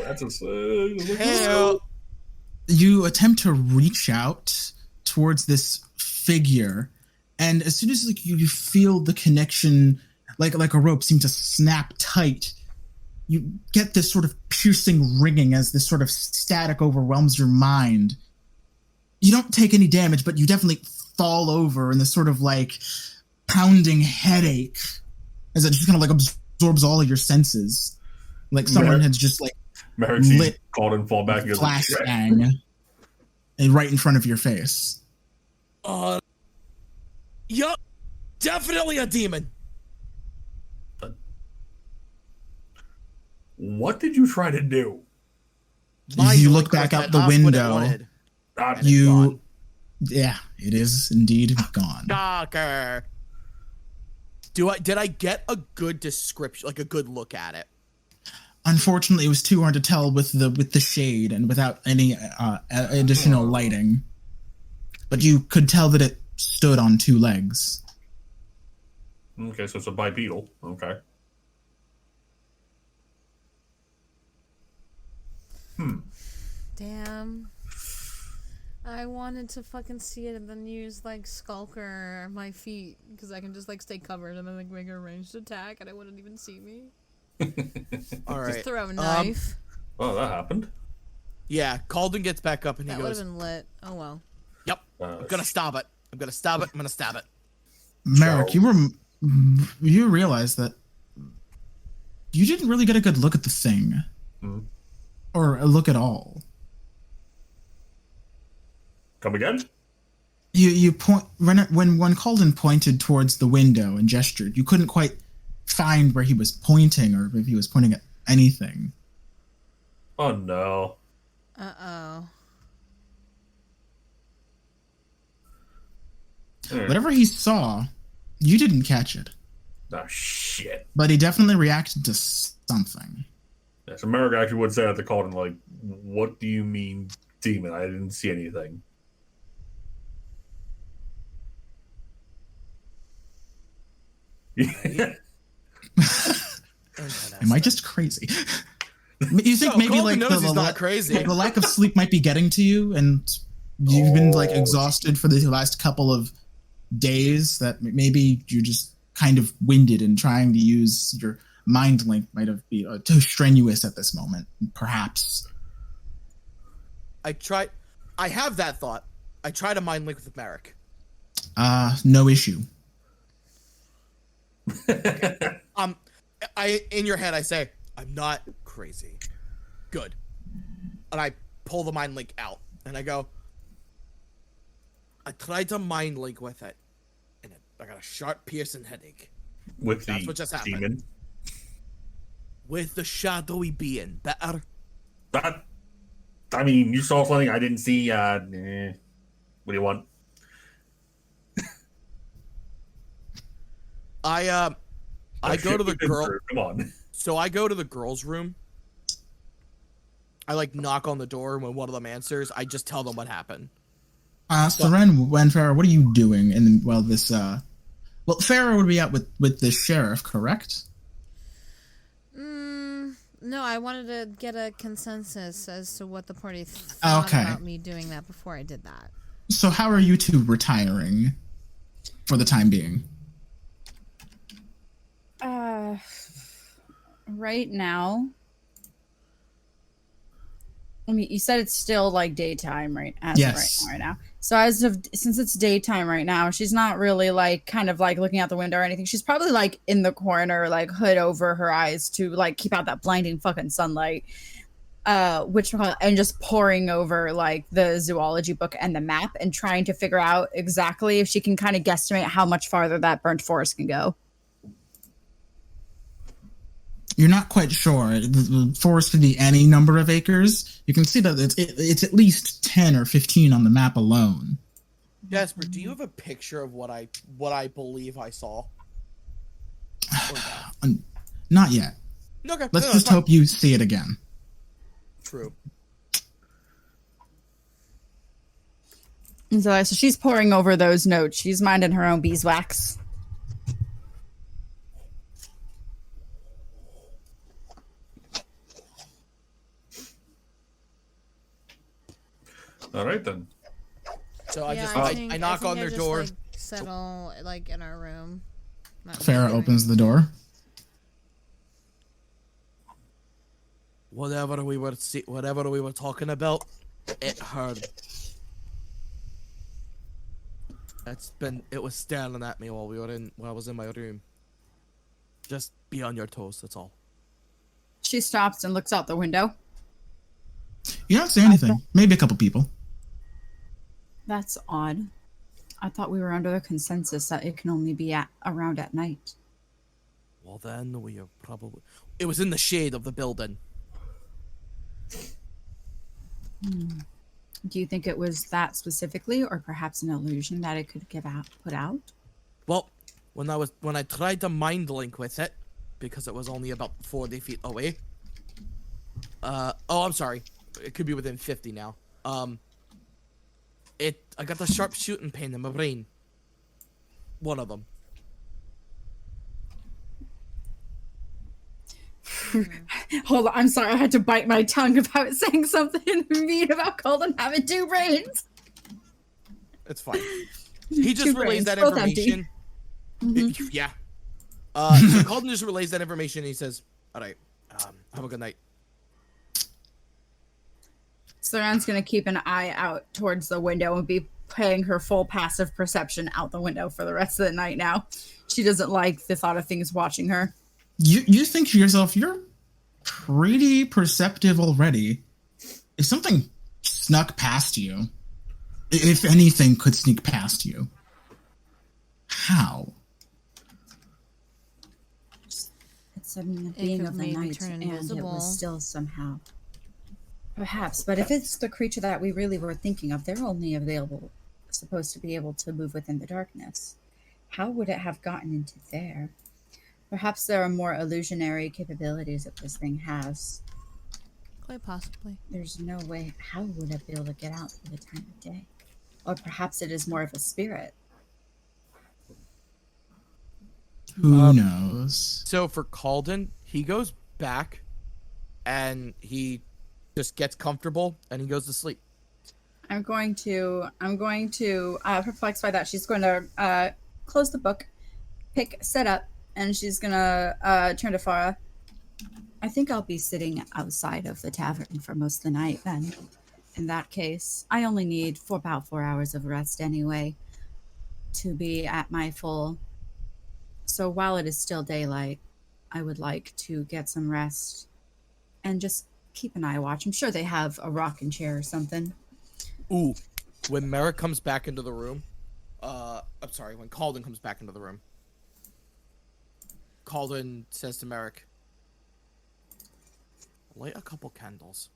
that's a Hell. You attempt to reach out towards this figure, and as soon as you feel the connection, like a rope, seem to snap tight, you get this sort of piercing ringing as this sort of static overwhelms your mind. You don't take any damage, but you definitely fall over in this sort of like pounding headache as it just kind of like absorbs all of your senses. Like someone has just like lit called and fall back. Flashbang right in front of your face. Yup, definitely a demon. What did you try to do? You look back out the window. Yeah, it is indeed gone. Shocker. Did I get a good description, like a good look at it? Unfortunately, it was too hard to tell with the shade and without any additional lighting. But you could tell that it stood on two legs. Okay, so it's a bipedal. Okay. Damn. I wanted to fucking see it and then use like Skulker on my feet because I can just like stay covered and then like make a ranged attack and it wouldn't even see me. All right. Just throw a knife. Oh, that happened. Yeah, Calden gets back up and he goes. That would have been lit. Oh well. Yep. I'm gonna stop it. I'm gonna stab it. Merrick, you realize that you didn't really get a good look at the thing. Mm-hmm. Or a look at all. Come again? You point when Calden pointed towards the window and gestured, you couldn't quite find where he was pointing or if he was pointing at anything. Oh no. Uh-oh. Whatever he saw, you didn't catch it. Oh shit. But he definitely reacted to something. Yeah, so Merrick actually would say at the Calden, like, what do you mean demon? I didn't see anything. Am I just crazy? You think maybe like the lack of sleep might be getting to you, and you've been like exhausted for the last couple of days, that maybe you're just kind of winded and trying to use your mind link might have been too strenuous at this moment, perhaps. I have that thought. I try to mind link with Merrick. No issue. Okay. In your head I say, I'm not crazy. Good. And I pull the mind link out and I go, I tried to mind link with it and I got a sharp piercing headache. That's what just happened. Demon. With the shadowy being. Better. That, I mean, you saw something I didn't see. What do you want? I go to the girl. Come on. So I go to the girls' room. I like knock on the door, and when one of them answers, I just tell them what happened. Saren and Farah, what are you doing? And this Farah would be out with the sheriff, correct? No, I wanted to get a consensus as to what the party thought about me doing that before I did that. So how are you two retiring for the time being? Right now, I mean, you said it's still like daytime, right? Yes. Right now. So since it's daytime right now, she's not really like kind of like looking out the window or anything. She's probably like in the corner, like hood over her eyes to like keep out that blinding fucking sunlight. And just poring over like the zoology book and the map and trying to figure out exactly if she can kind of guesstimate how much farther that burnt forest can go. You're not quite sure. The forest could be any number of acres. You can see that it's at least 10 or 15 on the map alone. Jasper, do you have a picture of what I believe I saw? Not yet. Okay. Let's just hope you see it again. True. And so she's poring over those notes. She's minding her own beeswax. All right then. So I knock on their door. Like, settle like in our room. Farah opens the door. whatever we were talking about, it heard. It was staring at me while I was in my room. Just be on your toes, that's all. She stops and looks out the window. You don't say anything. Maybe a couple people. That's odd. I thought we were under the consensus that it can only be around at night. Well, then it was in the shade of the building. Do you think it was that specifically, or perhaps an illusion that it could put out? Well, when I tried to mind link with it, because it was only about 40 feet away. I'm sorry. It could be within 50 now. I got a sharp shooting pain in my brain. One of them. Hold on, I'm sorry. I had to bite my tongue about saying something mean about Colin having two brains. It's fine. He just relays that information. Yeah. So Colin just relays that information and he says, all right, have a good night. Saran's going to keep an eye out towards the window and be paying her full passive perception out the window for the rest of the night now. She doesn't like the thought of things watching her. You think to yourself, you're pretty perceptive already. If something snuck past you, if anything could sneak past you, how? It's a being of the night, and it was still somehow. Perhaps, but if it's the creature that we really were thinking of, they're only supposed to be able to move within the darkness. How would it have gotten into there? Perhaps there are more illusionary capabilities that this thing has. Quite possibly. There's no way. How would it be able to get out for the time of day? Or perhaps it is more of a spirit. Who knows? So for Calden, he goes back and he just gets comfortable and he goes to sleep. I'm going to perplexed by that. She's going to close the book, set up, and she's going to turn to Farah. I think I'll be sitting outside of the tavern for most of the night then. In that case, I only need about 4 hours of rest anyway to be at my full. So while it is still daylight, I would like to get some rest and just keep an eye watch. I'm sure they have a rocking chair or something. Ooh, when Merrick comes back into the room, when Calden comes back into the room, Calden says to Merrick, light a couple candles.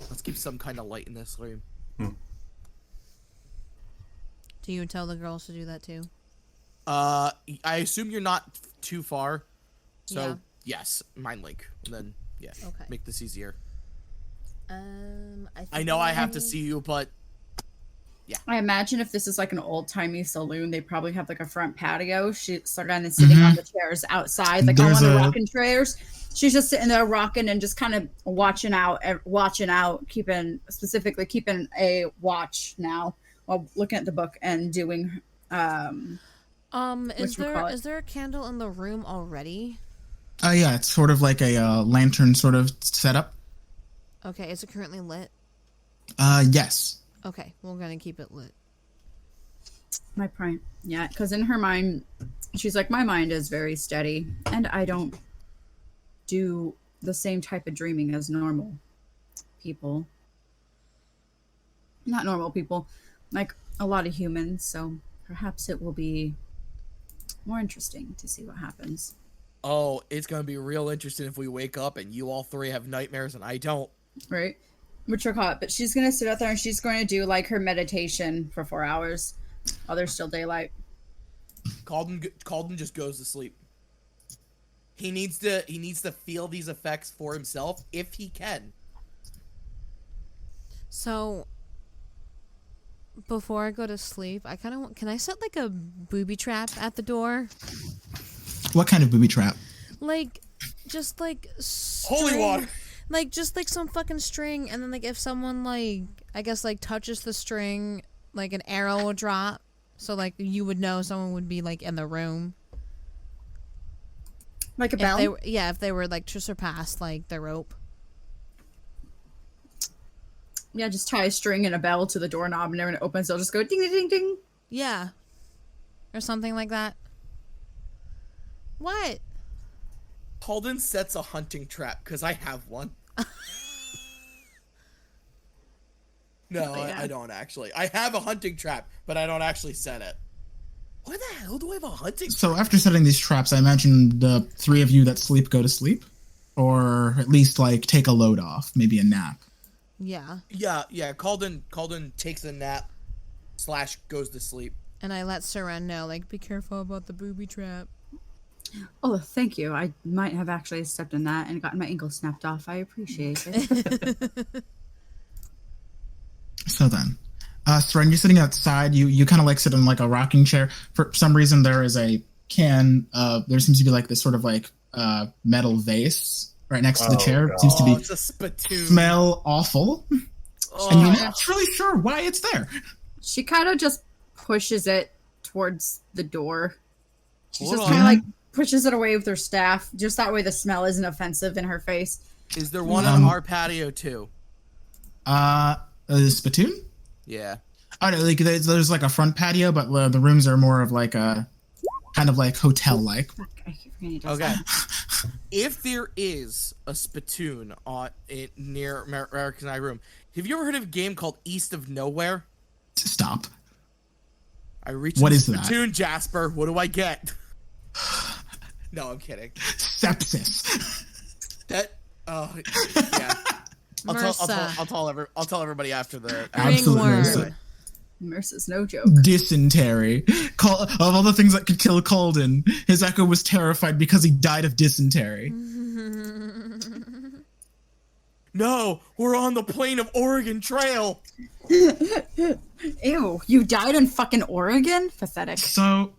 Let's keep some kind of light in this room. Do you tell the girls to do that too? I assume you're not too far. So, Yeah. Yes, mind link. And then, yeah, Okay. make this easier. I know I have to see you, but yeah. I imagine if this is like an old-timey saloon, they probably have like a front patio. Sargon is sitting on the chairs outside, like on the rocking chairs. She's just sitting there rocking and just kind of watching out, keeping a watch now while looking at the book and doing. Is there a candle in the room already? Yeah, it's sort of like a lantern sort of setup. Okay, is it currently lit? Yes. Okay, we're gonna keep it lit. My prime, yeah, because in her mind, she's like, my mind is very steady, and I don't do the same type of dreaming as normal people. Not normal people, like a lot of humans, so perhaps it will be more interesting to see what happens. Oh, it's going to be real interesting if we wake up and you all three have nightmares and I don't. Right? Which are caught, but she's going to sit out there and she's going to do like her meditation for 4 hours while there's still daylight. Calden just goes to sleep. He needs to feel these effects for himself if he can. So before I go to sleep, I kind of can I set like a booby trap at the door? What kind of booby trap? Like just like holy water. Like just like some fucking string, and then like if someone like I guess like touches the string, like an arrow will drop. So like you would know someone would be like in the room. Like a bell? If they were like to surpass like the rope. Yeah, just tie a string and a bell to the doorknob, and when it opens, they'll just go ding, ding, ding, ding. Yeah. Or something like that. What? Calden sets a hunting trap, because I have one. No, Yeah. I don't actually. I have a hunting trap, but I don't actually set it. Why the hell do I have a hunting trap? So after setting these traps, I imagine the three of you that sleep go to sleep? Or at least, like, take a load off, maybe a nap. Yeah. Yeah. Calden takes a nap / goes to sleep. And I let Saren know, like, be careful about the booby trap. Oh, thank you. I might have actually stepped in that and gotten my ankle snapped off. I appreciate it. So then, Seren, you're sitting outside. You kind of like sit in like a rocking chair. For some reason, there is a can. There seems to be like this sort of like metal vase right next to the chair. It seems to be it's a spittoon. Smell awful, and you're not really sure why it's there. She kind of just pushes it towards the door. She Hold just on. kind of like pushes it away with her staff, just that way the smell isn't offensive in her face. Is there one on our patio too? Spittoon? Yeah. Oh no, like there's like a front patio, but the rooms are more of like a kind of like hotel like. Okay. If there is a spittoon near Merrick and I room, have you ever heard of a game called East of Nowhere? Stop. I reach What the is that? spittoon, Jasper. What do I get? No, I'm kidding. Sepsis. That. Yeah. MRSA. I'll tell everybody after the. Absolutely. Ringworm. MRSA's no joke. Dysentery. Of all the things that could kill Calden, his echo was terrified because he died of dysentery. No, we're on the plane of Oregon Trail. Ew, you died in fucking Oregon? Pathetic. So,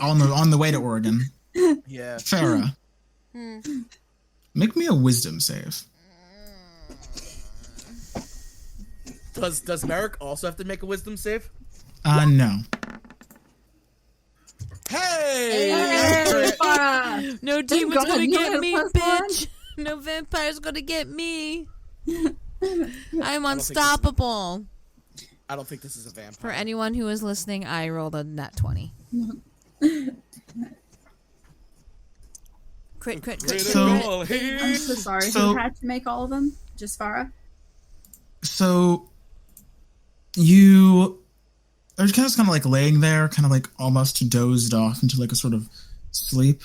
on the way to Oregon, Yeah. Farah, make me a wisdom save. Does Merrick also have to make a wisdom save? No. Hey! Hey, Farah! No demon's God, gonna you get had me, a plus bitch. No vampire's gonna get me. I'm unstoppable. I don't think this is a vampire. For anyone who is listening, I rolled a nat 20. Crit. So- I'm so sorry. So- Who had to make all of them? Just Farah? So, you are kind of like laying there, kind of like almost dozed off into like a sort of sleep,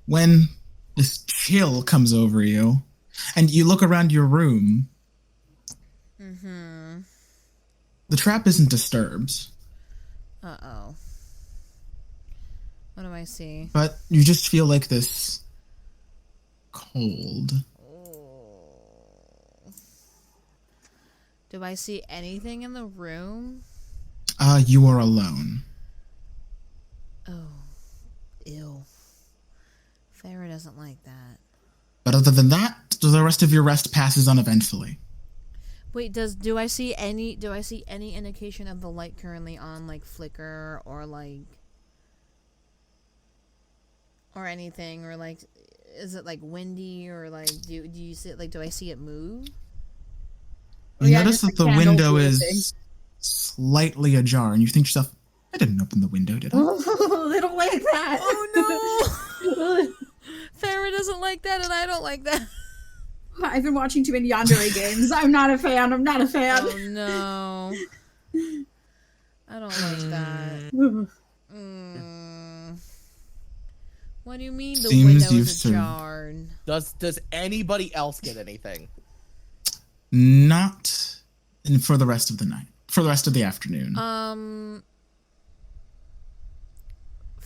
when this chill comes over you, and you look around your room. Mm-hmm. The trap isn't disturbed, Uh-oh. What do I see? but you just feel like this cold. Do I see anything in the room? You are alone. Oh. Ew. Farah doesn't like that. But other than that, the rest of your rest passes uneventfully. Wait, do I see any indication of the light currently on, like flicker or like or anything, or like is it like windy, or like do you see it, like do I see it move? You Yeah, notice just that a the candle window through the is slightly ajar, and you think to yourself, I didn't open the window, did I? Oh, they don't like that. Oh no! Farah doesn't like that, and I don't like that. I've been watching too many Yandere games. I'm not a fan. Oh no! I don't like that. What do you mean the Seems window you've is ajar? Does anybody else get anything? Not for the rest of the night. For the rest of the afternoon.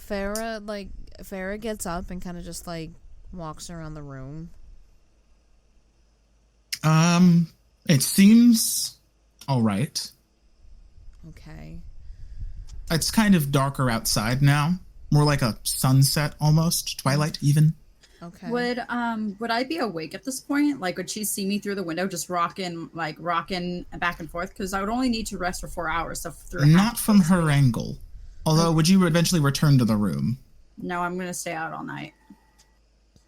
Farah gets up and kind of just like walks around the room. It seems all right. Okay. It's kind of darker outside now. More like a sunset almost. Twilight even. Okay. Would I be awake at this point? Like, would she see me through the window just rocking back and forth? Because I would only need to rest for 4 hours. So Not from her angle. Although, would you eventually return to the room? No, I'm gonna stay out all night,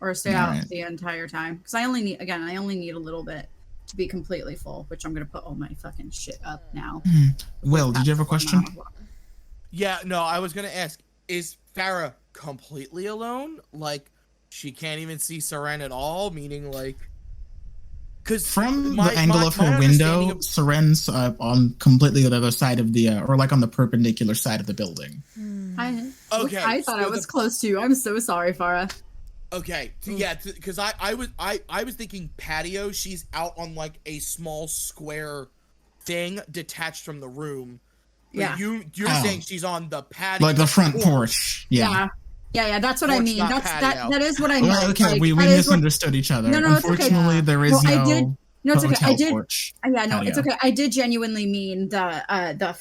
or stay out the entire time. Because I only need a little bit to be completely full, which I'm gonna put all my fucking shit up now. Will, did you have a question? Yeah, no, I was gonna ask, is Farah completely alone? Like, she can't even see Saren at all? Meaning, like, because from the angle of her window, Seren's on completely the other side of the, or like on the perpendicular side of the building. I thought I was close to you. I'm so sorry, Farah. Okay, yeah, because I was thinking patio. She's out on like a small square thing detached from the room. But you're saying she's on the patio, like the front porch. Yeah. That's what I mean. That is what I meant. Well, okay, like, we misunderstood each other. No, unfortunately, there is no. No, it's okay. I did. Porch it's okay. I did genuinely mean the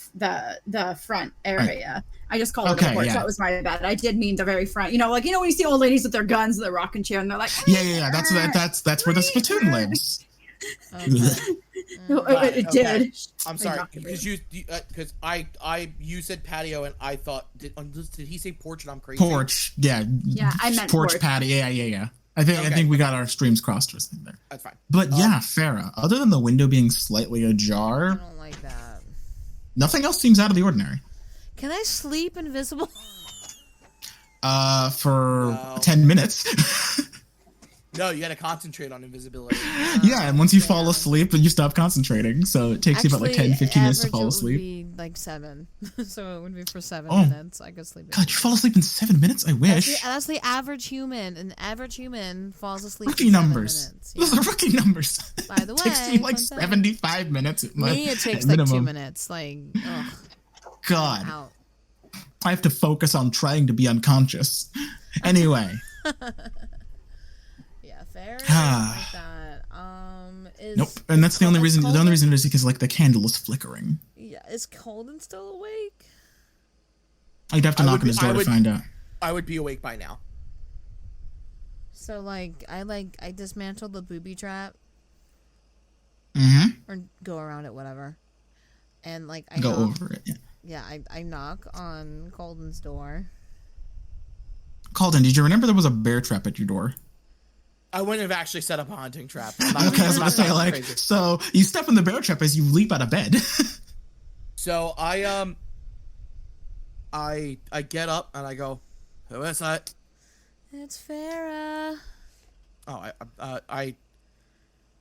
front area. Right. I just called it a porch. That was my bad. I did mean the very front. Like when you see old ladies with their guns and their rocking chair, and they're like, yeah. That's where the spittoon lives. It did. I'm sorry because you said patio and I thought did he say porch and I'm crazy? Porch, yeah. I meant porch. Patio. Yeah. I think we got our streams crossed or something there. That's fine. But Farah, other than the window being slightly ajar, I don't like that. Nothing else seems out of the ordinary. Can I sleep invisible? For 10 minutes. No, you gotta concentrate on invisibility. Yeah, and once you fall asleep, you stop concentrating. So it takes you about like 10, 15 minutes to fall asleep. It would be like 7. So it would be for 7 minutes. I could sleep. God, you fall asleep in 7 minutes? I wish. That's the average human. An average human falls asleep rookie in 7 numbers. minutes. Those are rookie numbers. By the way, it takes me like 75 minutes. Me, it takes like 2 minutes. Like, ugh. God. I have to focus on trying to be unconscious. Anyway. Fair like that. Nope. And that's the only reason. The only reason is because like the candle is flickering. Yeah, is Colden still awake? I'd have to knock on his door to find out. I would be awake by now. So I dismantled the booby trap. Mm-hmm. Or go around it, whatever. And I go over it. Yeah, I knock on Colden's door. Colden, did you remember there was a bear trap at your door? I wouldn't have actually set up a hunting trap. Okay, I was gonna say so you step in the bear trap as you leap out of bed. So I get up and I go, who is that? It's Farah. Oh,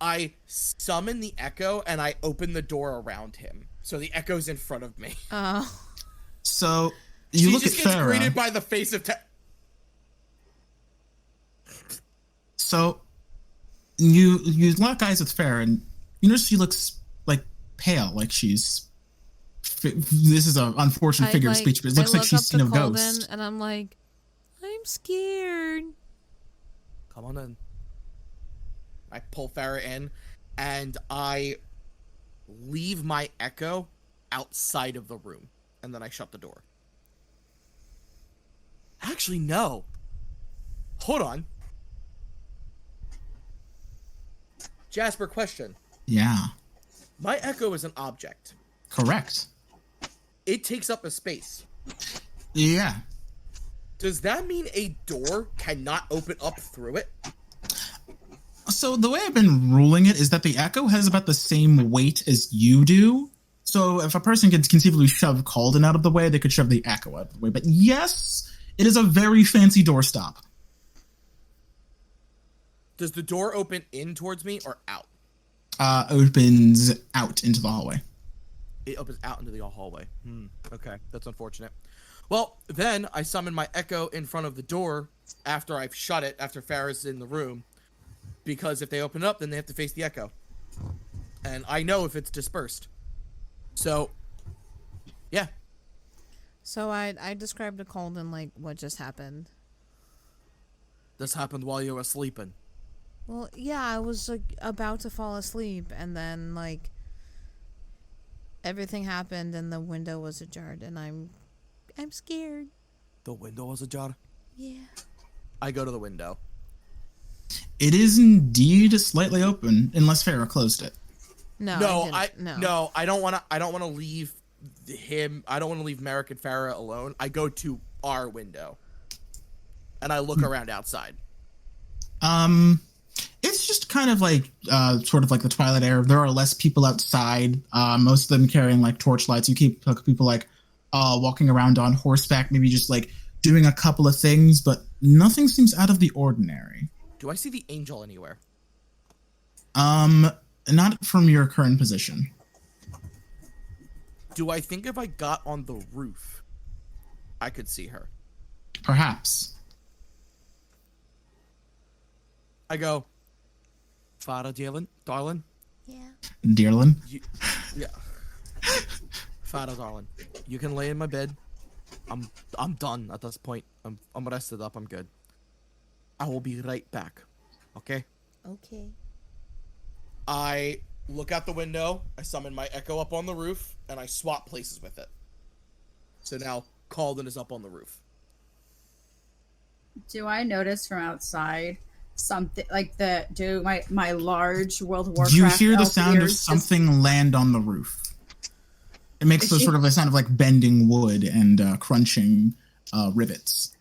I summon the echo and I open the door around him, so the echo's in front of me. Oh. So you look at Farah. She just gets greeted by the face of. So, you lock eyes with Farah, and you notice she looks like pale, like she's. This is an unfortunate figure of speech, but it looks like she's seen a ghost. And I'm like, I'm scared. Come on in. I pull Farah in, and I leave my echo outside of the room, and then I shut the door. Actually, no. Hold on. Jasper, question. Yeah. My echo is an object. Correct. It takes up a space. Yeah. Does that mean a door cannot open up through it? So the way I've been ruling it is that the echo has about the same weight as you do. So if a person could conceivably shove Calden out of the way, they could shove the echo out of the way. But yes, it is a very fancy doorstop. Does the door open in towards me or out? Opens out into the hallway. It opens out into the hallway. Okay, that's unfortunate. Well, then I summon my echo in front of the door after I've shut it, after Farah's in the room. Because if they open it up, then they have to face the echo. And I know if it's dispersed. So, yeah. So I described to Colden, like, what just happened. This happened while you were sleeping. Well, yeah, I was, like, about to fall asleep, and then, like, everything happened, and the window was ajar, and I'm scared. The window was ajar? Yeah. I go to the window. It is indeed slightly open, unless Farah closed it. No, I don't want to leave him. I don't want to leave Merrick and Farah alone. I go to our window, and I look around outside. It's just kind of like sort of like the twilight era. There are less people outside. Most of them carrying like torchlights. You keep people like walking around on horseback, maybe just like doing a couple of things, but nothing seems out of the ordinary. Do I see the angel anywhere? Not from your current position. Do I think if I got on the roof, I could see her? Perhaps. I go, Farah, darling? Yeah. Dearlin? Yeah. Farah, darling, you can lay in my bed. I'm done at this point. I'm rested up. I'm good. I will be right back. Okay? Okay. I look out the window, I summon my echo up on the roof, and I swap places with it. So now Calden is up on the roof. Do I notice from outside something like my large World of Warcraft? You hear the sound of ears something land on the roof. It makes sort of a sound of like bending wood and crunching rivets.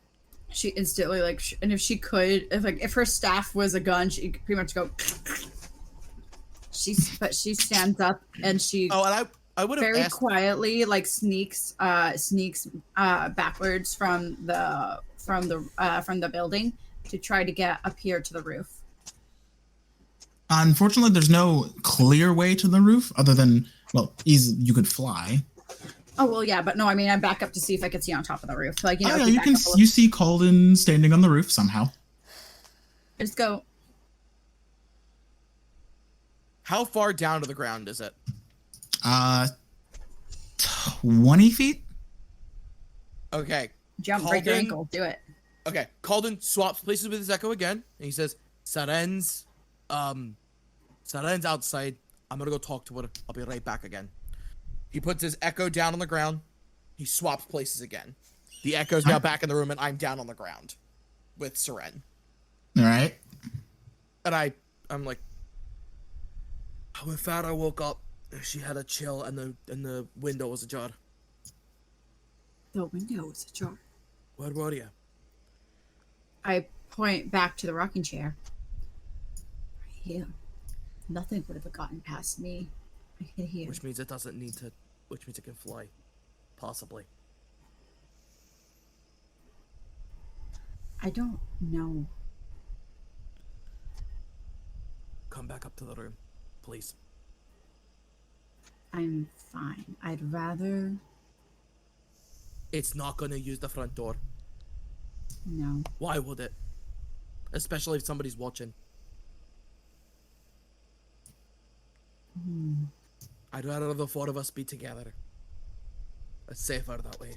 She instantly and if she could, if her staff was a gun, she could pretty much go. She stands up and she I would have very asked, quietly sneaks backwards from the building to try to get up here to the roof. Unfortunately, there's no clear way to the roof other than, well, you could fly. Oh, well, yeah, but no, I mean, I'm back up to see if I could see on top of the roof. You see Calden standing on the roof somehow. Just go. how far down to the ground is it? 20 feet? Okay. Jump, break your ankle, do it. Okay, Calden swaps places with his echo again, and he says, Saren's outside. I'm gonna go talk to her. I'll be right back again. He puts his echo down on the ground. He swaps places again. The echo's now back in the room, and I'm down on the ground with Saren. All right. And I'm like, when Farah woke up, she had a chill, and the window was ajar. The window was ajar. Where were you? I point back to the rocking chair. Right here. Nothing would have gotten past me. I can hear. Which means it doesn't need to. Which means it can fly. Possibly. I don't know. Come back up to the room, please. I'm fine. I'd rather. It's not gonna use the front door. No. Why would it? Especially if somebody's watching. I'd rather the four of us be together. It's safer that way.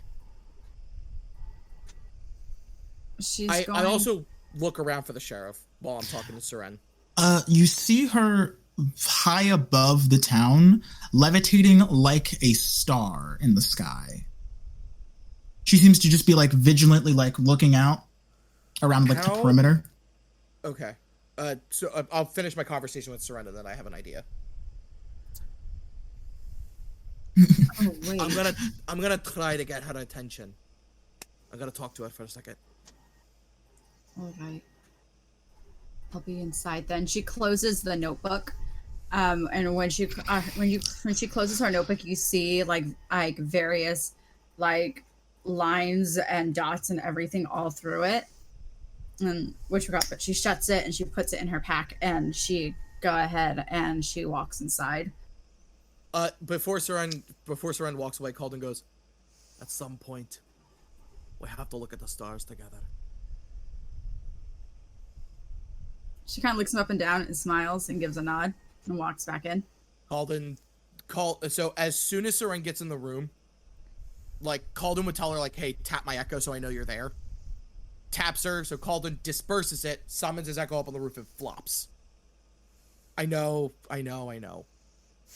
I also look around for the sheriff while I'm talking to Saren. You see her high above the town, levitating like a star in the sky. She seems to just be vigilantly looking out around the perimeter. Okay. So I'll finish my conversation with Saren and then I have an idea. Oh, wait. I'm gonna try to get her attention. I gotta talk to her for a second. All right. I'll be inside then. She closes the notebook. And when she closes her notebook, you see various lines and dots and everything all through it. And but she shuts it and she puts it in her pack and she go ahead and she walks inside. Before Saren walks away, Calden goes, at some point, we have to look at the stars together. She kind of looks him up and down and smiles and gives a nod and walks back in. So as soon as Saren gets in the room, Calden would tell her, hey, tap my echo so I know you're there. Taps her, so Calden disperses it, summons his echo up on the roof and flops. I know.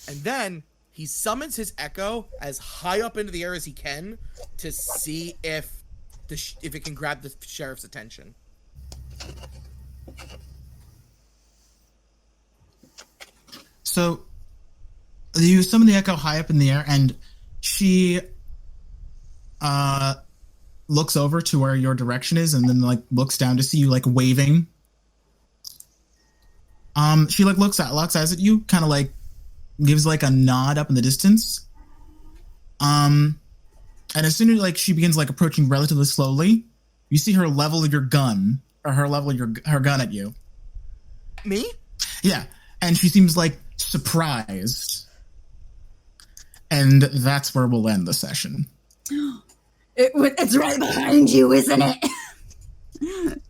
And then he summons his echo as high up into the air as he can to see if it can grab the sheriff's attention. So you summon the echo high up in the air, and she looks over to where your direction is, and then looks down to see you waving. She like looks eyes at you, kind of like gives like a nod up in the distance. And as soon as like she begins like approaching relatively slowly, you see her level your gun her gun at you. Me? Yeah, and she seems like surprised. And that's where we'll end the session. It's right behind you, isn't it?